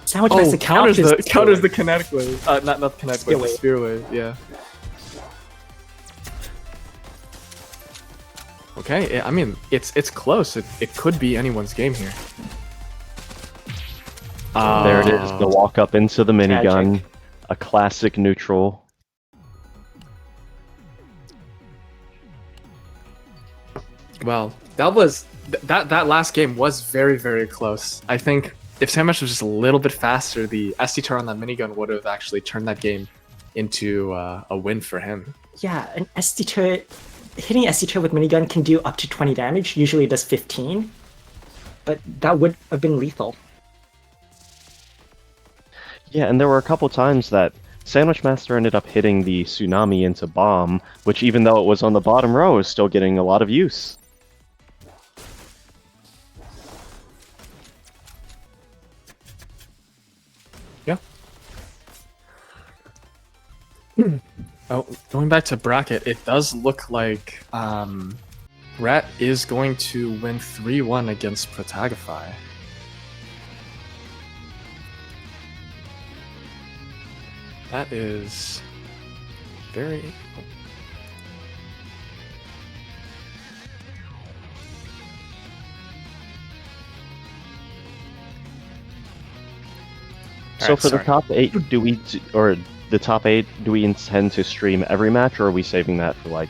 Sandwich Oh, Master counters counters the Spear counters the Wave. kinetic wave. Not the kinetic Spear wave, the Wave. Spear Wave, yeah. Okay, I mean, it's close. It could be anyone's game here. There it is, the walk up into the minigun. Magic. A classic neutral. Well, that was that last game was very, very close. I think if Sandwich was just a little bit faster, the SD turret on that minigun would have actually turned that game into a win for him. Yeah, an SD turret, hitting SD turret with minigun can do up to 20 damage. Usually it does 15. But that would have been lethal. Yeah, and there were a couple times that Sandwich Master ended up hitting the Tsunami into Bomb, which even though it was on the bottom row, is still getting a lot of use. Yeah. Oh, going back to bracket, it does look like Rat is going to win 3-1 against Protagify. That is very... So Alright, for the sorry. top 8, do we intend to stream every match, or are we saving that for like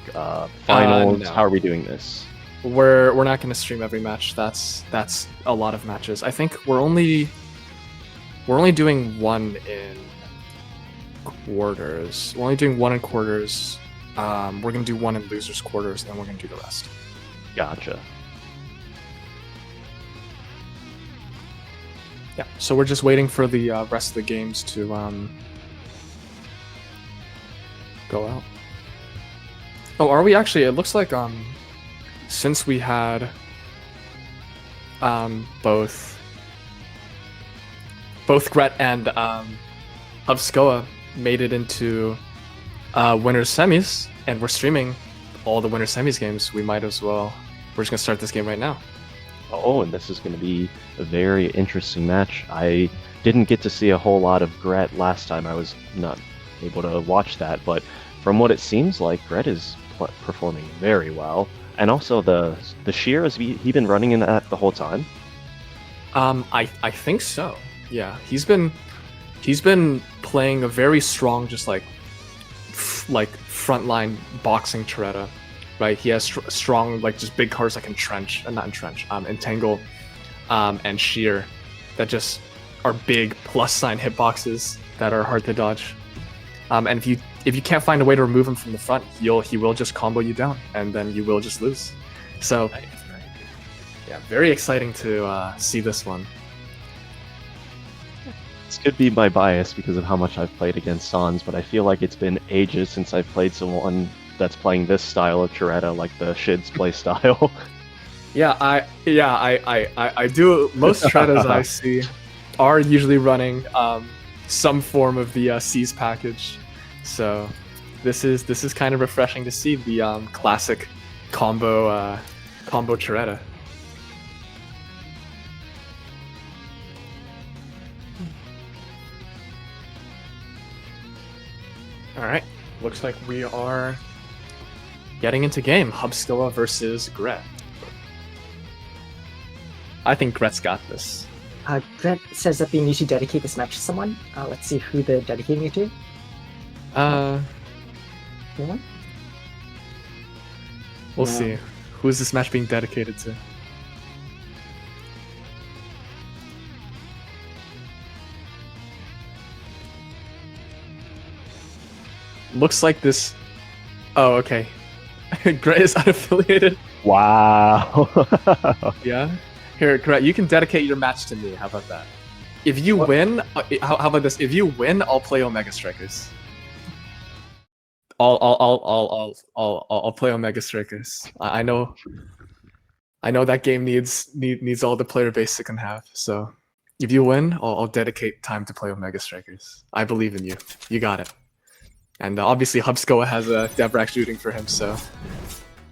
finals? No. How are we doing this? We're not going to stream every match. That's a lot of matches. I think we're only doing one in quarters. We're only doing one in quarters. We're going to do one in losers quarters, and then we're going to do the rest. Gotcha. Yeah. So we're just waiting for the rest of the games to go out. Oh, are we actually? It looks like since we had both Gret and Hubskoa made it into winners semis, and we're streaming all the winners semis games, we might as well. We're just gonna start this game right now. Oh, and this is going to be a very interesting match. I didn't get to see a whole lot of Gret last time. I was not able to watch that, but from what it seems like, Gret is performing very well. And also the shear, has he been running in that the whole time? I think so. Yeah, he's been playing a very strong, just like frontline boxing Toretta, right? He has strong, like just big cards like Entangle, and Shear, that just are big plus sign hitboxes that are hard to dodge. And if you can't find a way to remove him from the front, he will just combo you down, and then you will just lose. So, yeah, very exciting to see this one. This could be my bias because of how much I've played against Sans, but I feel like it's been ages since I've played someone that's playing this style of Toretta, like the Shids play style. Yeah, I do. Most Torettas I see are usually running some form of the Seize package, so this is kind of refreshing to see the classic combo Toretta. All right, looks like we are getting into game. Hubskoa versus Gret. I think Gret's got this. Gret says that they need to dedicate this match to someone. Let's see who they're dedicating it to. Anyone? We'll No. see. Who is this match being dedicated to? Looks like this. Oh, okay. Gret is unaffiliated. Wow. Yeah. Here, Gret, you can dedicate your match to me. How about that? If you win, how about this? If you win, I'll play Omega Strikers. I'll play Omega Strikers. I know that game needs all the player base it can have. So if you win, I'll dedicate time to play Omega Strikers. I believe in you. You got it. And obviously Hubskoa has a Devrak shooting for him, so.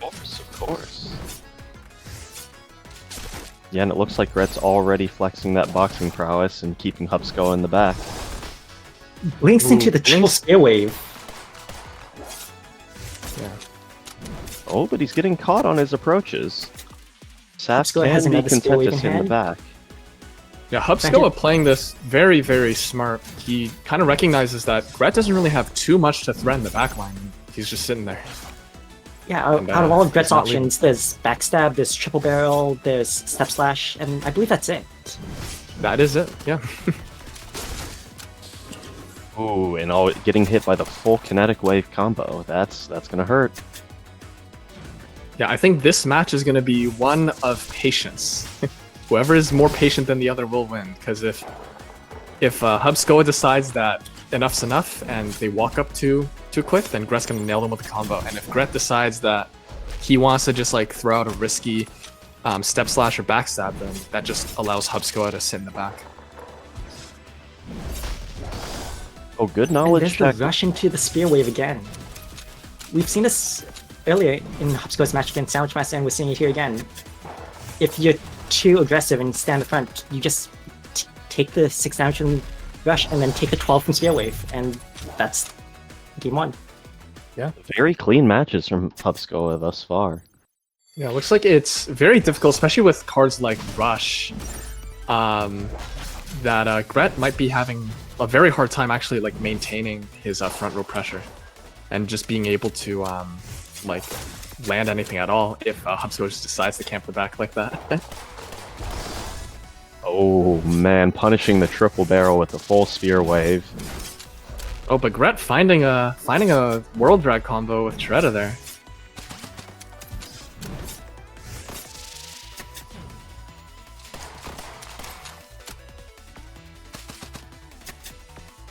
Of course. Yeah, and it looks like Gret's already flexing that boxing prowess and keeping Hubskoa in the back. Blinks into the triple spear wave. Yeah. Oh, but he's getting caught on his approaches. Saf Hubskoa has can be another spear wave in contentious in the hand. back. Yeah, Hubskoa playing this very, very smart. He kind of recognizes that Gret doesn't really have too much to threaten the backline. He's just sitting there. Yeah, out of all of Gret's he's not leaving. options, there's backstab, there's triple barrel, there's step slash, and I believe that's it. That is it, yeah. Ooh, and all getting hit by the full kinetic wave combo. That's gonna hurt. Yeah, I think this match is going to be one of patience. Whoever is more patient than the other will win, because if Hubskoa decides that enough's enough and they walk up too quick, then Gret's gonna nail them with a combo. And if Gret decides that he wants to just like throw out a risky step slash or backstab, then that just allows Hubskoa to sit in the back. Oh, good And knowledge there's check. the rush into the spear wave again. we've seen this earlier in Hopsco's match against Sandwich Master, and we're seeing it here again. If you're too aggressive and stand in front, you just take the 6 damage from Rush and then take the 12 from Spear Wave, and that's game 1. Very clean matches from Hupsco thus far. Yeah, it looks like it's very difficult, especially with cards like Rush, that Gret might be having a very hard time actually like maintaining his front row pressure and just being able to like land anything at all if Hupsco just decides to camp the back like that. Oh man, punishing the triple barrel with the full spear wave. Oh, but Gret finding a world drag combo with Tretta there.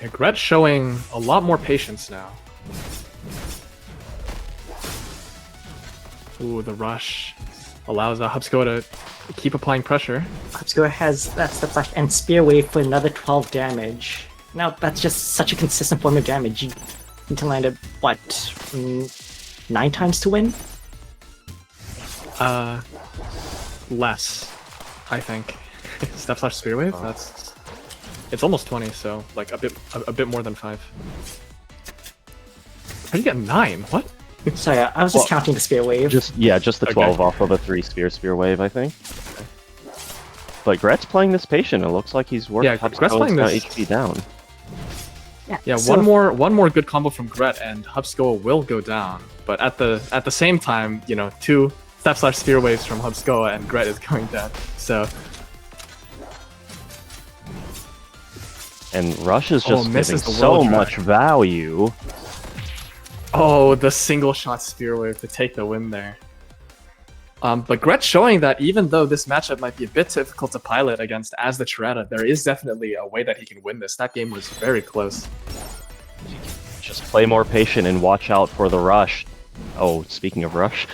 Yeah, Gret showing a lot more patience now. Ooh, the rush allows Hupsco to keep applying pressure. Hopsco has that's the flash and Spear Wave for another 12 damage. Now that's just such a consistent form of damage. You need to land it, what, 9 times to win? Less, I think. Step slash Spear Wave. It's almost 20, so like a bit more than 5. How do you get 9? What? Sorry, I was just counting the Spear Wave. Just the 12 off of a 3 spear wave, I think. But Gret's playing this patient. It looks like he's working. Yeah, Gret's playing this HP down. Yeah, so- one more good combo from Gret and Hupsco will go down. But at the same time, you know, 2 step slash Spear Waves from Hupsco and Gret is going down. So And Rush is just giving misses the so world drag. much value. oh, the single shot Spear Wave to take the win there. But Gret showing that even though this matchup might be a bit difficult to pilot against as the Tretta, there is definitely a way that he can win this. That game was very close. Just play more patient and watch out for the rush. Oh, speaking of rush.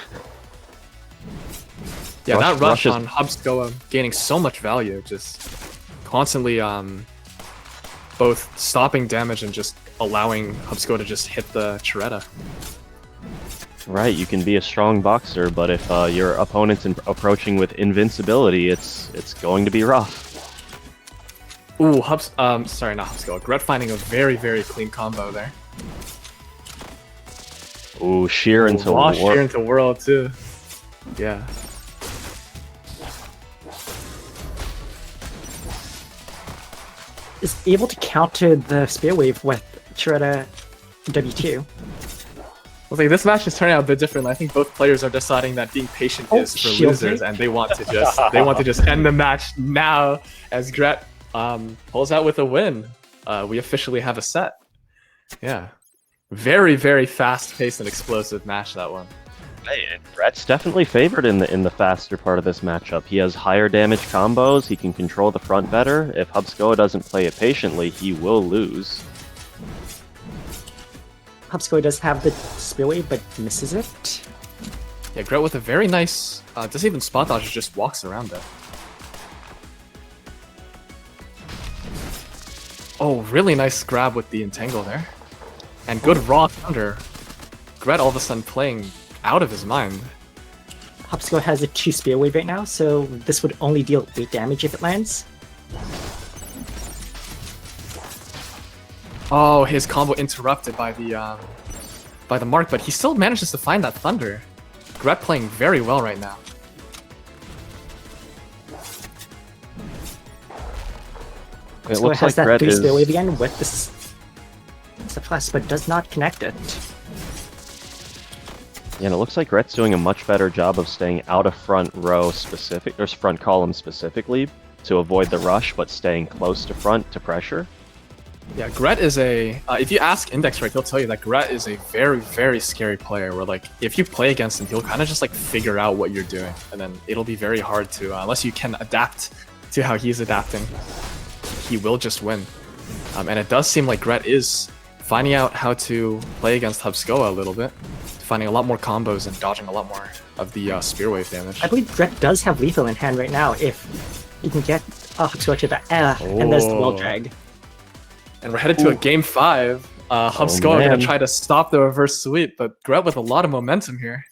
Yeah, that rush is- on Hupsco gaining so much value, just constantly both stopping damage and just allowing Hupsco to just hit the Tretta. Right, you can be a strong boxer, but if your opponent's approaching with invincibility, it's going to be rough. Ooh, sorry, not Hupsco. Gret finding a very, very clean combo there. Ooh, sheer into Raw war. sheer into world too. Yeah. Is able to counter the Spear Wave with Tretta W2. Well, like, this match is turning out a bit differently. I think both players are deciding that being patient is for shield losers, me. and they want to just end the match now. As Gret pulls out with a win, we officially have a set. Yeah, very very fast paced and explosive match, that one. Hey, Brett's definitely favored in the faster part of this matchup. He has higher damage combos, he can control the front better. If Hupsco doesn't play it patiently, he will lose. Hopsco does have the Spear Wave, but misses it. Yeah, Gret with a very nice, doesn't even spot dodge, just walks around it. Oh, really nice grab with the entangle there. And good raw thunder. Gret all of a sudden playing out of his mind. Hopsco has a 2 Spear Wave right now, so this would only deal 8 damage if it lands. Oh, his combo interrupted by the mark, but he still manages to find that thunder. Gret playing very well right now. It Hopsco looks has like that Gret 3 Spear Wave is... again with this plus, but does not connect it. Yeah, and it looks like Gret's doing a much better job of staying out of front row specific, or front column specifically, to avoid the rush, but staying close to front to pressure. Yeah, Gret is a... if you ask Index Right, he'll tell you that Gret is a very, very scary player, where, like, if you play against him, he'll kind of just, like, figure out what you're doing, and then it'll be very hard to... unless you can adapt to how he's adapting, he will just win. And it does seem like Gret is finding out how to play against Hupsco a little bit, finding a lot more combos and dodging a lot more of the Spear Wave damage. I believe Gret does have lethal in hand right now if he can get Hopsco to the and there's the World Drag. And we're headed to a game 5, Hubskull are gonna man. try to stop the reverse sweep, but Gret with a lot of momentum here.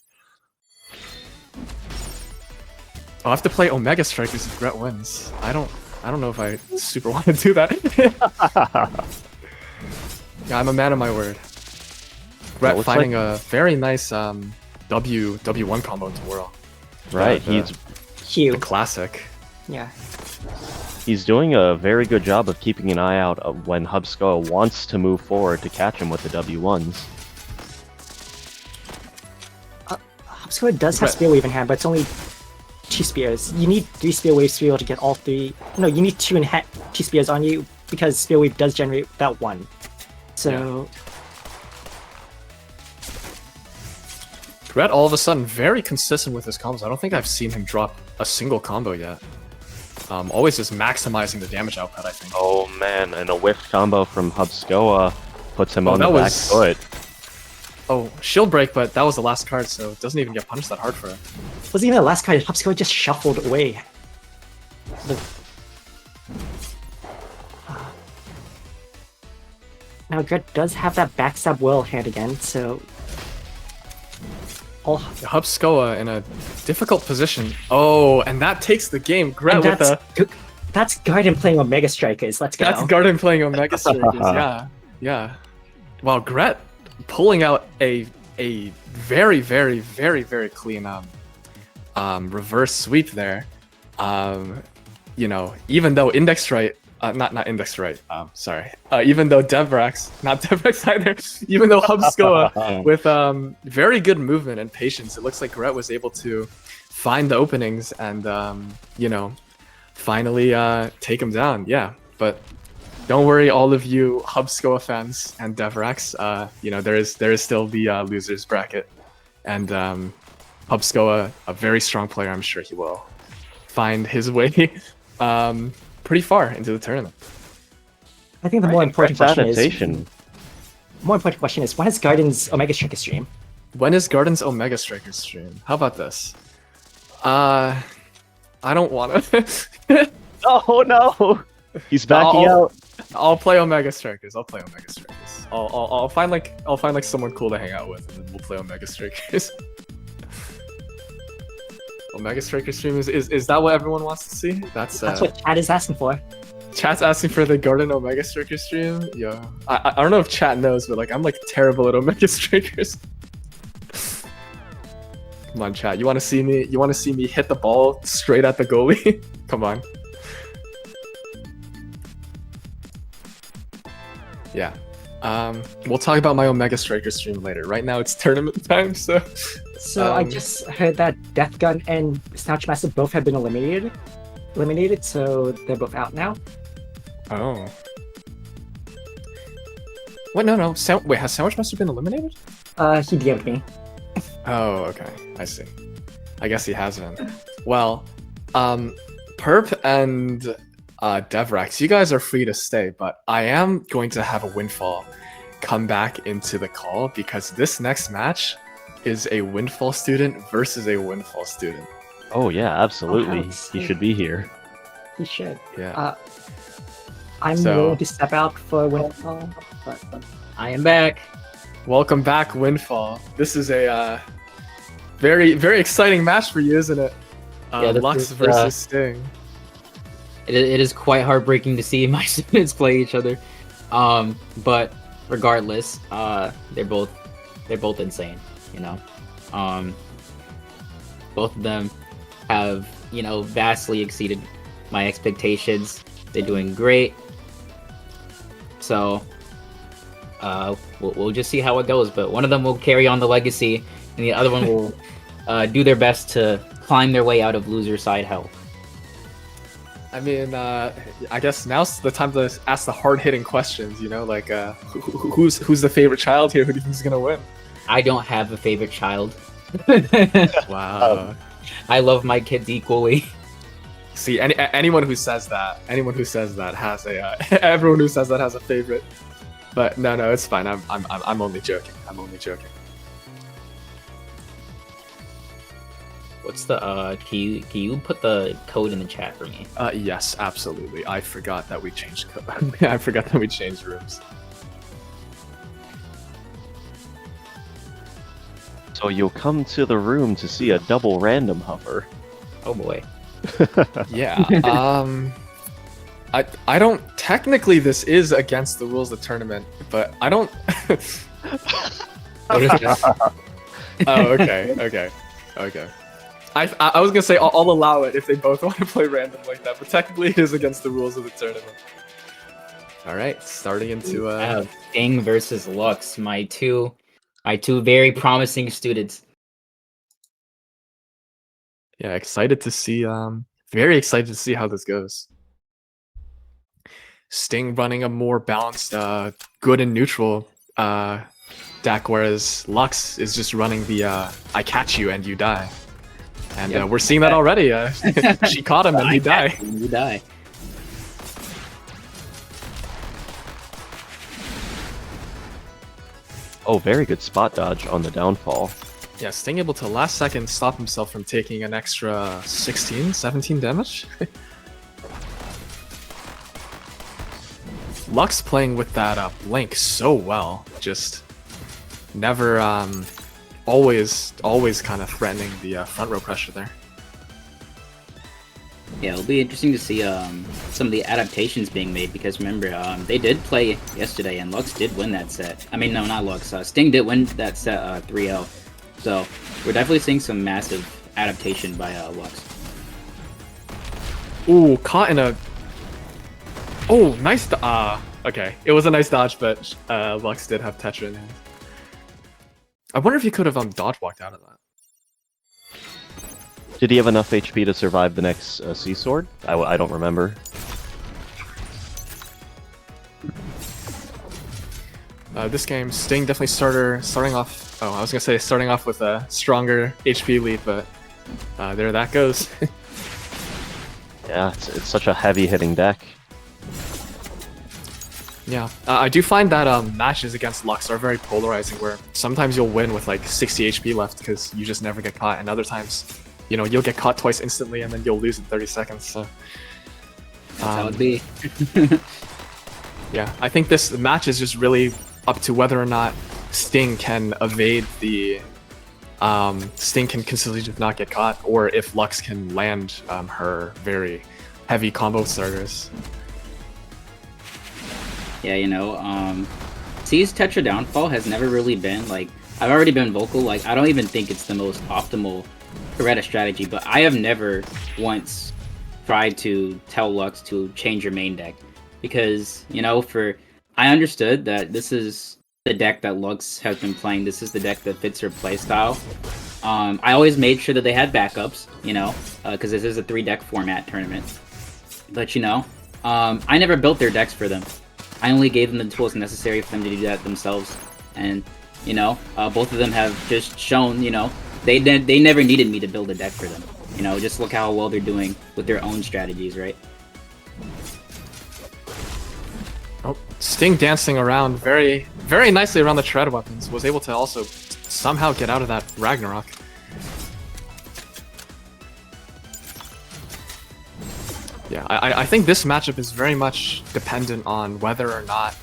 I'll have to play Omega Strikers if Gret wins. I don't know if I super want to do that. Yeah, I'm a man of my word. Gret looks finding a very nice W1 combo into Whirl. Right, The Hugh. classic. Yeah. he's doing a very good job of keeping an eye out of when Hubskull wants to move forward to catch him with the W1s. Hubskull does have Spear Wave in hand, but it's only 2 spears. You need 3 Spear Waves to be able to get all 3. No, you need 2 spears on you because Spear Wave does generate that 1. So. Gret all of a sudden very consistent with his combos. I don't think I've seen him drop a single combo yet. Always just maximizing the damage output, I think. Oh man, and a whiff combo from Hubskull puts him Oh, on the that back was- foot. Oh, shield break, but that was the last card, so it doesn't even get punished that hard for it. Wasn't even the last card, Hubskull just shuffled away. Now Gret does have that backstab Whirl hand again, so. Oh, Hubskull in a difficult position. Oh, and that takes the game. Gret and with the... that's Garden playing Omega Strikers. Let's go. That's Garden playing Omega Strikers, yeah. Yeah. Wow, Gret pulling out a very, very, very, very clean reverse sweep there. You know, even though Index Right, not Index Right, sorry. Even though Devrax, not Devrax either, even though Hubskull with very good movement and patience, it looks like Gret was able to find the openings and, you know, finally take him down. Yeah, but don't worry, all of you Hubskull fans and Devrax. You know, there is still the losers bracket, and Hubskull, a very strong player. I'm sure he will find his way pretty far into the tournament. I think the more important question Adaptation. is when is Garden's Omega Striker stream? When is Garden's Omega Striker stream? How about this? I don't want to. Oh no! He's backing out. I'll play Omega Strikers. I'll find like someone cool to hang out with, and then we'll play Omega Strikers. Omega Striker stream is that what everyone wants to see? That's what chat is asking for. Chat's asking for the Garden Omega Striker stream. Yeah, I don't know if chat knows, but like I'm like terrible at Omega Strikers. Come on, chat. You want to see me? You want to see me hit the ball straight at the goalie? Come on. Yeah. We'll talk about my Omega Striker stream later. Right now it's tournament time, so. So I just heard that Death Gun and Snatch Master both have been eliminated, so they're both out now. Oh. Wait, no. Wait, has Sandwich Master been eliminated? He DM'd me. Oh, okay. I see. I guess he has been. Well, Perp and Devrax, you guys are free to stay, but I am going to have a Windfall come back into the call because this next match is a Windfall student versus a Windfall student. Oh yeah, absolutely. Oh, He should be here. He should. Yeah. I'm willing to step out for Windfall, but I am back. Welcome back, Windfall. This is a very, very exciting match for you, isn't it? Yeah, this Lux is, versus Sting. It is quite heartbreaking to see my students play each other. But regardless, they're both insane, you know. Both of them have, you know, vastly exceeded my expectations. They're doing great. So we'll just see how it goes, but one of them will carry on the legacy and the other one will do their best to climb their way out of loser side hell. I mean, I guess now's the time to ask the hard-hitting questions. You know, like who's the favorite child here? Who do you think is gonna win? I don't have a favorite child. Wow. I love my kids equally. See, anyone who says that has a everyone who says that has a favorite. But no, it's fine. I'm only joking. What's the can you put the code in the chat for me? Yes, absolutely. I forgot that we changed I forgot that we changed rooms. So you'll come to the room to see a double random hover. Oh boy. Yeah. I don't technically this is against the rules of the tournament, but I don't. What is that? Oh, okay. I was gonna say I'll allow it if they both want to play random like that, but technically it is against the rules of the tournament. All right, starting into I have Sting versus Lux, my two very promising students. yeah, excited to see very excited to see how this goes. Sting running a more balanced good and neutral deck, whereas Lux is just running the I catch you and you die. And Yep. we're seeing that already. She caught him and he died. You die. Oh, very good spot dodge on the downfall. Yeah, Sting able to last second stop himself from taking an extra 16, 17 damage. Lux playing with that blink so well, just never always kind of threatening the front row pressure there. Yeah, it'll be interesting to see some of the adaptations being made, because remember, they did play yesterday and Lux did win that set. I mean, no, not Lux. Sting did win that set 3-0. So we're definitely seeing some massive adaptation by Lux. Ooh, caught in a... Oh, nice... okay. It was a nice dodge, but Lux did have Tetra in hand. I wonder if he could have dodge walked out of that. Did he have enough HP to survive the next Sea Sword? I don't remember. This game, Sting definitely starting off... Oh, I was gonna say starting off with a stronger HP lead, but there that goes. Yeah, it's such a heavy-hitting deck. Yeah, I do find that matches against Lux are very polarizing, where sometimes you'll win with like 60 HP left because you just never get caught, and other times, you know, you'll get caught twice instantly and then you'll lose in 30 seconds. So That's how it be. yeah, I think this match is just really up to whether or not Sting can evade the Sting can consistently just not get caught, or if Lux can land her very heavy combo starters. Yeah, you know, C's Tetra downfall has never really been, like, I've already been vocal, like, I don't even think it's the most optimal Beretta strategy, but I have never once tried to tell Lux to change your main deck. Because, you know, I understood that this is the deck that Lux has been playing, this is the deck that fits her playstyle. I always made sure that they had backups, you know, because this is a 3-deck format tournament. But, you know, I never built their decks for them. I only gave them the tools necessary for them to do that themselves, and you know, both of them have just shown, you know, they never needed me to build a deck for them. You know, just look how well they're doing with their own strategies, right? Oh, Sting dancing around very, very nicely around the shred weapons, was able to also somehow get out of that Ragnarok. Yeah, I think this matchup is very much dependent on whether or not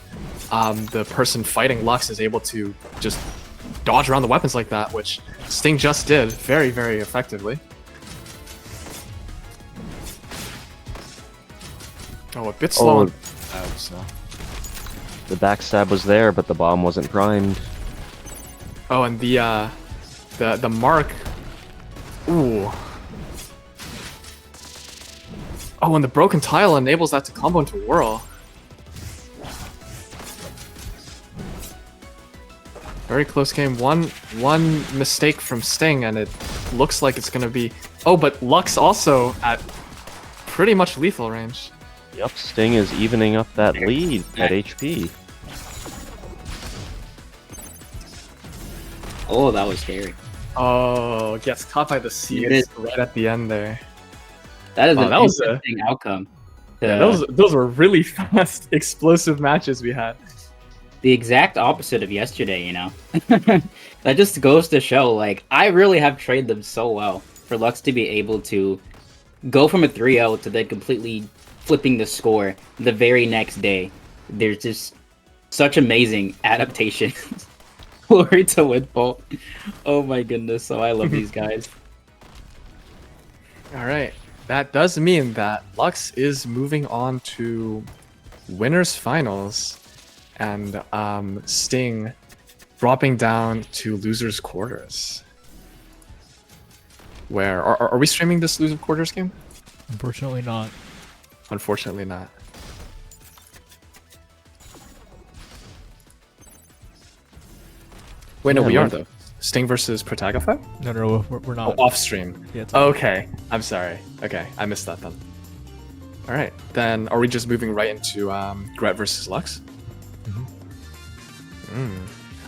the person fighting Lux is able to just dodge around the weapons like that, which Sting just did very, very effectively. Oh, a bit slow. So. The backstab was there, but the bomb wasn't primed. Oh, and the mark. Ooh. Oh, and the broken tile enables that to combo into Whirl. Very close game. One mistake from Sting, and it looks like it's gonna be. Oh, but Lux also at pretty much lethal range. Yup, Sting is evening up that lead at HP. Oh, that was scary. Oh, gets caught by the seeds right at the end there. That is an that was interesting outcome. Yeah, those were really fast, explosive matches we had. The exact opposite of yesterday, you know. That just goes to show, like, I really have trained them so well for Lux to be able to go from a 3-0 to then completely flipping the score the very next day. There's just such amazing adaptation. Glory to Windfall. Oh my goodness, so I love these guys. All right. That does mean that Lux is moving on to winners finals, and Sting dropping down to losers quarters. Where are we streaming this loser quarters game? Unfortunately not. Unfortunately not. Wait, no, Yeah, we are when- though. Sting versus Protagify? No, we're not. Oh, off stream. Yeah, it's Okay, I'm sorry. Okay, I missed that then. All right, then are we just moving right into Gret versus Lux?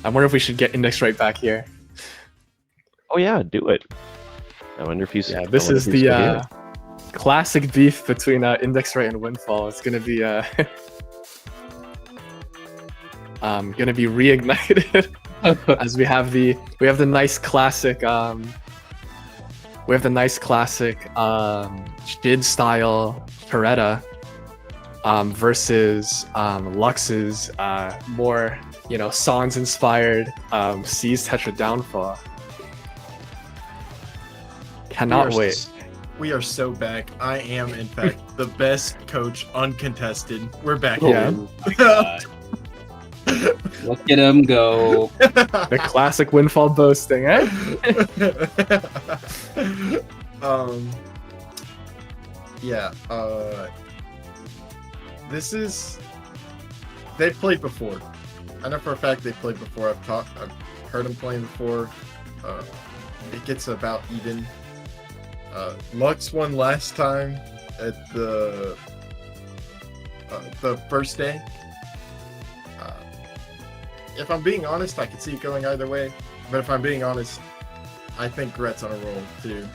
I wonder if we should get Index right back here. Oh yeah, do it. I wonder if he's. Yeah, I this wonder is if he's the here. classic beef between Index Right and Windfall. It's gonna be gonna be reignited as we have the nice classic Shid style Toretta versus Lux's more songs inspired Seas Tetra Downfall. Cannot We are wait. We are so back. I am, in fact, the best coach, uncontested. We're back. Yeah. Oh my god. Look at him go. The classic Windfall boasting, eh? Yeah. This is. They've played before. I know for a fact they've played before. I've heard them playing before. It gets about even. Lux won last time at the first day. If I'm being honest, I could see it going either way. But if I'm being honest, I think Gret's on a roll too.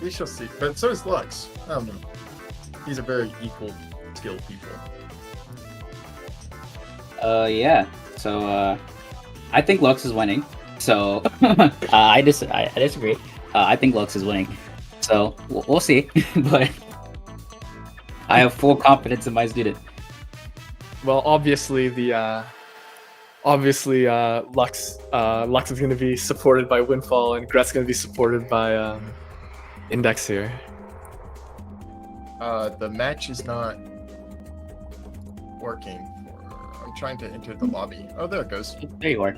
We shall see. But so is Lux. I don't know. These are very equal skilled people. Yeah. So, I think Lux is winning. So, I disagree. I think Lux is winning. So, we'll see. But I have full confidence in my student. Well, obviously Lux is going to be supported by Windfall, and Gret's going to be supported by Index here. The match is not working. I'm trying to enter the lobby. Oh, there it goes. There you are.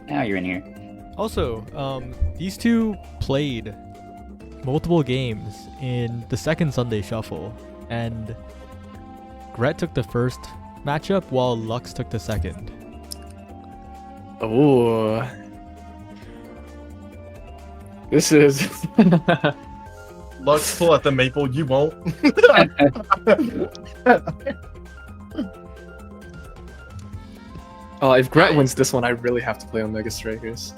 Now you're in here. Also, these two played multiple games in the second Sunday Shuffle, and Gret took the first matchup while Lux took the second. Oh, this is. Lux, pull out the maple. You won't. Oh, if Gret wins this one, I really have to play Omega Strikers.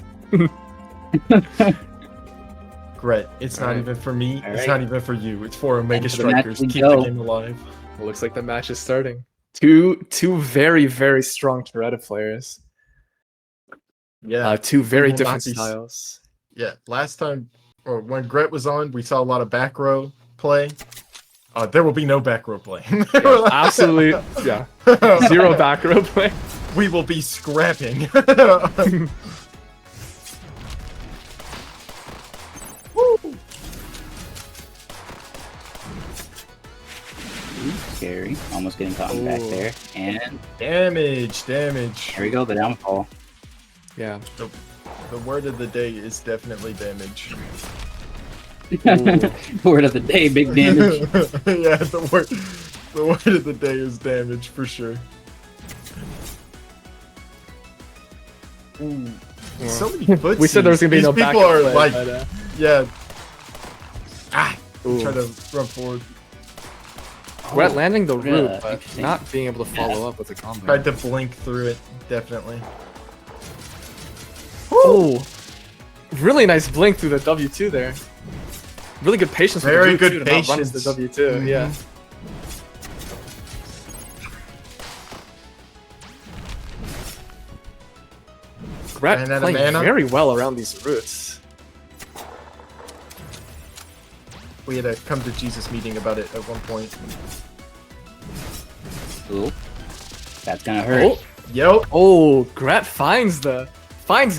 Gret, it's not Alright. even for me. It's Alright. not even for you. It's for Omega And to the match Strikers. we Keep go. the game alive. It looks like the match is starting. Two very, very strong Toretta players. Yeah. Two very will different not be s- styles. Yeah. Last time, or when Gret was on, we saw a lot of back row play. There will be no back row play. Absolutely, yeah. Zero back row play. We will be scrapping. Scary. Almost getting caught in the back Ooh. there. And Damage. here we go, the downfall. Yeah. The word of the day is definitely damage. Word of the day, big damage. Yeah, the word of the day is damage for sure. Ooh, so many footsies. We said there was gonna be These no people backup are play, like, but, yeah. ooh. Try to run forward. Gret landing the Yeah, root, but interesting. not being able to follow up with a combo. Tried to blink through it, definitely. Oh, really nice blink through the W2 there. Really good patience. with Very the good root, too, to not run into patience. the W2. Yeah. Gret Ran out of playing mana. very well around these roots. We had a come to Jesus meeting about it at one point. Ooh. That's gonna hurt. Oh, Yep. Oh, Gret finds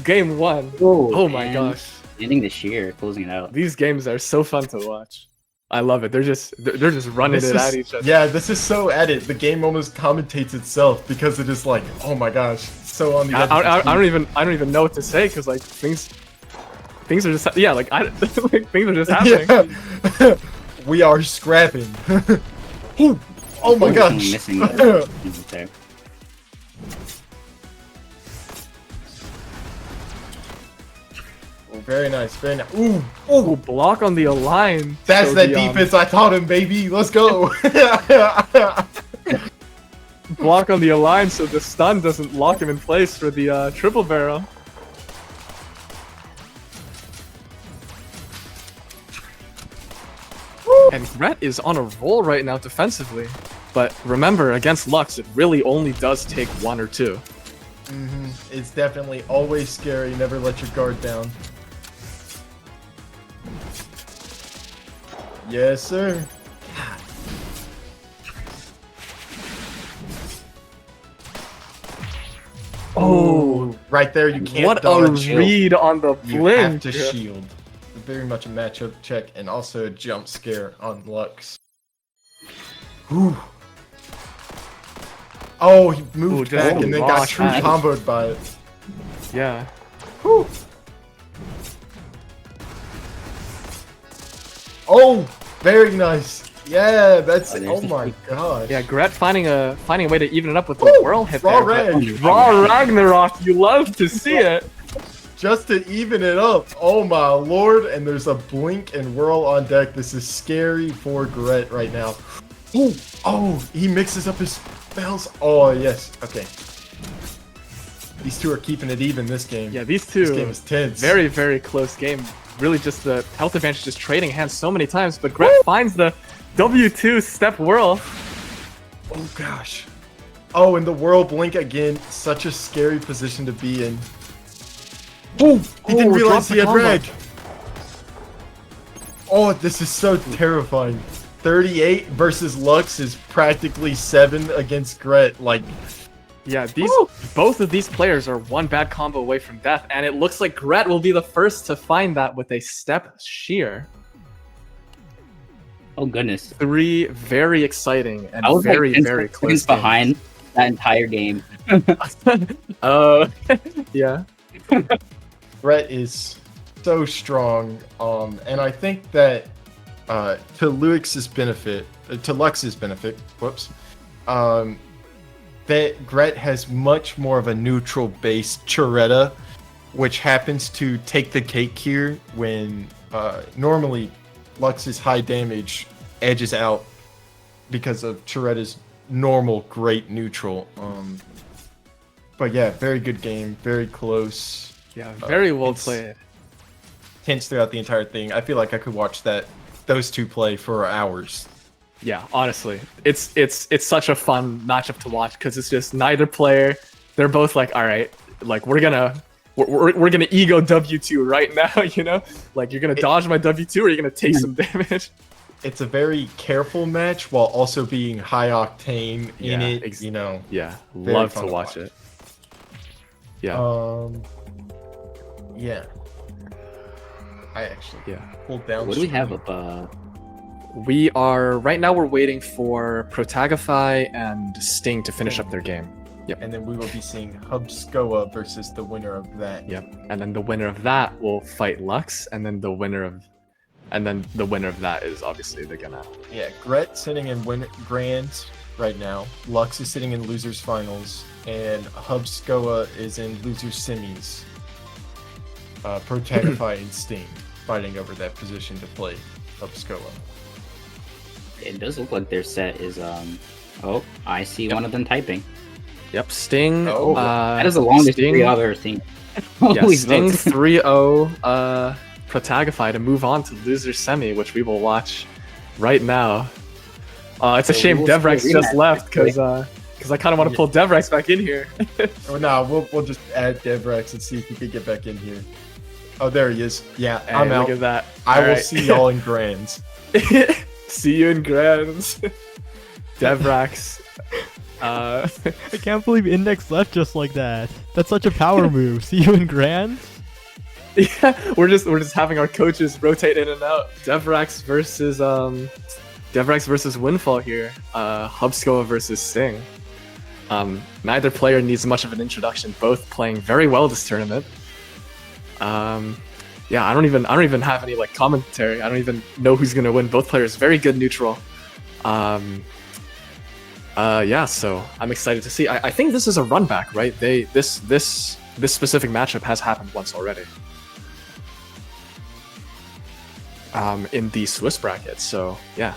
game one. Oh my and gosh. Ending the sheer, closing it out. These games are so fun to watch. I love it. They're just running This it at is, each other. yeah, this is so at it. The game almost commentates itself because it is like, oh my gosh, so on the edge. I don't even know what to say because like things are just like like, things are just happening. Yeah. We are scrapping. Ooh, oh my gosh. Missing the there. Oh, very nice, very nice. Ooh, Ooh, block on the Align. that's So that the, defense I taught him, baby. Let's go. Block on the Align so the stun doesn't lock him in place for the triple barrel. And Gret is on a roll right now defensively. But remember, against Lux, it really only does take one or two. It's definitely always scary. Never let your guard down. Yes, sir. Oh, right there, you can't What dodge. a read on the You blink. have to shield. Very much a matchup check and also a jump scare on Lux. Whew. Oh, he moved just back and then got lost true that. comboed by it. Yeah. Whew. Oh, very nice. Yeah, that's. Oh my gosh. Yeah, Gret finding a way to even it up with the Woo! whirl hit Raw there. but- Rag. Raw Ragnarok, you love to see it. Just to even it up. Oh my lord. And there's a blink and whirl on deck. This is scary for Gret right now. Ooh. Oh, he mixes up his spells. Oh, yes. Okay. These two are keeping it even this game. Yeah, these two. This game is tense. Very, very close game. Really just the health advantage just trading hands so many times, but Gret finds the W2 step whirl. Oh gosh. Oh, and the whirl blink again. Such a scary position to be in. Oh, he didn't realize dropped he had the combo. rag. Oh, this is so terrifying. 38 versus Lux is practically 7 against Gret. Like, Yeah, both of these players are one bad combo away from death, and it looks like Gret will be the first to find that with a step sheer. Oh goodness. 3 very exciting and I was very, like 10 very seconds close behind that entire game. Yeah. Gret is so strong. And I think that to Lux's benefit, whoops, that Gret has much more of a neutral-based Chiretta, which happens to take the cake here when normally Lux's high damage edges out because of Chiretta's normal great neutral. But yeah, very good game, very close. Yeah, very well It's played. Tense throughout the entire thing. I feel like I could watch those two play for hours. Yeah, honestly, it's such a fun matchup to watch because it's just neither player. They're both like, all right, like we're gonna ego W2 right now, you know, like you're gonna dodge my W2 or you're gonna take some damage. It's a very careful match while also being high octane in Yeah, it. You know. Yeah, Very love fun to to watch watch. it. Yeah, Yeah. I actually yeah. pulled down. What do we have stream. up? We are right now. We're waiting for Protagify and Sting to finish up their game. Yep. And then we will be seeing Hubskoa versus the winner of that. Yep. And then the winner of that will fight Lux, and then the winner of that is obviously they're gonna. Yeah, Gret sitting in grands right now. Lux is sitting in losers finals, and Hubskoa is in losers semis. Protagify and Sting fighting over that position to play Hubskoa. It does look like their set is Oh, I see one of them typing. Yep. Sting. Oh. That is the longest Sting, 3 I've ever seen. Yeah, Holy Sting smokes. 3-0 Protagify to move on to loser semi, which we will watch right now. It's a So shame we'll Devrex see a just rematch, left because actually. I kind of want to pull Devrex back in here. Oh, no, we'll just add Devrex and see if he can get back in here. Oh, there he is. Yeah, Hey, I'm out. look at that. I will Alright. see y'all in grands. See you in Grands. Devrax I can't believe Index left just like that. That's such a power move. See you in Grand? Yeah, we're just having our coaches rotate in and out. Devrax versus Windfall here. Hubskoa versus Sting. Neither player needs much of an introduction. Both playing very well this tournament. Yeah, I don't even have any like commentary. I don't even know who's gonna win. Both players very good neutral. Yeah, so I'm excited to see. I think this is a run back, right? This specific matchup has happened once already. In the Swiss bracket, so yeah.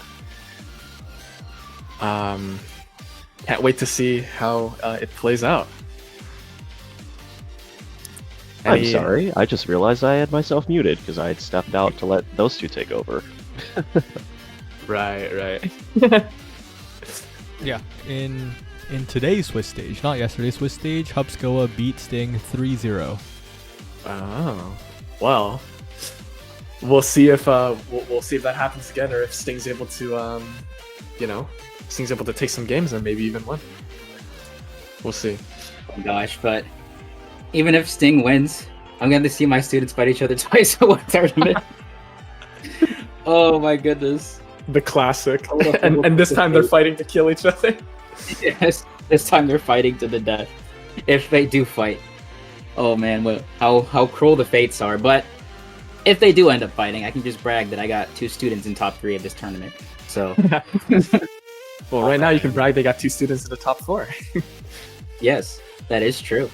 Can't wait to see how it plays out. I'm sorry, I just realized I had myself muted because I had stepped out to let those two take over. Right. Yeah, in today's Swiss stage, not yesterday's Swiss stage, Hubskoa beat Sting 3-0. Oh, well, we'll see if we'll see if that happens again, or if Sting's able to, Sting's able to take some games and maybe even win. We'll see. Oh gosh, but even if Sting wins, I'm going to see my students fight each other twice in one tournament. Oh my goodness. The classic. and this time they're fighting to kill each other. Yes, this time they're fighting to the death. If they do fight. Oh man, well, how cruel the fates are. But if they do end up fighting, I can just brag that I got 2 students in top 3 of this tournament. So. Well, right now you can brag they got 2 students in the top 4. Yes, that is true.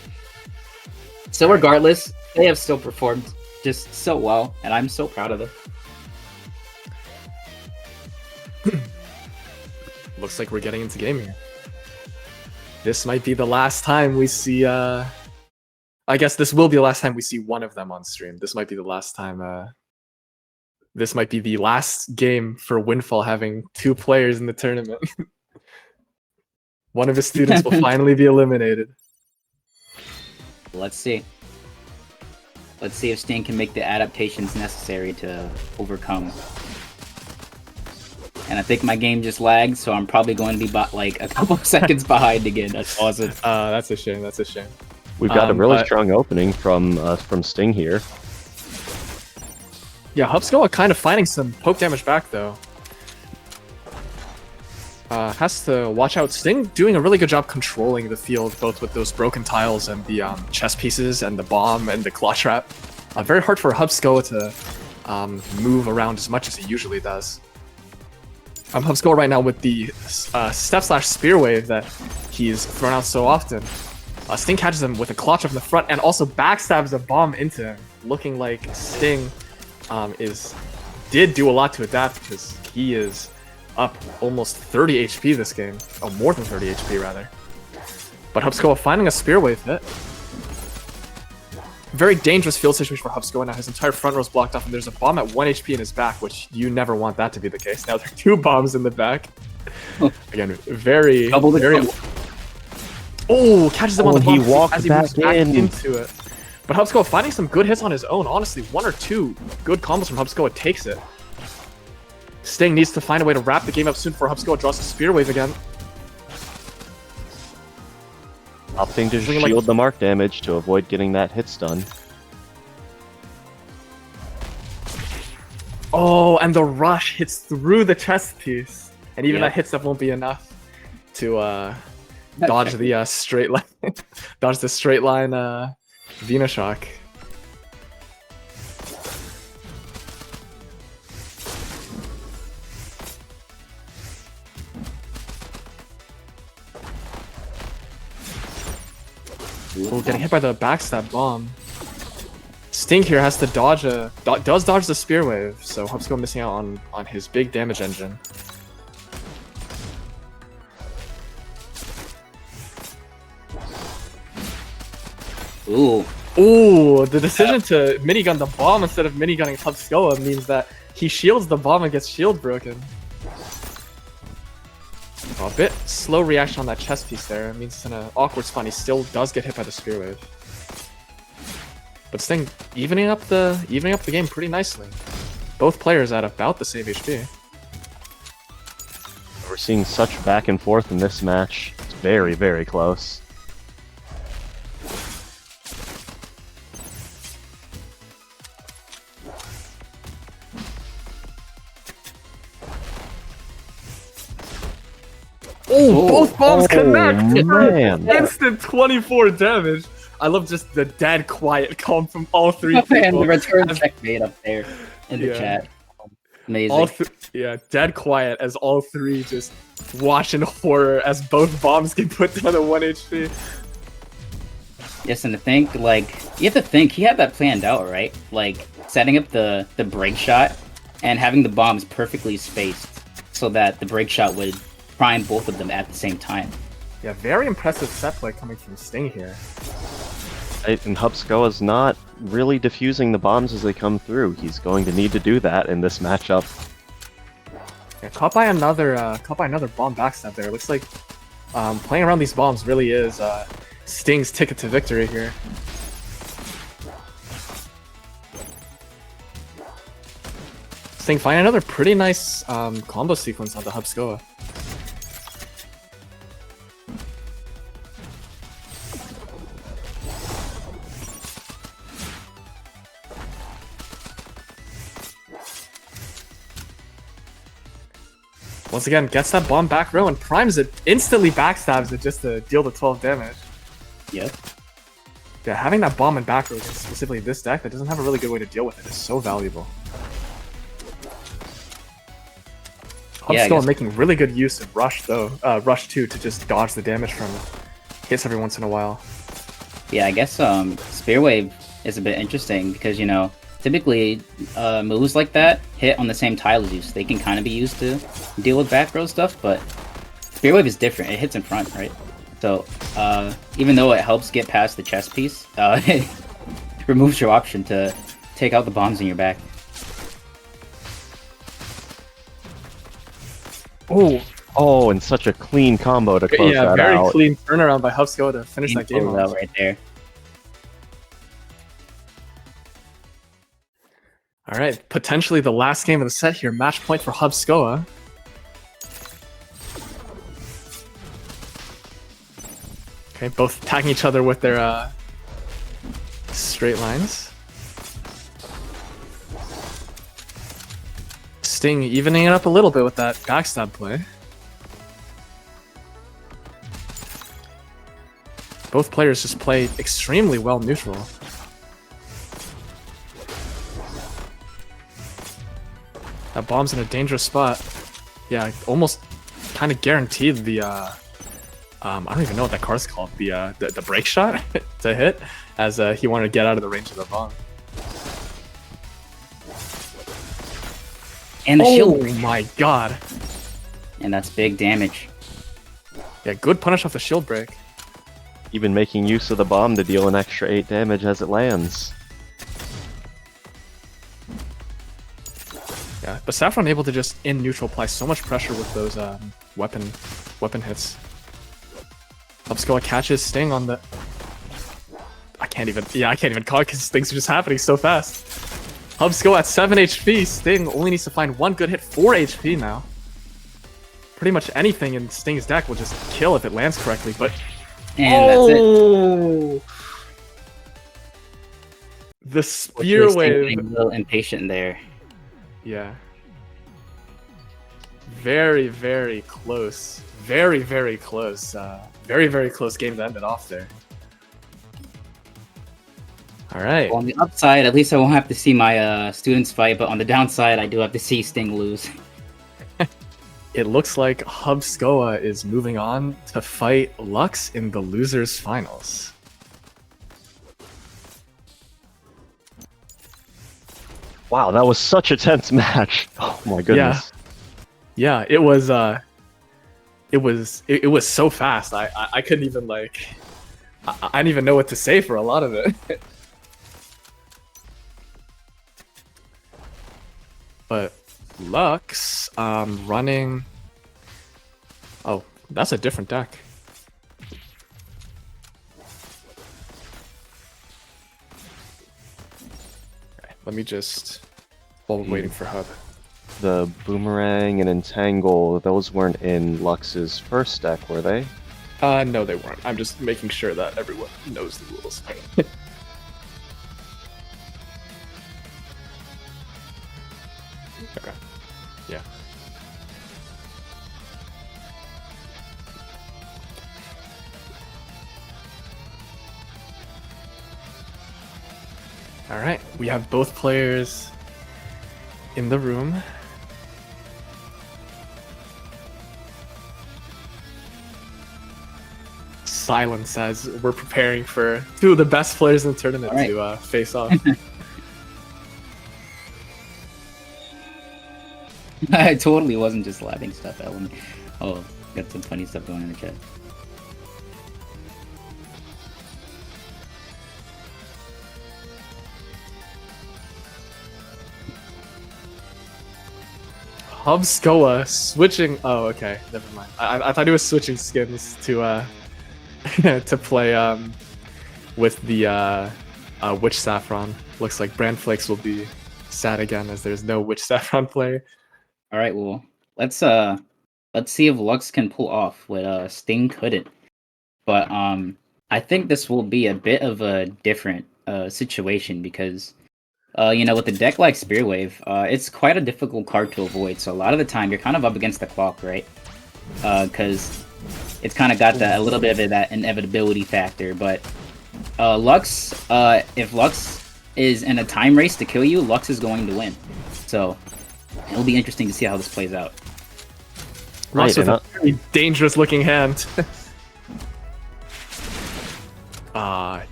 So regardless, they have still performed just so well, and I'm so proud of them. Looks like we're getting into game here. This might be the last time we see, I guess this will be the last time we see one of them on stream. This might be the last time, this might be the last game for Windfall having 2 players in the tournament. One of his students will finally be eliminated. Let's see. Let's see if Sting can make the adaptations necessary to overcome. And I think my game just lagged, so I'm probably going to be like a couple of seconds behind again. That's awesome. That's a shame. That's a shame. We've got a really strong opening from Sting here. Yeah, Hubskoa kind of finding some poke damage back though. Has to watch out. Sting doing a really good job controlling the field, both with those broken tiles and the chess pieces and the bomb and the claw trap. Very hard for Hubskoa to move around as much as he usually does. Hubskoa right now with the step/spear wave that he's thrown out so often. Sting catches him with a claw trap in the front and also backstabs a bomb into him, looking like Sting did do a lot to adapt because he is up almost 30 HP this game. Oh, more than 30 HP rather. But Hubskoa finding a spear wave hit. Very dangerous field situation for Hubskoa now. His entire front row is blocked off and there's a bomb at 1 HP in his back, which you never want that to be the case. Now there are 2 bombs in the back. Again, very... Oh, catches him on the bomb as he moves back into it. But Hubskoa finding some good hits on his own. Honestly, 1 or 2 good combos from Hubskoa takes it. Sting needs to find a way to wrap the game up soon before Hubskoa draws a spear wave again. Opting to shield the mark damage to avoid getting that hit stun. Oh, and the rush hits through the chest piece. And even that hit step won't be enough to dodge the straight line. Dodge the straight line Venushock. Oh, getting hit by the backstab bomb. Sting here has to dodge does dodge the spear wave, so Hubskoa missing out on his big damage engine. Ooh. Ooh, the decision to minigun the bomb instead of minigunning Hubskoa means that he shields the bomb and gets shield broken. Oh, a bit slow reaction on that chest piece there. It means it's in an awkward spot. He still does get hit by the spear wave. But Sting evening up the game pretty nicely. Both players at about the same HP. We're seeing such back and forth in this match. It's very, very close. Oh, both bombs connect! Man. Instant 24 damage. I love just the dead quiet calm from all three And the people. return checkmate up there in the Yeah. chat. Amazing. Yeah, dead quiet as all three just watch in horror as both bombs get put down to 1 HP. Yes, and to think, like, you have to think, he had that planned out, right? Like, setting up the break shot and having the bombs perfectly spaced so that the break shot would prime both of them at the same time. Yeah, very impressive set play coming from Sting here. And Hubsko is not really diffusing the bombs as they come through. He's going to need to do that in this matchup. Yeah, caught by another bomb backstab there. Looks like playing around these bombs really is Sting's ticket to victory here. Sting finding another pretty nice combo sequence on the Hubskoa. Once again, gets that bomb back row and primes it, instantly backstabs it just to deal the 12 damage. Yep. Yeah, having that bomb in back row, specifically this deck, that doesn't have a really good way to deal with it, is so valuable. Yeah, Hubsko making really good use of Rush though, Rush 2 to just dodge the damage from hits every once in a while. Yeah, I guess Spear Wave is a bit interesting because, you know, typically moves like that hit on the same tile as you, so they can kind of be used to deal with back row stuff, but Spear Wave is different. It hits in front, right? So even though it helps get past the chest piece, it removes your option to take out the bombs in your back. Oh, and such a clean combo to close Yeah, that very out. clean turnaround by Hubsko to finish that game Pulled it off. out right there. Alright, potentially the last game of the set here. Match point for Hubskoa. Okay, both attacking each other with their straight lines. Sting evening it up a little bit with that backstab play. Both players just play extremely well neutral. That bomb's in a dangerous spot. Yeah, almost kind of guaranteed the I don't even know what that card's called. The break shot to hit, as he wanted to get out of the range of the bomb. And the shield. Oh my god! And that's big damage. Yeah, good punish off the shield break. Even making use of the bomb to deal an extra 8 damage as it lands. Yeah, but Saffron able to just in neutral apply so much pressure with those weapon hits. Hubskoa catches Sting on the. I can't even call it because things are just happening so fast. Hubskoa at 7 HP. Sting only needs to find one good hit, 4 HP now. Pretty much anything in Sting's deck will just kill if it lands correctly, but. And that's it. The spear Sting wave. getting a little impatient there. Yeah. Very, very close. Very, very close. Very, very close game to end it off there. All right. Well, on the upside, at least I won't have to see my students fight, but on the downside, I do have to see Sting lose. It looks like Hubskoa is moving on to fight Lux in the losers finals. Wow, that was such a tense match. Oh my goodness. Yeah, it was so fast. I couldn't even like I didn't even know what to say for a lot of it. But Lux running. Oh, that's a different deck. Okay, let me just while we're waiting for Hub. The Boomerang and Entangle, those weren't in Lux's first deck, were they? No, they weren't. I'm just making sure that everyone knows the rules. Okay. Yeah. All right, we have both players in the room. Silence as we're preparing for two of the best players in the tournament to face off. I totally wasn't just laughing stuff at me. Oh, got some funny stuff going in the chat. Hubskoa switching. Oh, okay, never mind. I thought he was switching skins to to play with the Witch Saffron. Looks like Brand Flakes will be sad again as there's no Witch Saffron player. All right, well, let's see if Lux can pull off what Sting couldn't. But I think this will be a bit of a different situation because with the deck like Spear Wave, it's quite a difficult card to avoid. So a lot of the time you're kind of up against the clock, right? Because it's kind of got a little bit of that inevitability factor. But Lux, if Lux is in a time race to kill you, Lux is going to win. So it'll be interesting to see how this plays out. Lux with a very dangerous looking hand.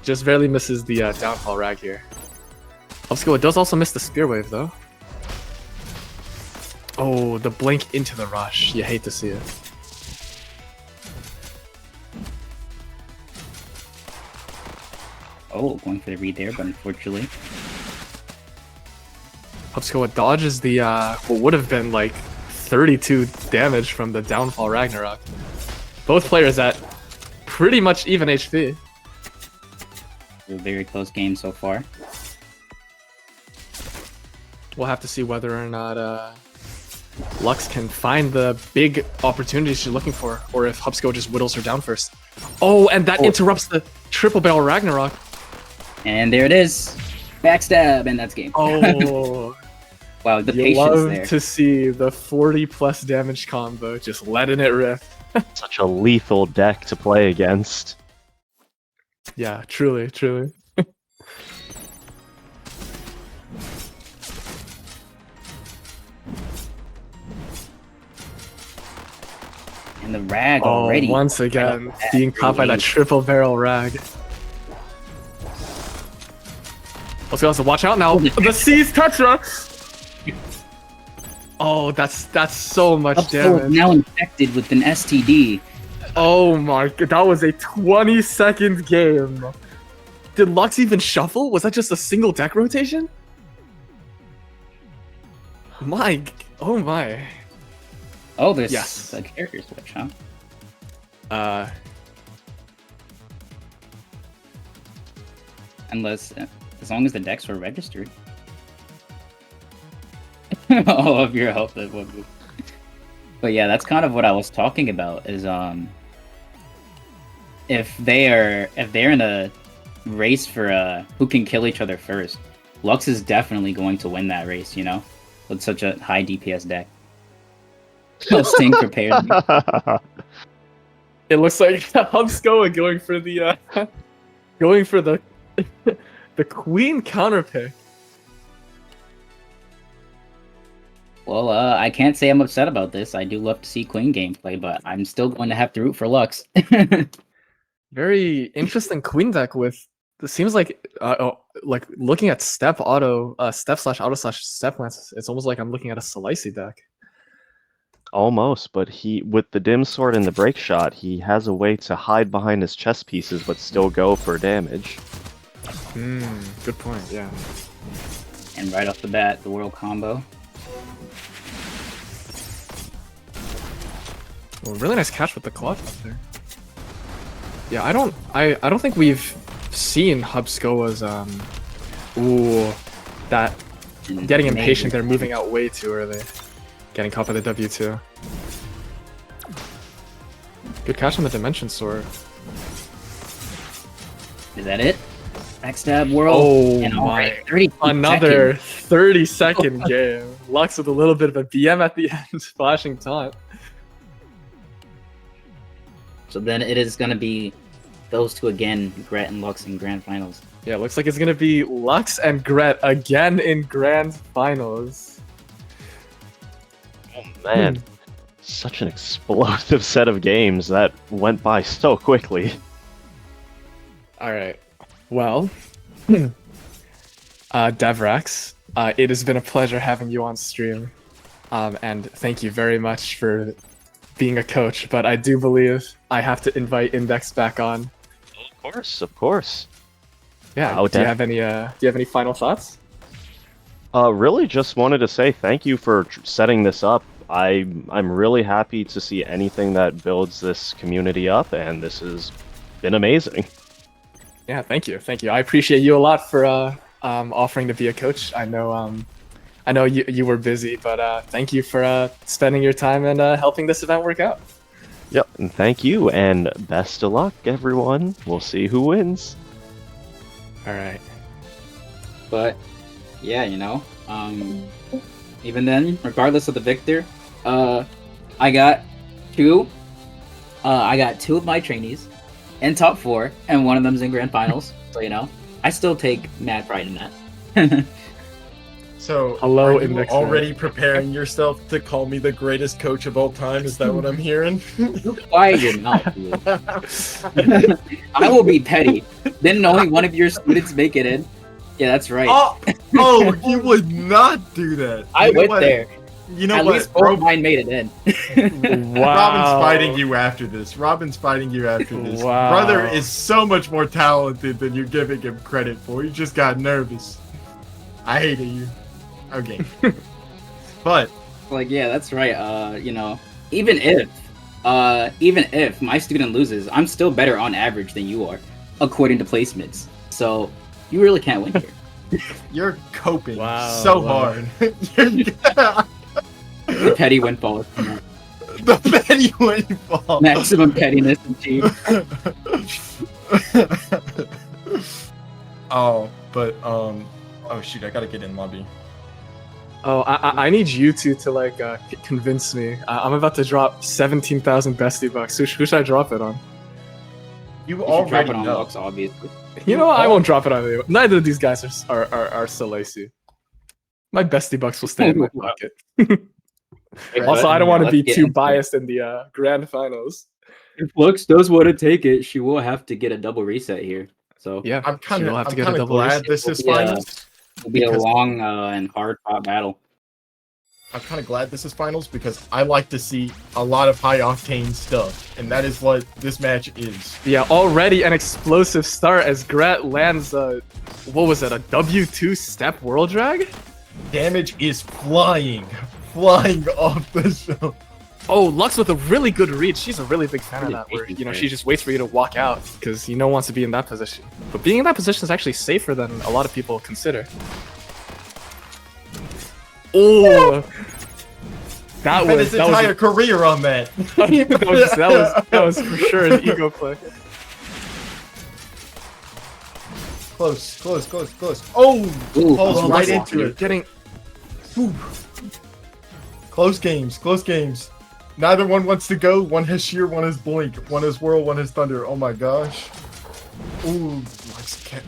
Just barely misses the downfall rag here. Hubskoa does also miss the Spear Wave though. Oh, the blink into the rush. You hate to see it. Oh, going for the read there, but unfortunately. Hubskoa dodges the what would have been like 32 damage from the downfall Ragnarok. Both players at pretty much even HP. A very close game so far. We'll have to see whether or not Lux can find the big opportunity she's looking for, or if Hubskoa just whittles her down first. Oh, and that interrupts the triple barrel Ragnarok. And there it is. Backstab, and that's game. Oh. Wow, the you patience love there. to see the 40+ damage combo, just letting it rip. Such a lethal deck to play against. Yeah, truly, truly. And the rag already. Once again, being caught by that triple barrel rag. Let's go, so watch out now. The Seas Tetra! Oh, that's so much damage. Now infected with an STD. Oh my god, that was a 20-second game. Did Lux even shuffle? Was that just a single deck rotation? Oh my. Oh, there's Yes. a character switch, huh? Unless, as long as the decks were registered. All of your health at one move. But yeah, that's kind of what I was talking about. Is if they're in a race for who can kill each other first, Lux is definitely going to win that race. You know, with such a high DPS deck. Oh, Sting prepared. It looks like Hubskoa going for the the queen counter pick. Well, I can't say I'm upset about this. I do love to see Queen gameplay, but I'm still going to have to root for Lux. Very interesting queen deck with. It seems like looking at step auto, step/auto/step lance. It's almost like I'm looking at a Slicey deck. Almost, but with the dim sword and the break shot, he has a way to hide behind his chess pieces but still go for damage. Good point. Yeah. And right off the bat, the world combo. Well, really nice catch with the claw up there. Yeah, I don't think we've seen Hubskoa's that getting impatient there, moving out way too early. Getting caught by the W2. Good catch on the Dimension Sword. Is that it? Backstab world. Oh and my. 30 Another seconds. 30-second game. Lux with a little bit of a BM at the end, flashing taunt. So then it is gonna be those two again, Gret and Lux in grand finals. Yeah, looks like it's gonna be Lux and Gret again in grand finals. Oh man, such an explosive set of games that went by so quickly. All right. Well, Devrax, it has been a pleasure having you on stream, and thank you very much for being a coach. But I do believe I have to invite Index back on. Of course. Yeah. Oh, do you have any final thoughts? Really just wanted to say thank you for setting this up. I'm really happy to see anything that builds this community up, and this has been amazing. Yeah, thank you. I appreciate you a lot for offering to be a coach. I know you were busy, but thank you for spending your time and helping this event work out. Yep, and thank you, and best of luck, everyone. We'll see who wins. All right. But yeah, you know, even then, regardless of the victor, I got two of my trainees in top 4, and one of them's in grand finals. So you know, I still take mad pride in that. So, Hello, are you Index already preparing yourself to call me the greatest coach of all time? Is that what I'm hearing? Quiet your mouth, dude. I will be petty. Didn't only one of your students make it in? Yeah, that's right. Oh, you would not do that. I went there. You know At what? least 4 of mine made it in. Wow. Robin's fighting you after this. Wow. Brother is so much more talented than you're giving him credit for. You just got nervous. I hated you. Okay. But Like, yeah, that's right. You know, even if my student loses, I'm still better on average than you are, according to placements. So you really can't win here. you're coping Wow, so wow. hard. The petty windfall. The petty windfall. Maximum pettiness achieved. Oh shoot, I gotta get in lobby. Oh, I need you two to like convince me. I'm about to drop 17,000 bestie bucks. Who should I drop it on? You You should already drop it on know. Lux, obviously. You know what? I won't drop it on you. Neither of these guys are so lacy. My bestie bucks will stay in my pocket. Also, I don't want to be too biased in the grand finals. If Lux does want to take it, she will have to get a double reset here. So Yeah, I'm kind you'll have of to get a double glad reset. this is Yeah. finals. it'll be a Because- long and hard fought battle. I'm kind of glad this is finals because I like to see a lot of high octane stuff, and that is what this match is. Yeah, already an explosive start as Gret lands a, what was it, a W2 step world drag? Damage is flying off the show. Oh, Lux with a really good read. She's a really big fan of Really that, where, patient, you know, right? she just waits for you to walk out, because no one wants to be in that position. But being in that position is actually safer than a lot of people consider. Oh! That Spent was, his entire career on that. that was for sure an ego play. Close. Oh! Ooh, Falls oh, right Lux into You're it. getting... Close games. Neither one wants to go. One has sheer, one has blink, one has whirl, one has thunder. Oh my gosh. Ooh, Lux kept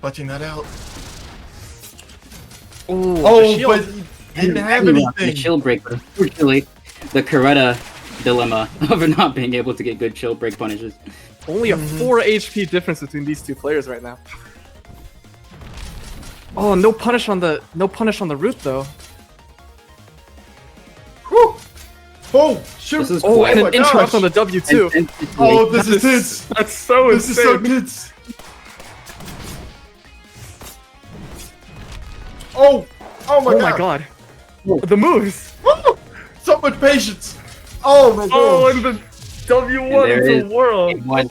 clutching that out. Ooh, Oh, the shield. but he didn't have The anything. chill break, but unfortunately, the Coretta dilemma of not being able to get good chill break punishes. Only a 4 HP difference between these two players right now. Oh, no punish on the root though. Whew. Oh, shoot. This is Oh, and my an interrupt gosh. on the W2. Oh, this is tense. That's so This is so insane. tense. Oh my god. The moves. So much patience. Oh my Oh, god. and the W1 there into is world. One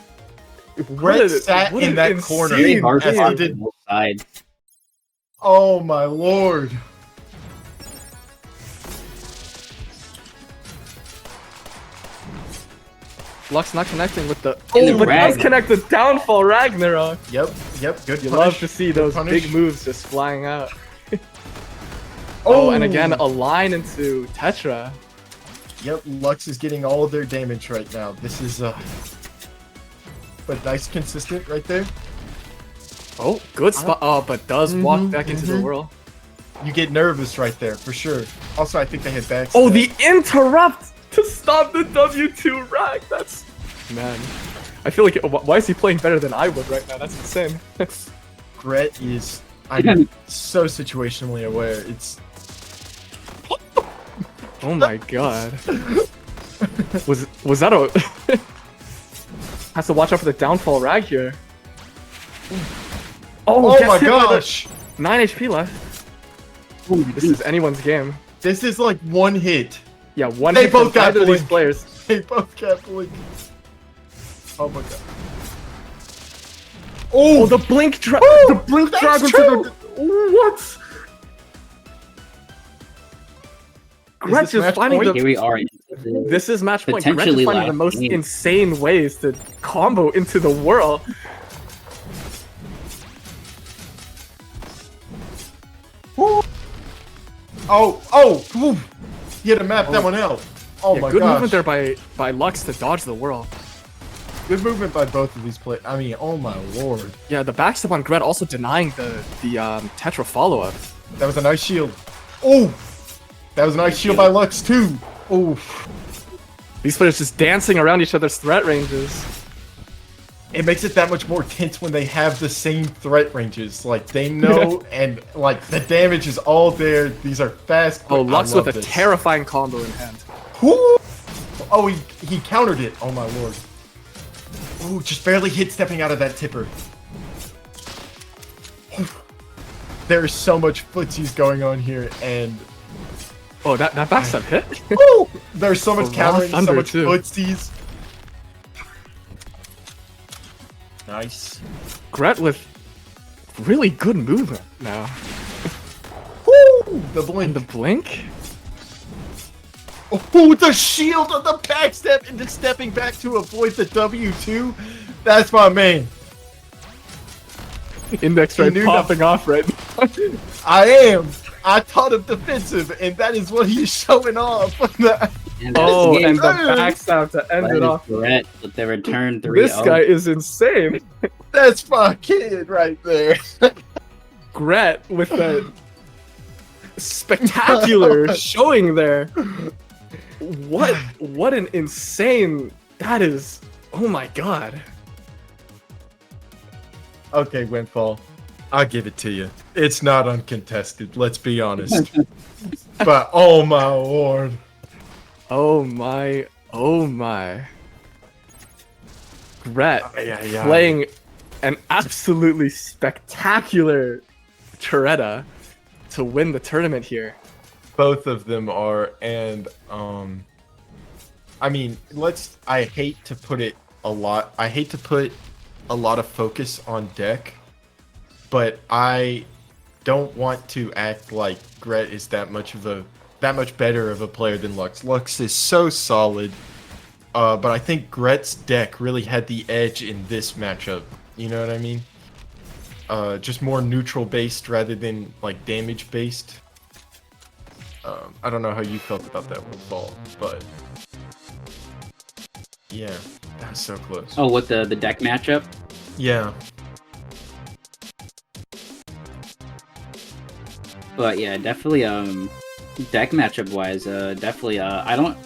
Red sat in that corner. very insane hard as game. he on did. both sides. Oh my lord. Lux not connecting with the. In the Oh, but Rag. does connect the downfall Ragnarok. Yep, good You punish. love to see Good those punish. big moves just flying out. Oh, and again, a line into Tetra. Yep, Lux is getting all of their damage right now. This is but nice consistent right there. Oh, good spot. Oh, but does walk back into the mhm. whirl. You get nervous right there for sure. Also, I think they had back. Oh, the interrupt to stop the W2 Rag. That's man. I feel like why is he playing better than I would right now? That's insane. Gret is I'm so situationally aware. It's Oh my god. Was that a has to watch out for the downfall Rag here. oh gets my hit by the- gosh. 9 HP left. This is anyone's game. This is like one hit. Yeah, one They hit from both got either of these blink. players. They both got blink. Oh my god. Oh, The blink the blink that's dragon true. to the what? Gret this just match finding point? Here the we are. this is match point. Gret Potentially just finding the last most game. insane ways to combo into the whirl. Oh, he had to map that one out. Oh Yeah, my good gosh. movement there by Lux to dodge the whirl. Good movement by both of these players. I mean, oh my lord. Yeah, the backstep on Gret also denying the Tetra follow-up. That was a nice shield. Oh! That was a nice shield by Lux too. Oh. These players just dancing around each other's threat ranges. It makes it that much more tense when they have the same threat ranges. Like, they know, and, like, the damage is all there. These are fast. Oh, I Lux love with a this. terrifying combo in hand. Whoo! Oh, he countered it. Oh my lord. Oh, just barely hit stepping out of that tipper. There is so much footsies going on here, and Oh, that backstep hit? Woo! There's so much A raw countering, so thunder, much too. footsies. Nice. Gret with really good movement now. Woo! The And blink. the blink? Oh, the shield on the backstep into stepping back to avoid the W2. That's my man. Index He right knew popping off right now. I am. I taught him defensive, and that is what he's showing off. And Oh, that's and the Hey! backstab to end it off. Gret with the return 3-0. This guy is insane. That's my kid right there. Gret with a spectacular showing there. What an insane that is. Oh my god. Okay, Windfall. I'll give it to you. It's not uncontested, let's be honest. But oh my lord. Oh my. Oh my. Gret Yeah. playing an absolutely spectacular Toretta to win the tournament here. Both of them are, and I mean, I hate to put a lot of focus on deck, but I don't want to act like Gret is that much better of a player than Lux. Lux is so solid, but I think Gret's deck really had the edge in this matchup. You know what I mean? Just more neutral based rather than like damage based. I don't know how you felt about that one, Fall, but yeah, that was so close. Oh, with the deck matchup? Yeah. But yeah, definitely deck matchup wise, definitely I don't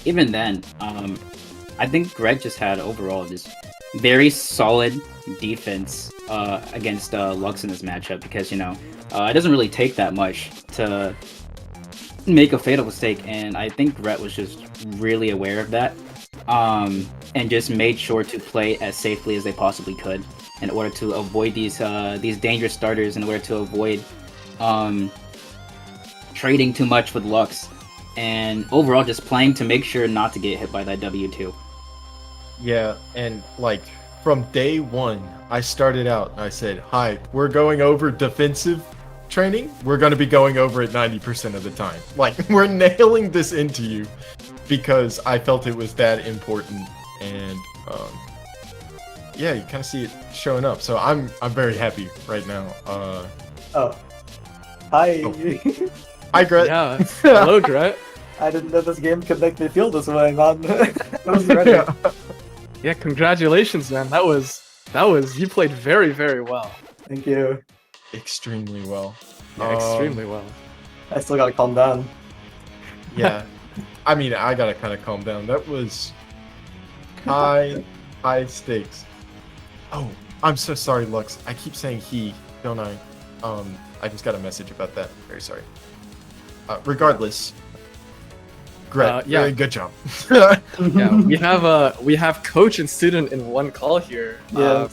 even then, I think Greg just had overall just very solid defense against Lux in this matchup because it doesn't really take that much to make a fatal mistake, and I think Gret was just really aware of that, and just made sure to play as safely as they possibly could in order to avoid these dangerous starters, in order to avoid trading too much with Lux, and overall just playing to make sure not to get hit by that W2. Yeah, and like from day one, I started out, I said, hi, we're going over defensive training. We're going to be going over it 90% of the time. Like, we're nailing this into you because I felt it was that important and yeah, you kind of see it showing up. So I'm very happy right now. Oh. Hi. Oh. Hi, Gret. Yeah. Hello, Gret. I didn't know this game could make me feel this way, man. I was ready. Yeah, congratulations, man. That was you played very, very well. Thank you. Extremely well. Yeah, extremely well. I still gotta calm down. Yeah. I mean, I gotta kind of calm down. That was high stakes. Oh, I'm so sorry, Lux. I keep saying he, don't I? I just got a message about that. Very sorry. Regardless, Gret, yeah. really good job. Yeah, we have coach and student in one call here. Yeah.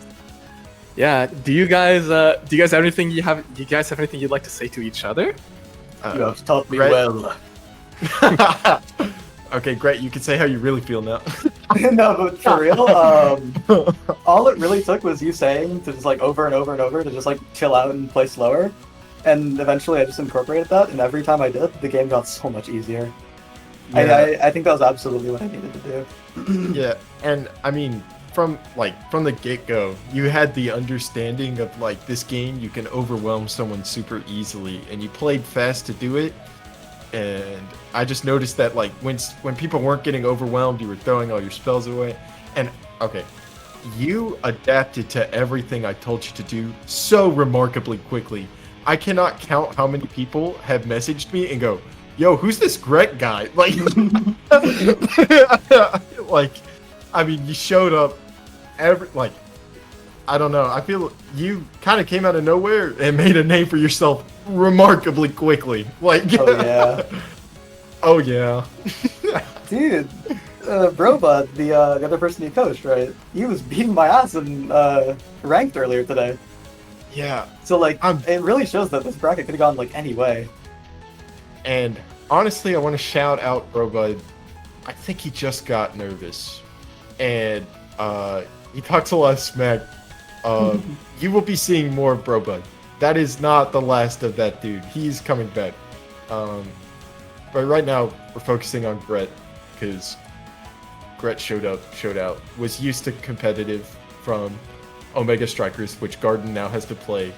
Yeah. Do you guys have anything you guys have anything you'd like to say to each other? You have taught me Gret? well. Okay, great. You can say how you really feel now. No, but for real, all it really took was you saying to just like over and over and over to just like chill out and play slower. And eventually I just incorporated that, and every time I did, the game got so much easier. Yeah. I think that was absolutely what I needed to do. Yeah, and I mean, from the get-go, you had the understanding of like this game you can overwhelm someone super easily, and you played fast to do it. And I just noticed that like when people weren't getting overwhelmed, you were throwing all your spells away. And okay, you adapted to everything I told you to do so remarkably quickly. I cannot count how many people have messaged me and go, "Yo, who's this Gret guy?" Like, like, I mean, you showed up I don't know. I feel you kind of came out of nowhere and made a name for yourself remarkably quickly. Like, Oh yeah. Oh yeah. Dude, Brobud, the other person you coached, right? He was beating my ass in ranked earlier today. Yeah. So like, it really shows that this bracket could have gone like any way. And honestly, I want to shout out Brobud. I think he just got nervous, and he talks a lot of smack. You will be seeing more of Brobud. That is not the last of that dude. He's coming back. But right now, we're focusing on Gret, because Gret showed out, was used to competitive from Omega Strikers, which Garden now has to play.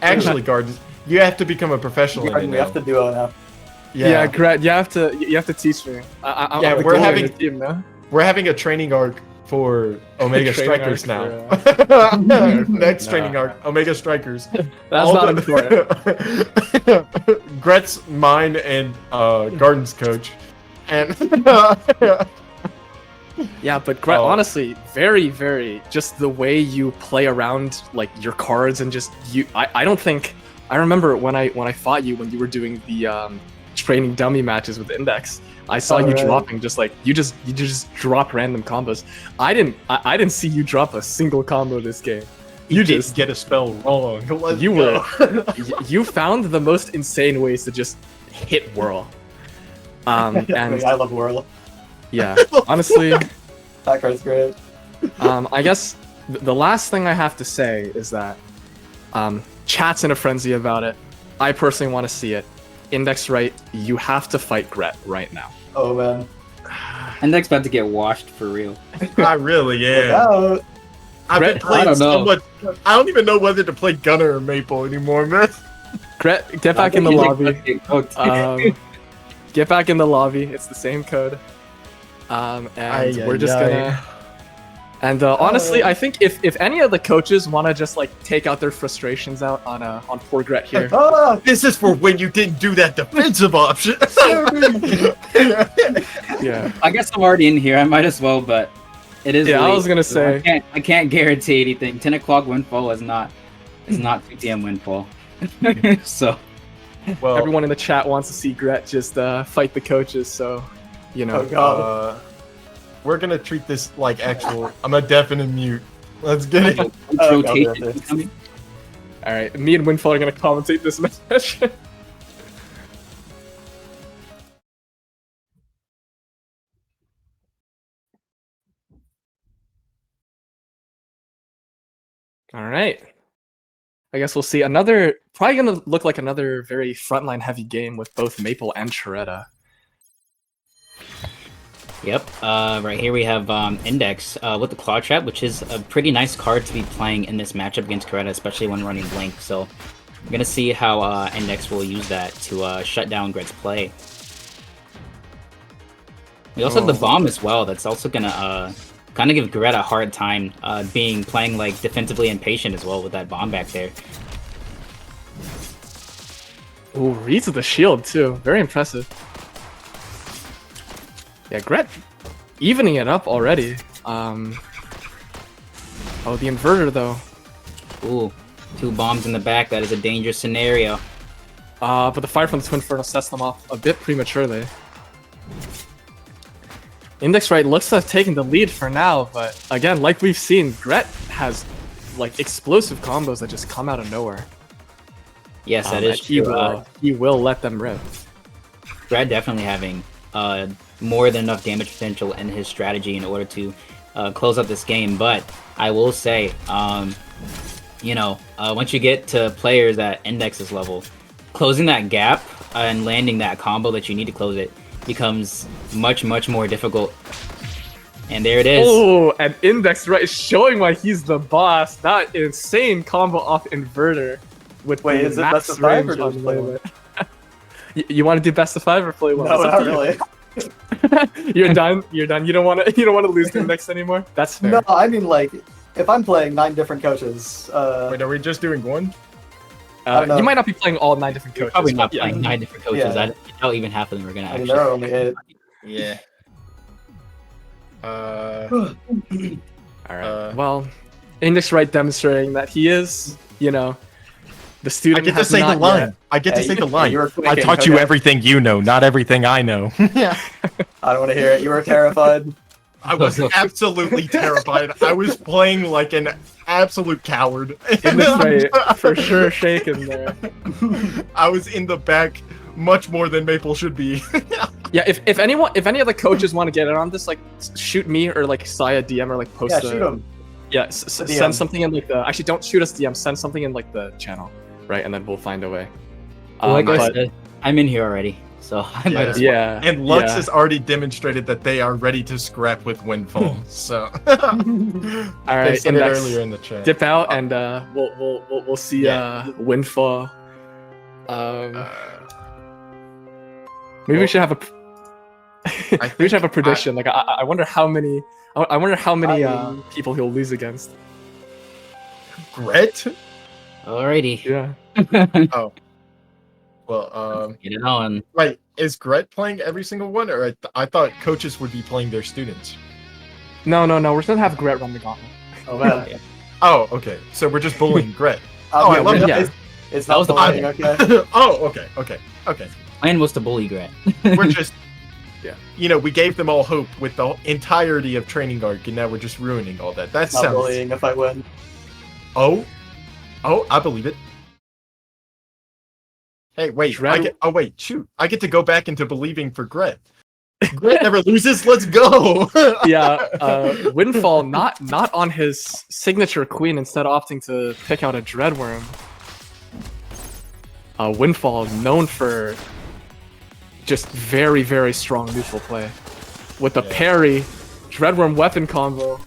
Actually, Garden, you have to become a professional in it We now. have to duo now. Yeah, Gret, you have to teach me. Yeah, I'm we're a having- team now. We're having a training arc for Omega Training Strikers arc now. Next No. training arc, Omega Strikers. That's All not the- important. Gret's mine and Garden's coach. And Yeah, but Gret, Oh. honestly, very, very, just the way you play around like your cards and just you. I don't think I remember when I fought you when you were doing the training dummy matches with Index. I saw you right. dropping just like you just drop random combos. I didn't see you drop a single combo this game. You didn't just get a spell wrong. Let's you go. you found the most insane ways to just hit whirl. And I love Whirl. yeah, honestly. That card's great. I guess the last thing I have to say is that chat's in a frenzy about it. I personally want to see it. Index right, you have to fight Gret right now. Oh man. Index about to get washed for real. I really am. Yeah. I've been Gret, playing I don't so know. much. I don't even know whether to play Gunner or Maple anymore, man. Gret, get back in the lobby. Get back in the lobby. It's the same code. And we're just gonna. And honestly, I think if any of the coaches want to just like take out their frustrations out on poor Gret here. Ah! This is for when you didn't do that defensive option. Yeah. I guess I'm already in here. I might as well, but it is. Yeah, I late, was gonna so say. I can't guarantee anything. 10 o'clock windfall is not 2 p.m. windfall. So Well, Everyone in the chat wants to see Gret just fight the coaches, so you know. Oh god. we're gonna treat this like actual. I'm a definite mute. Let's get it. Oh, rotation God, is coming. All right, me and Windfall are gonna commentate this match. All right. I guess we'll see another. Probably gonna look like another very frontline heavy game with both Maple and Charetta. Yep. Right here we have Index with the Claw Trap, which is a pretty nice card to be playing in this matchup against Coretta, especially when running Blink. So I'm gonna see how Index will use that to shut down Gret's play. We also have the bomb as well. That's also gonna kind of give Gret a hard time playing like defensively impatient as well with that bomb back there. Ooh, reads with the shield too. Very impressive. Yeah, Gret evening it up already. Oh, the inverter though. Ooh, 2 bombs in the back. That is a dangerous scenario. But the fire from the Twin Inferno sets them off a bit prematurely. Index Right looks to have taken the lead for now, but again, like we've seen, Gret has like explosive combos that just come out of nowhere. Yes, that is he true. he will let them rip. Gret definitely having more than enough damage potential in his strategy in order to close out this game. But I will say, you know, once you get to players at Index's level, closing that gap and landing that combo that you need to close it becomes much more difficult. And there it is. Oh, and Index Right is showing why he's the boss. That insane combo off inverter with Wait, the is it max best of 5 or range just on play Lele. You want to do best of 5 or play one? No, It's up not to you. really. You're done. You're done. You don't want to lose to Index anymore. That's fair. No, I mean like if I'm playing 9 different coaches. Wait, are we just doing one? I don't know. You might not be playing all 9 different coaches. Probably not but playing 9 different coaches. Yeah. I doubt even half of them are gonna I mean, actually. there are only 8. Yeah. All right. Well, Index Right demonstrating that he is, you know, the I student. get to has say the not line. yet- I get to Yeah, say the you line. were I quick, taught you okay. everything you know, not everything I know. Yeah. I don't want to hear it. You were terrified. I was absolutely terrified. I was playing like an absolute coward. Index Right for sure shaking there. I was in the back much more than Maple should be. Yeah, if any of the coaches want to get in on this, like shoot me or like Saya DM or like post. Yeah, shoot him. Yeah, DM. send something in like the. Actually, don't shoot us DM. Send something in like the channel, right? And then we'll find a way. Like I but- said, I'm in here already, so I might as well. yeah, And Lux yeah. has already demonstrated that they are ready to scrap with Windfall. So All they right, said it Index, earlier in the chat. dip out and we'll see Yeah. Windfall. Maybe we should have a. Maybe we should have a prediction. Like I wonder how many. I wonder how many people he'll lose against. Gret? Alrighty. Yeah. Oh. Well, Get it on. wait, is Gret playing every single one, or I thought coaches would be playing their students? No. We're just gonna have Gret run the gauntlet. Oh man. Oh, okay. So we're just bullying Gret. Oh, I love it. It's That not was the bullying, okay. Oh, okay. Plan was to bully Gret. We're just, Yeah. You know, we gave them all hope with the entirety of Training Arc, and now we're just ruining all that. That Not sounds. bullying if I win. Oh, I believe it. Hey, wait. Wait, shoot. I get to go back into believing for Gret. Gret never loses. Let's go. Yeah, Windfall not on his signature queen, instead opting to pick out a Dreadworm. Windfall known for just very strong neutral play. With the parry, Dreadworm weapon combo.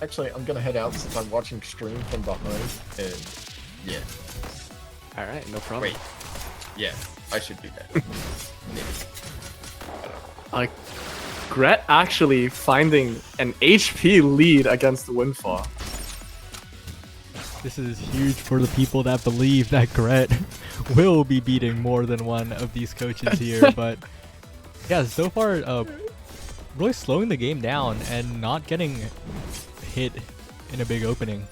Actually, I'm gonna head out since I'm watching stream from behind, and yeah. Alright, no problem. Wait. Yeah, I should do that. Gret actually finding an HP lead against Windfall. This is huge for the people that believe that Gret will be beating more than one of these coaches here. But yeah, so far, really slowing the game down and not getting hit in a big opening.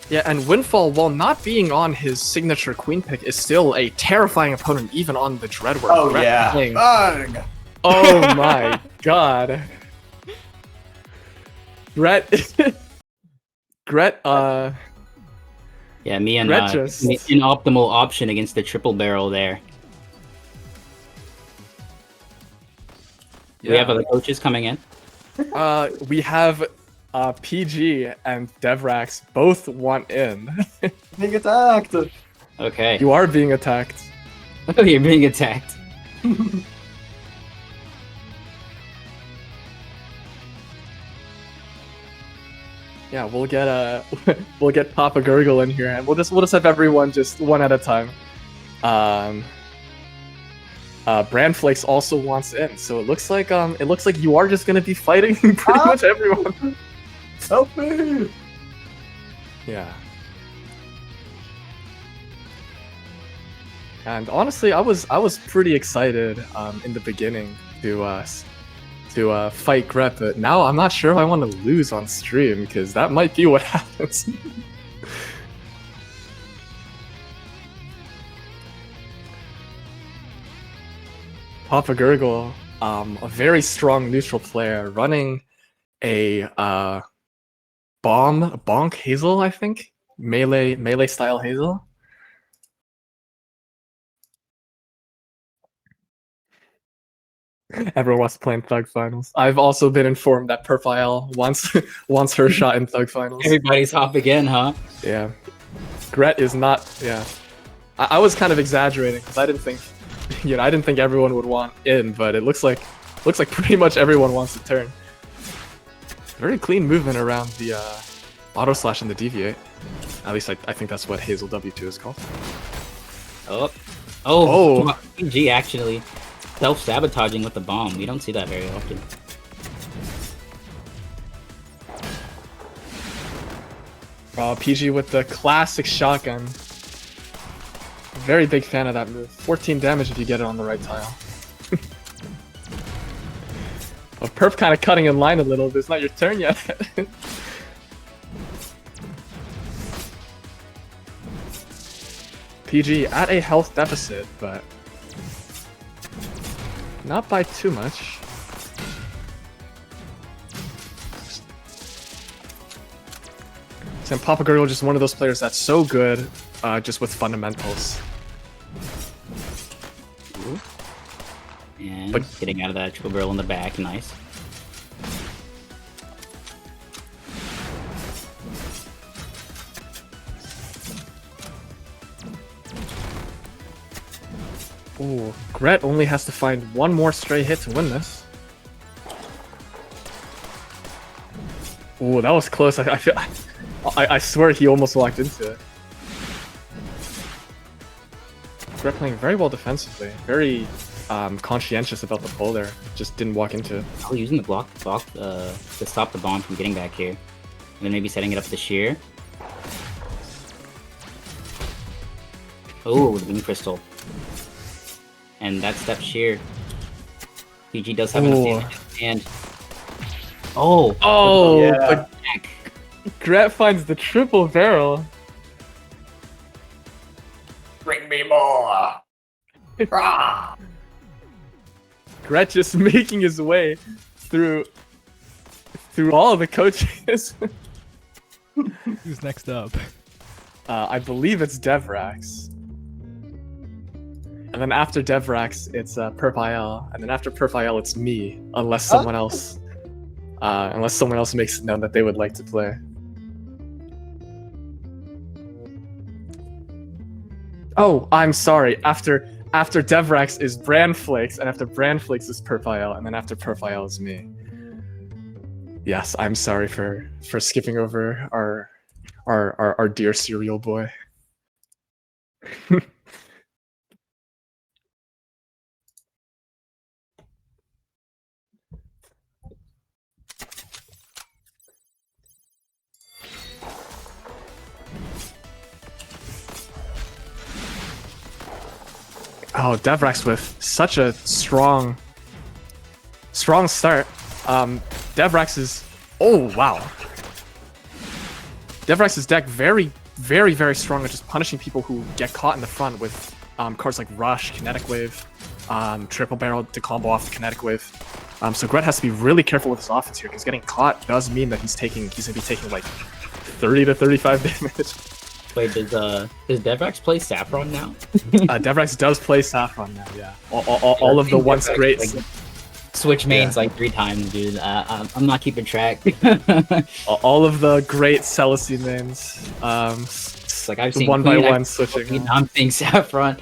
Yeah, and Windfall, while not being on his signature queen pick, is still a terrifying opponent even on the Dreadworm. Oh Gret yeah. playing- Ugh. Oh my god. Gret Yeah, me and Gret just- an optimal option against the triple barrel there. Do we have other coaches coming in? we have PG and Devrax both want in. Being attacked. Okay. You are being attacked. Oh, you're being attacked. Yeah, we'll get we'll get Papa Gurgle in here, and we'll just have everyone just one at a time. Bran Flakes also wants in, so it looks like you are just gonna be fighting pretty much everyone. Help me! Yeah. And honestly, I was pretty excited in the beginning to fight Gret, but now I'm not sure if I want to lose on stream, because that might be what happens. Papa Gurgle, a very strong neutral player, running a bonk Hazel, I think? Melee style Hazel. Everyone wants to play in Thug Finals. I've also been informed that Purpile wants her shot in Thug Finals. Everybody's hop again, huh? Yeah. Gret is not. Yeah. I was kind of exaggerating because I didn't think, I didn't think everyone would want in, but it looks like pretty much everyone wants to turn. Very clean movement around the auto slash and the deviate. At least I think that's what Hazel W2 is called. Oh, PG actually self-sabotaging with the bomb. We don't see that very often. PG with the classic shotgun. Very big fan of that move. 14 damage if you get it on the right tile. Well, Perp kind of cutting in line a little, but it's not your turn yet. PG at a health deficit, but not by too much. And Papa Gurgle just one of those players that's so good just with fundamentals. Ooh. And getting out of that triple barrel in the back, nice. Ooh, Gret only has to find one more stray hit to win this. Ooh, that was close. I swear he almost walked into it. Gret playing very well defensively, very conscientious about the pull there. Just didn't walk into it. Oh, using the block to stop the bomb from getting back here, and then maybe setting it up to shear. Oh, the beam crystal. And that step shear. PG does have enough damage and but Gret finds the triple barrel. Bring me more. Gret just making his way through all of the coaches. Who's next up? I believe it's Devrax. And then after Devrax, it's Purpile, and then after Purpile, it's me, unless someone else makes it known that they would like to play. Oh, I'm sorry. After Devrax is Bran Flakes, and after Bran Flakes is Purpile, and then after Purpile is me. Yes, I'm sorry for skipping over our dear cereal boy. Oh, Devrax with such a strong start. Devrax is... Oh, wow. Devrax's deck very, very, very strong at just punishing people who get caught in the front with cards like Rush, Kinetic Wave, Triple Barrel to combo off the Kinetic Wave. So Gret has to be really careful with his offense here, because getting caught does mean that he's going to be taking like 30 to 35 damage. Wait, does Devrax play Saffron now? Devrax does play Saffron now, yeah. All of the once great switch mains like 3 times, dude. I'm not keeping track. All of the great Celicy names. It's like I've seen one Queen, by one I've switching. seen I'm seeing Saffron.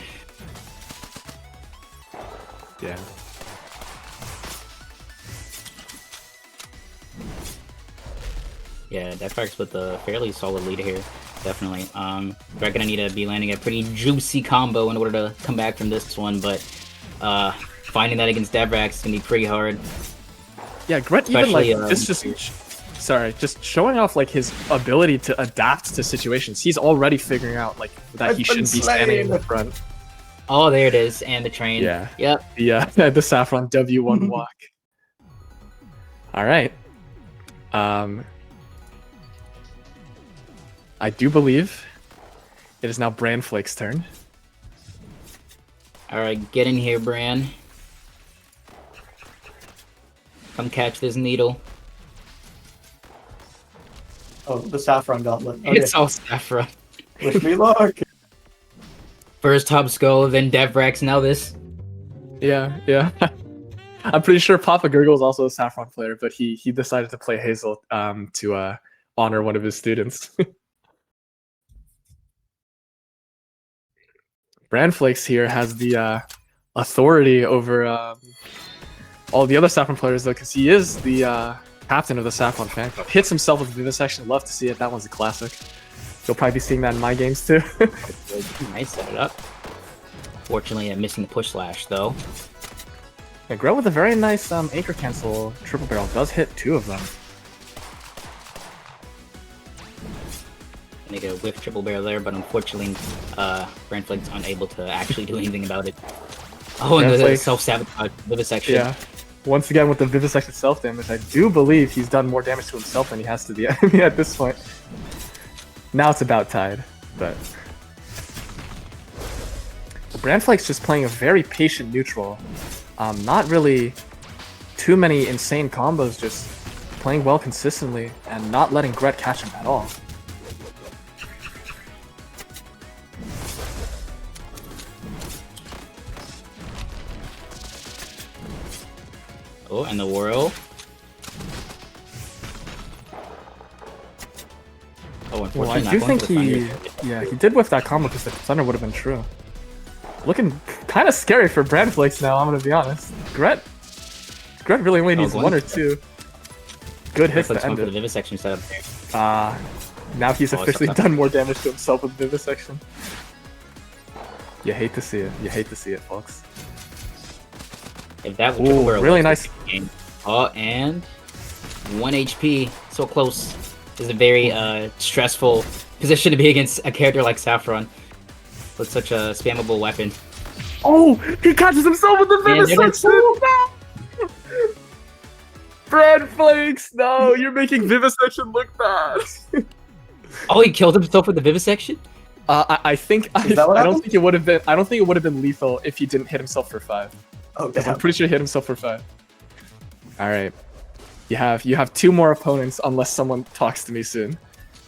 Yeah. Yeah, Deathrax with a fairly solid lead here. Definitely. They're gonna need to be landing a pretty juicy combo in order to come back from this one, but finding that against Deathrax is gonna be pretty hard. Yeah, Gret even like Especially, just showing off like his ability to adapt to situations. He's already figuring out like that he shouldn't be standing in the front. Oh, there it is, and the train. Yeah. Yep. The Saffron W1 walk. All right. I do believe it is now Branflake's turn. Alright, get in here, Bran. Come catch this needle. Oh, the Saffron Gauntlet. Okay. It's all Saffron. Wish me luck. First Hub Skull, then Deathrax, now this. Yeah. I'm pretty sure Papa Gurgle is also a Saffron player, but he decided to play Hazel to honor one of his students. Branflakes here has the authority over all the other Saffron players, though, because he is the captain of the Saffron fan club. Hits himself with Vivisection. Love to see it. That one's a classic. You'll probably be seeing that in my games, too. Nice, set it up. Fortunately, I'm missing the push slash, though. Yeah, Gret with a very nice Anchor Cancel triple barrel. Does hit 2 of them. Gonna get a whiff triple barrel there, but unfortunately, Branflake's unable to actually do anything about it. Oh, and the self-sabotage Vivisection. Yeah. Once again with the Vivisection self-damage, I do believe he's done more damage to himself than he has to the enemy at this point. Now it's about tied, but... Branflake's just playing a very patient neutral. Not really too many insane combos, just playing well consistently and not letting Gret catch him at all. Oh, and the whirl. Oh, unfortunately, Well, I not do going think for the he... thunder. Yeah, he did whiff that combo because the thunder would have been true. Looking kind of scary for Branflakes now, I'm going to be honest. Gret really only needs 1 or 2 good hits to end for the it. Vivisection setup. Now he's Oh, officially it's done more damage to himself with Vivisection. You hate to see it. You hate to see it, folks. If that was Ooh, triple barrel, really that's nice. a game. Oh, and 1 HP. So close. This is a very stressful position to be against a character like Saffron with such a spammable weapon. Oh, he catches himself with the Man, Vivisection! No! Branflakes, no, you're making Vivisection look bad. Oh, he killed himself with the Vivisection? I think I don't think it would have been lethal if he didn't hit himself for 5. Oh, I'm pretty sure he hit himself for 5. All right, you have 2 more opponents unless someone talks to me soon.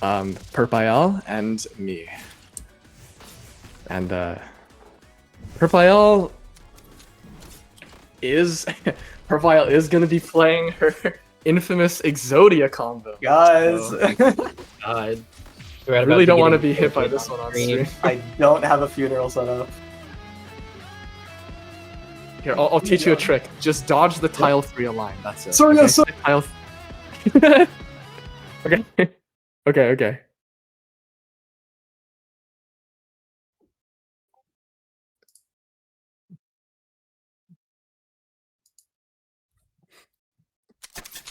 Perpayal and me. And Perpayal is gonna be playing her infamous Exodia combo. Guys, God. I really don't want to be hit by this one on stream. I don't have a funeral set up. Here, I'll teach you a trick. Just dodge the tile 3 align. That's it. Sorry, okay? sorry. Tile... okay. Okay.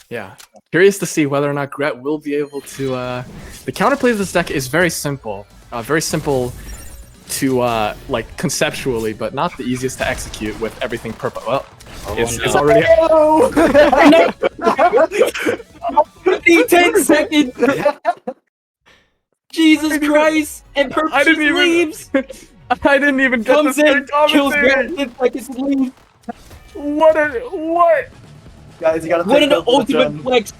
Yeah. Curious to see whether or not Gret will be able to... The counterplay of this deck is very simple. Very simple to, like, conceptually, but not the easiest to execute with everything purple. Well, it's already... 10 seconds! Jesus Christ! And Purple I didn't even... leaves! I didn't even get Comes to in, kills Gret, like it's leaves. What? Guys, you gotta What take an note of the ultimate gem. flex!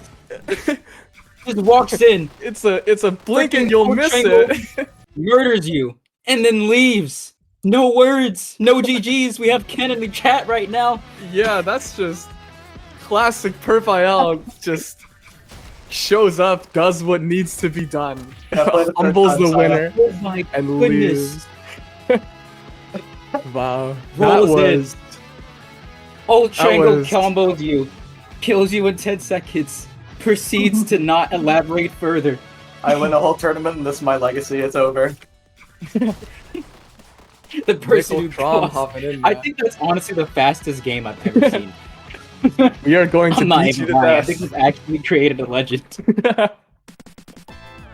Just walks in, It's a blink and Freaking you'll full miss triangle. it. murders you, and then leaves. No words, no GGs. We have Ken in the chat right now. Yeah, that's just... classic Perpael just shows up, does what needs to be done, Yeah, play the humbles third the time, winner, Oh my and goodness. leaves. Wow, that Rolls in. was Oh, triangle was- combos you. Kills you in 10 seconds. Proceeds to not elaborate further. I win a whole tournament and this is my legacy. It's over. The person who Nickel Trom caused... hopping in. I man. think that's honestly the fastest game I've ever seen. We are going to I'm not beat you even to lying. I death. think we've actually created a legend.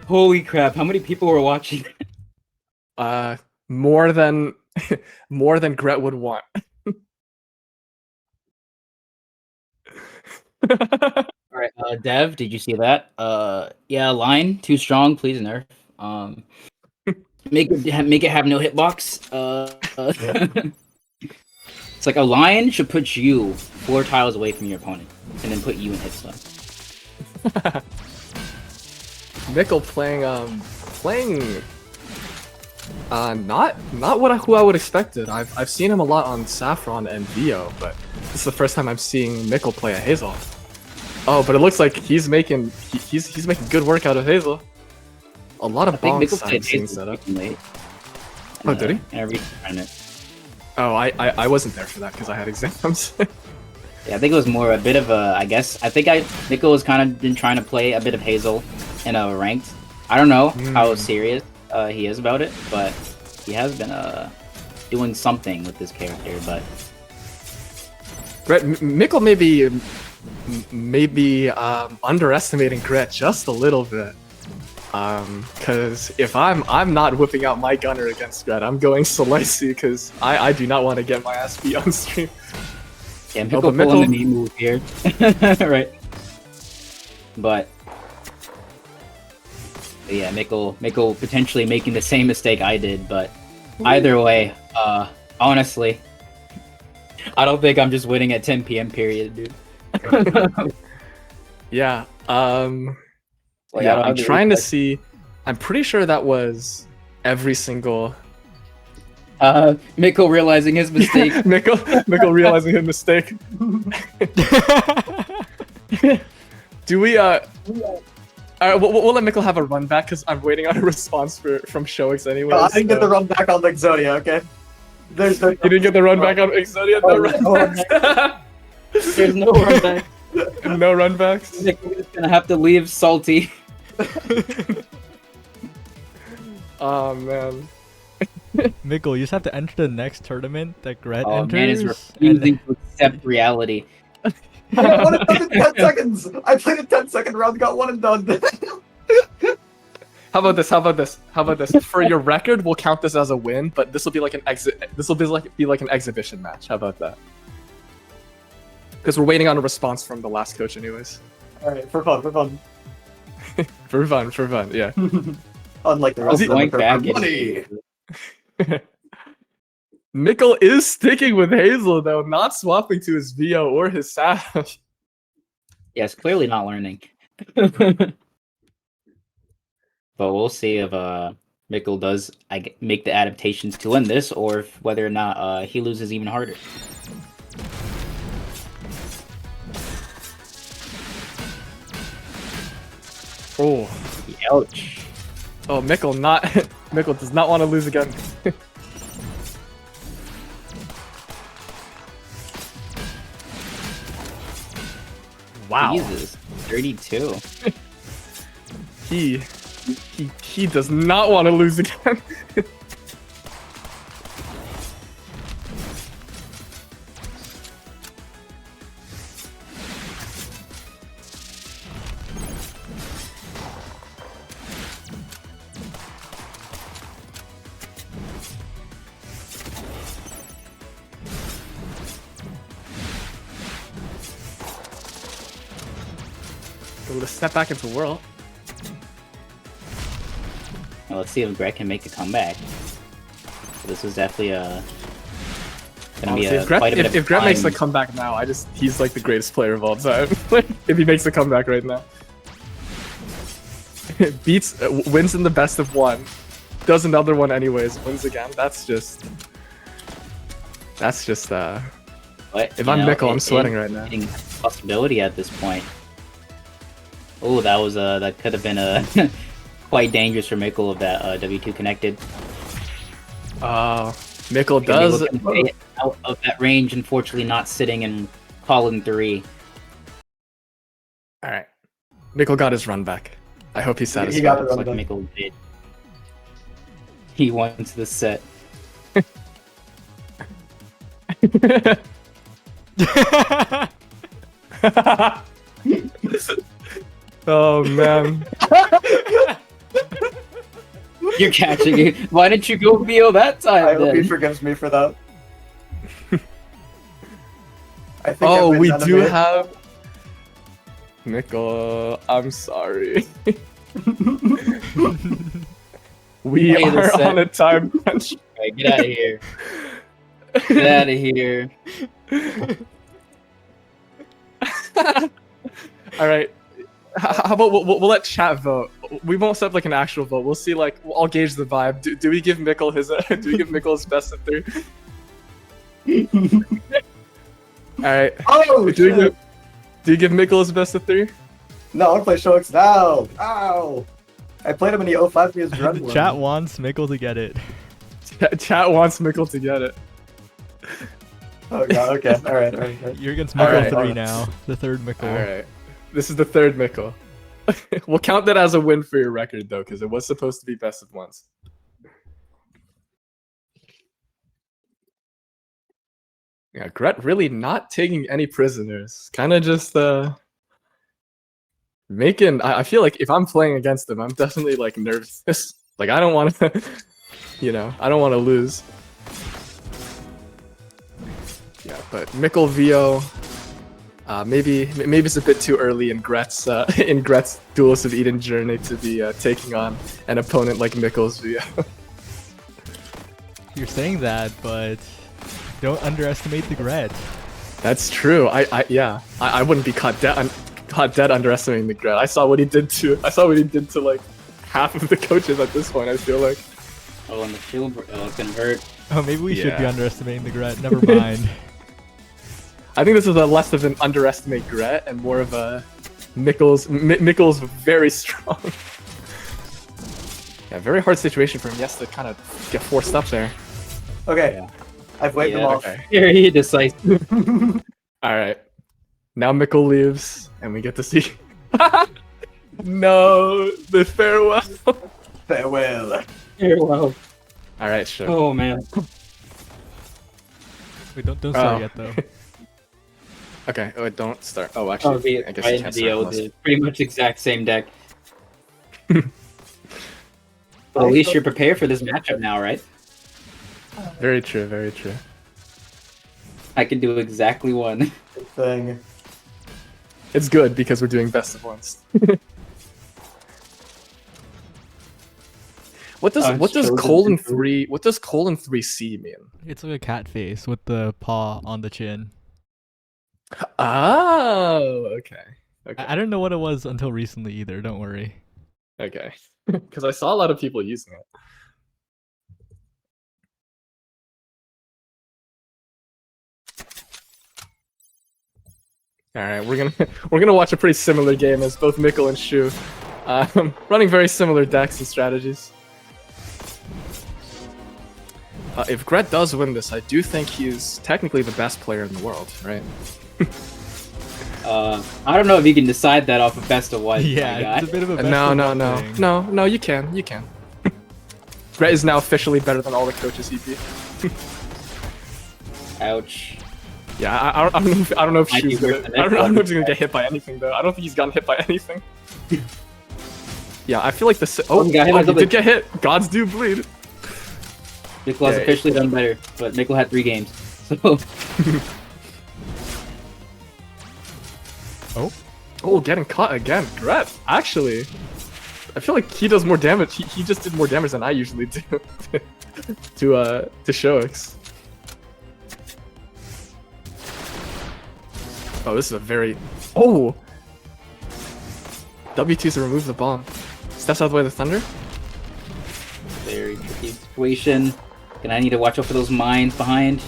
Holy crap, how many people were watching? More than Gret would want. Alright, Dev, did you see that? Yeah, line, too strong, please nerf. Make it have no hitbox. It's like a lion should put you 4 tiles away from your opponent, and then put you in hit stun. Mikkel playing not who I would expected. I've seen him a lot on Saffron and Vio, but this is the first time I'm seeing Mikkel play a Hazel. Oh, but it looks like he's making good work out of Hazel. A lot of I think bongs Mikkel I'm played seeing Hazel set up. late. Oh, did he? In every tournament. Oh, I wasn't there for that because I had exams. Yeah, I think it was more a bit of a, I guess. Mikkel has kind of been trying to play a bit of Hazel in a ranked. I don't know how serious he is about it, but he has been doing something with this character. But Gret, Mikkel may be underestimating Gret just a little bit. Because if I'm not whipping out my gunner against Gret, I'm going Solisi because I do not want to get my ass beat on stream. yeah, Oh, Mikkel but pulling the Mikkel- knee move here, right? But yeah, Mikkel potentially making the same mistake I did, but either way, honestly, I don't think I'm just winning at 10 p.m. period, dude. Yeah. Like, Yeah, I don't I'm have the trying to reflex. see. I'm pretty sure that was every single Mikkel realizing his mistake. Mikkel realizing his mistake. Do we Alright, we'll let Mikkel have a run back because I'm waiting on a response from Shoix anyway. I didn't get the run back on Exodia, okay? There's no. You didn't get the run back on Exodia? No run backs. There's no run back. No run backs. Mikkel is gonna have to leave salty. Oh man. Mikkel, you just have to enter the next tournament that Gret Oh enters. man, is and refusing to accept reality. I won it done in 10 seconds! I played a 10-second round, got one and done. How about this? For your record, we'll count this as a win, but this will be like an an exhibition match. How about that? Because we're waiting on a response from the last coach, anyways. Alright, for fun. For fun, yeah. Unlike the I was rest of going them, back for money. Mikkel is sticking with Hazel though, not swapping to his Vio or his Sash. Yes, clearly not learning. But we'll see if Mikkel does make the adaptations to win this, or if whether or not he loses even harder. Oh, Ouch. oh, Mikkel does not want to lose again. Wow. Jesus, 32. He does not want to lose again. Able to step back into Whirl. Well, let's see if Greg can make a comeback. This is definitely gonna Honestly, be if Gret, quite a bit if of Gret makes the time. comeback now, he's like the greatest player of all time. If he makes the comeback right now. Wins in the best of one, does another one anyways, wins again. That's just But If you I'm know, Mikkel, I'm it sweating is right now. a possibility at this point. Oh, that could have been a quite dangerous for Mikkel if that W2 connected. Mikkel does. Mikkel can get out of that range, unfortunately, not sitting and calling 3. All right. Mikkel got his run back. I hope he's satisfied. He got the Looks run like back. Mikkel did. He wants the set. Oh man. You're catching it. Why didn't you go VO that time? I hope he then? forgives me for that. I think Oh, I've we been do enemy. have Mikkel. I'm sorry. We Play the are set. on a time crunch. Alright, get out of here. Get out of here. All right. How about we'll let chat vote? We won't set up like an actual vote. We'll see. Like, I'll gauge the vibe. Do we give Mikkel his? Do we give Mikkel his best of 3? All right. Oh, Do shit. you give Mikkel his best of 3? No, I want to play Shox now. Ow. I played him in the 05 against Dreadwood. Chat wants Mikkel to get it. Chat wants Mikkel to get it. Oh, yeah, okay. All right. You're against All Mikkel right. 3 now. The third Mikkel. All right. This is the 3rd Mikkel. We'll count that as a win for your record, though, because it was supposed to be best of ones. Yeah, Gret really not taking any prisoners. Kind of just making. I feel like if I'm playing against him, I'm definitely like nervous. Like I don't want to, I don't want to lose. Yeah, but Mikkel VO. Maybe it's a bit too early in Gret's Duelists of Eden journey to be taking on an opponent like Mikkel's VO. You're saying that, but don't underestimate the Gret. That's true. I wouldn't be caught dead underestimating the Gret. I saw what he did to like half of the coaches at this point. I feel like. Oh, and the shield. Oh, it's gonna hurt. Oh, maybe we should be Yeah. underestimating the Gret. Never mind. I think this is a less of an underestimate Gret and more of a Mikkel's very strong. Yeah, very hard situation for him. He has to kind of get forced up there. Okay. Yeah. I've waved Yeah, them off. Okay. Very decisive. All right. Now Mikkel leaves, and we get to see. No, the farewell. Farewell. Farewell. All right, sure. Oh man. Wait, don't start yet though. Okay. Oh, don't start. Oh, Oh, actually, I guess you right, can't VO, start. the pretty much exact same deck. Well, at least you're prepared for this matchup now, right? Very true. Very true. I can do exactly one. Good thing. It's good because we're doing best of ones. What does chosen colon to- 3? What does colon 3C mean? It's like a cat face with the paw on the chin. Oh, okay. Okay. I didn't know what it was until recently either. Don't worry. Okay. Because I saw a lot of people using it. All right, we're gonna watch a pretty similar game as both Mikkel and Shu, running very similar decks and strategies. If Gret does win this, I do think he's technically the best player in the world, right? I don't know if you can decide that off of best of one. Yeah, it's a bit of a best No, of no, one no, thing. no, you can. Gret is now officially better than all the coaches he beat. Ouch. Yeah, I don't know if Might be Shu's gonna. worse than I don't know if Xbox. he's gonna get hit by anything though. I don't think he's gotten hit by anything. Yeah, I feel like the. Oh, he got hit by he something. did get hit. Gods do bleed. Mikkel has Yeah, officially done better, but Mikkel had 3 games. So Oh, getting caught again. Gret, actually, I feel like he does more damage. He just did more damage than I usually do to Shox. Oh, this is a very. Oh! W2 to remove the bomb. Steps out of the way of the thunder? very tricky situation. And I need to watch out for those mines behind.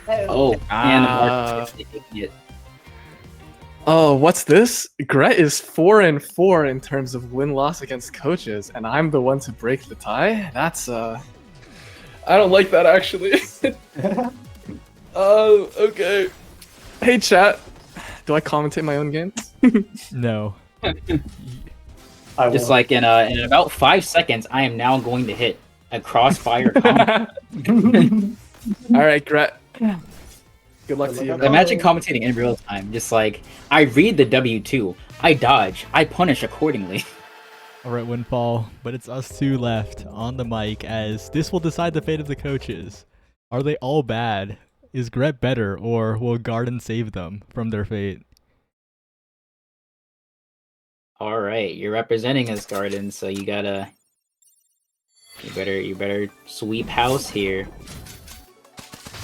Oh, and Ah. idiot. Oh, what's this? Gret is 4-4 in terms of win-loss against coaches, and I'm the one to break the tie? That's, I don't like that, actually. Oh, okay. Hey, chat. Do I commentate my own games? No. I Just won't. like in about 5 seconds, I am now going to hit a crossfire combo. Alright, Gret. Good luck to you, man. Imagine commentating in real time. Just like, I read the W2, I dodge, I punish accordingly. Alright, Windfall, but it's us two left on the mic as this will decide the fate of the coaches. Are they all bad? Is Gret better, or will Garden save them from their fate? All right, you're representing us, Garden, so you gotta, you better sweep house here.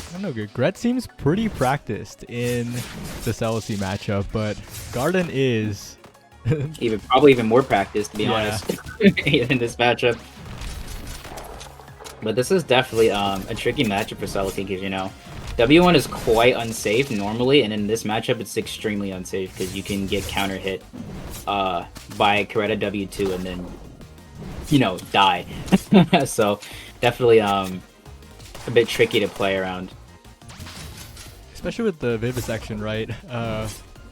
I don't know, Gret seems pretty practiced in the Celicy matchup, but Garden is Probably even more practice, to be Yeah. honest, in this matchup. But this is definitely a tricky matchup for Celicy because, you know, W1 is quite unsafe normally, and in this matchup it's extremely unsafe because you can get counter hit by Coretta W2 and then, you know, die. So definitely a bit tricky to play around. especially with the vivisection, right?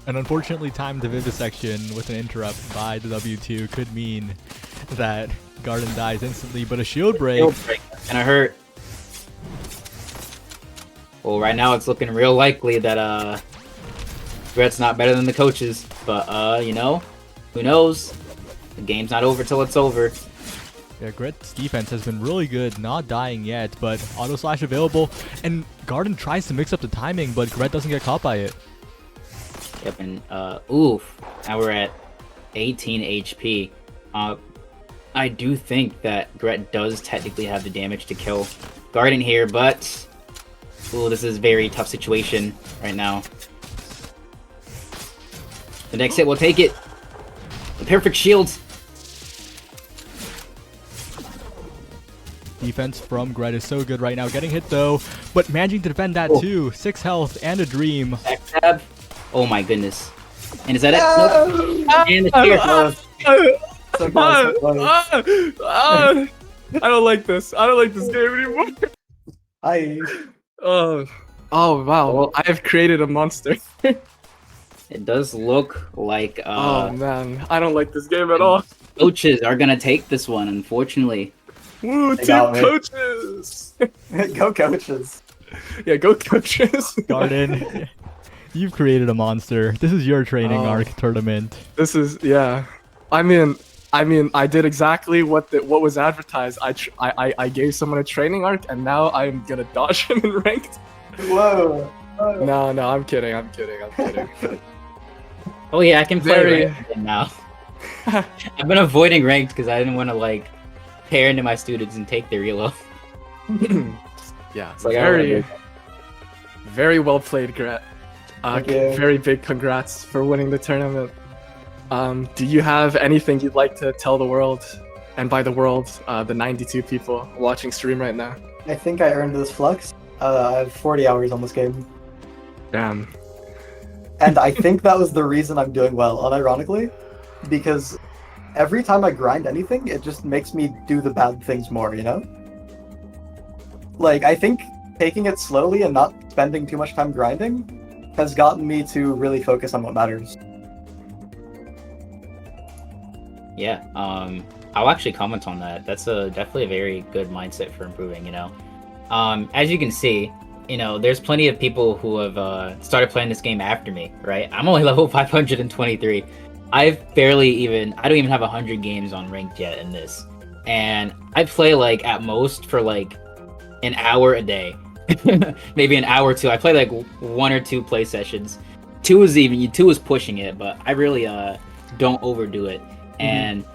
An unfortunately timed vivisection with an interrupt by the W2 could mean that Garden dies instantly, but a shield break. Shield break is gonna hurt. Well, right now it's looking real likely that Gret's not better than the coaches, but you know, who knows? The game's not over till it's over. Yeah, Gret's defense has been really good, not dying yet, but auto slash available, and Garden tries to mix up the timing, but Gret doesn't get caught by it. Yep, and oof. Now we're at 18 HP. I do think that Gret does technically have the damage to kill Garden here, but ooh, this is a very tough situation right now. The next hit will take it. The perfect shield. Defense from Gret is so good right now, getting hit though, but managing to defend that too. 6 health and a dream. Backstab. Oh my goodness. And is that it? Nope. And the spear. So close, so close. I don't like this. I don't like this game anymore. I Oh wow. Well- I have created a monster. It does look like Oh man, I don't like this game at all. coaches are gonna take this one, unfortunately. Woo, They team got me. coaches. go coaches. Yeah, go coaches. Garden, you've created a monster. This is your training Oh. arc tournament. This is yeah. I mean, I did exactly what was advertised. I gave someone a training arc, and now I'm gonna dodge him in ranked. Whoa. No, I'm kidding. I'm kidding. Oh yeah, I can play Very- ranked again now. I've been avoiding ranked because I didn't want to like pair into my students and take their elo. Yeah, Like, I wanna very well played, Gret. Thank you. Very big congrats for winning the tournament. Do you have anything you'd like to tell the world? And by the world, the 92 people watching stream right now. I think I earned this flux. I have 40 hours on this game. Damn. And I think that was the reason I'm doing well, unironically, because every time I grind anything, it just makes me do the bad things more, you know? Like, I think taking it slowly and not spending too much time grinding has gotten me to really focus on what matters. Yeah, I'll actually comment on that. That's definitely a very good mindset for improving, you know. As you can see, you know, there's plenty of people who have started playing this game after me, right? I'm only level 523. I don't even have 100 games on ranked yet in this. And I play like at most for like an hour a day. Maybe an hour or two. I play like 1 or 2 play sessions. 2 is pushing it, but I really don't overdo it. And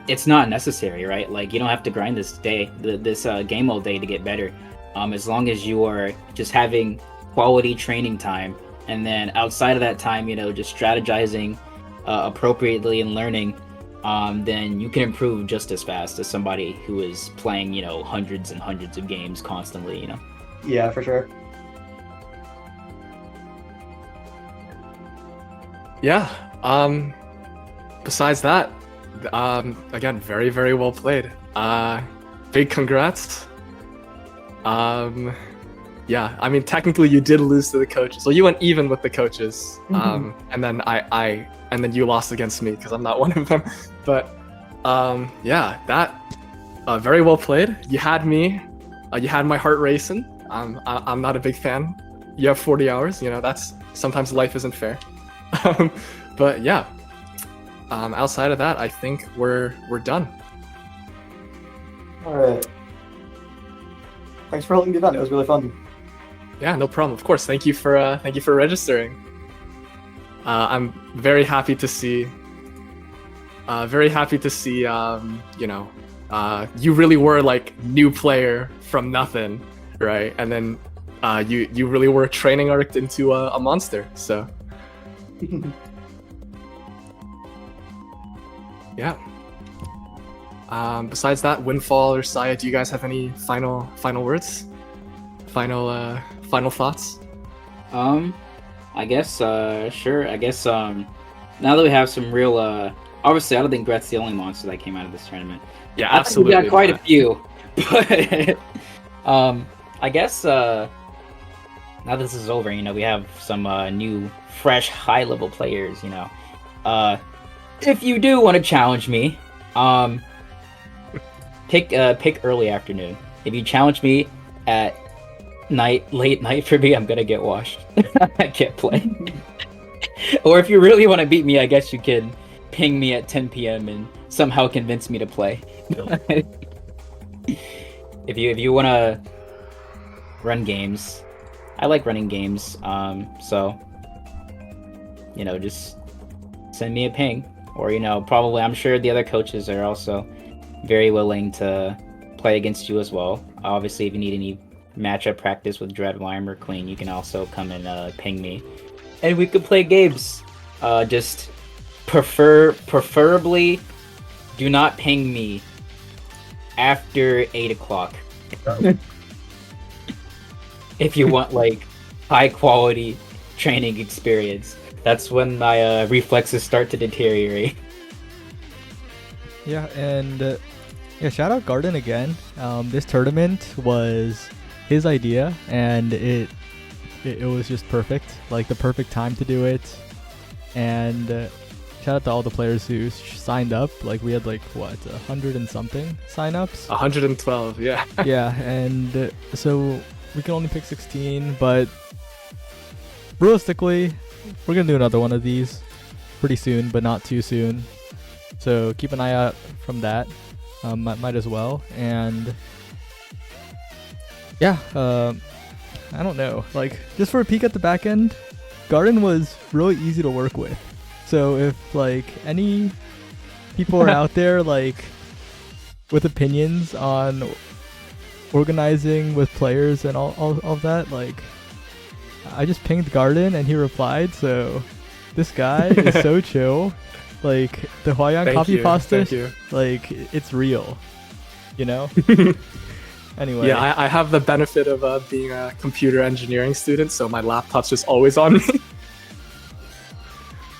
it's not necessary, right? Like, you don't have to grind this game all day to get better. As long as you are just having quality training time, and then outside of that time, you know, just strategizing appropriately and learning, then you can improve just as fast as somebody who is playing, you know, hundreds and hundreds of games constantly, you know. Yeah, for sure. Yeah. Besides that, again, very, very well played. Big congrats. Yeah, I mean, technically you did lose to the coaches. So you went even with the coaches. And then and then you lost against me because I'm not one of them. But yeah, that very well played. You had me. You had my heart racing. I'm not a big fan. You have 40 hours. You know, that's sometimes life isn't fair. But yeah, outside of that, I think we're done. All right. Thanks for holding the event. It was really fun. Yeah, no problem. Of course. Thank you for registering. I'm very happy to see. You know, you really were like new player from nothing, right? And then you really were training arced into a monster. So yeah. Besides that, Windfall or Saya, do you guys have any final words? Final thoughts? I guess, sure. I guess, now that we have some real, obviously, I don't think Gret's the only monster that came out of this tournament. Yeah, I think absolutely. we got quite a few, but, I guess, now this is over, you know, we have some, new, fresh, high-level players, you know. If you do want to challenge me, pick early afternoon. If you challenge me at late night for me, I'm gonna get washed. I can't play. Or if you really want to beat me, I guess you can ping me at 10 p.m. and somehow convince me to play. If you want to run games, I like running games. So you know, just send me a ping, or you know, probably I'm sure the other coaches are also very willing to play against you as well. Obviously, if you need any matchup practice with Dread, Wyme, or Queen, you can also come and ping me, and we could play games. Just preferably, do not ping me after 8 o'clock. If you want like high quality training experience, that's when my reflexes start to deteriorate. Yeah, and yeah, shout out Garden again. This tournament was his idea, and it was just perfect, like the perfect time to do it. And shout out to all the players who signed up. Like we had like what 100 and something signups. 112, yeah. Yeah, and so we can only pick 16, but realistically, we're gonna do another one of these pretty soon, but not too soon. So keep an eye out from that. Might as well. And yeah, I don't know. Like just for a peek at the back end, Garden was really easy to work with. So if like any people are out there like with opinions on organizing with players and all of that, like I just pinged Garden and he replied. So this guy is so chill. Like the Hwayoung copy pasta, like it's real, you know. Anyway, yeah, I have the benefit of being a computer engineering student, so my laptop's just always on me.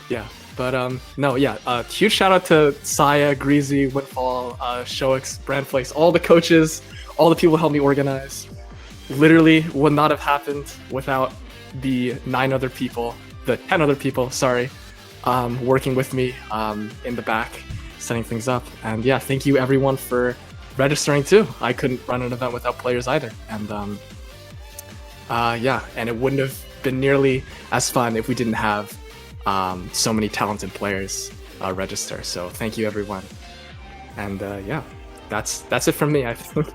Yeah, but no, yeah, huge shout out to Saya, Greasy, Windfall, Shoix, Brandflakes, all the coaches, all the people who helped me organize. Literally would not have happened without the 10 other people, sorry, working with me in the back, setting things up. And yeah, thank you everyone for registering too. I couldn't run an event without players either. And yeah, and it wouldn't have been nearly as fun if we didn't have so many talented players register. So thank you everyone. And yeah, that's it from me, I think.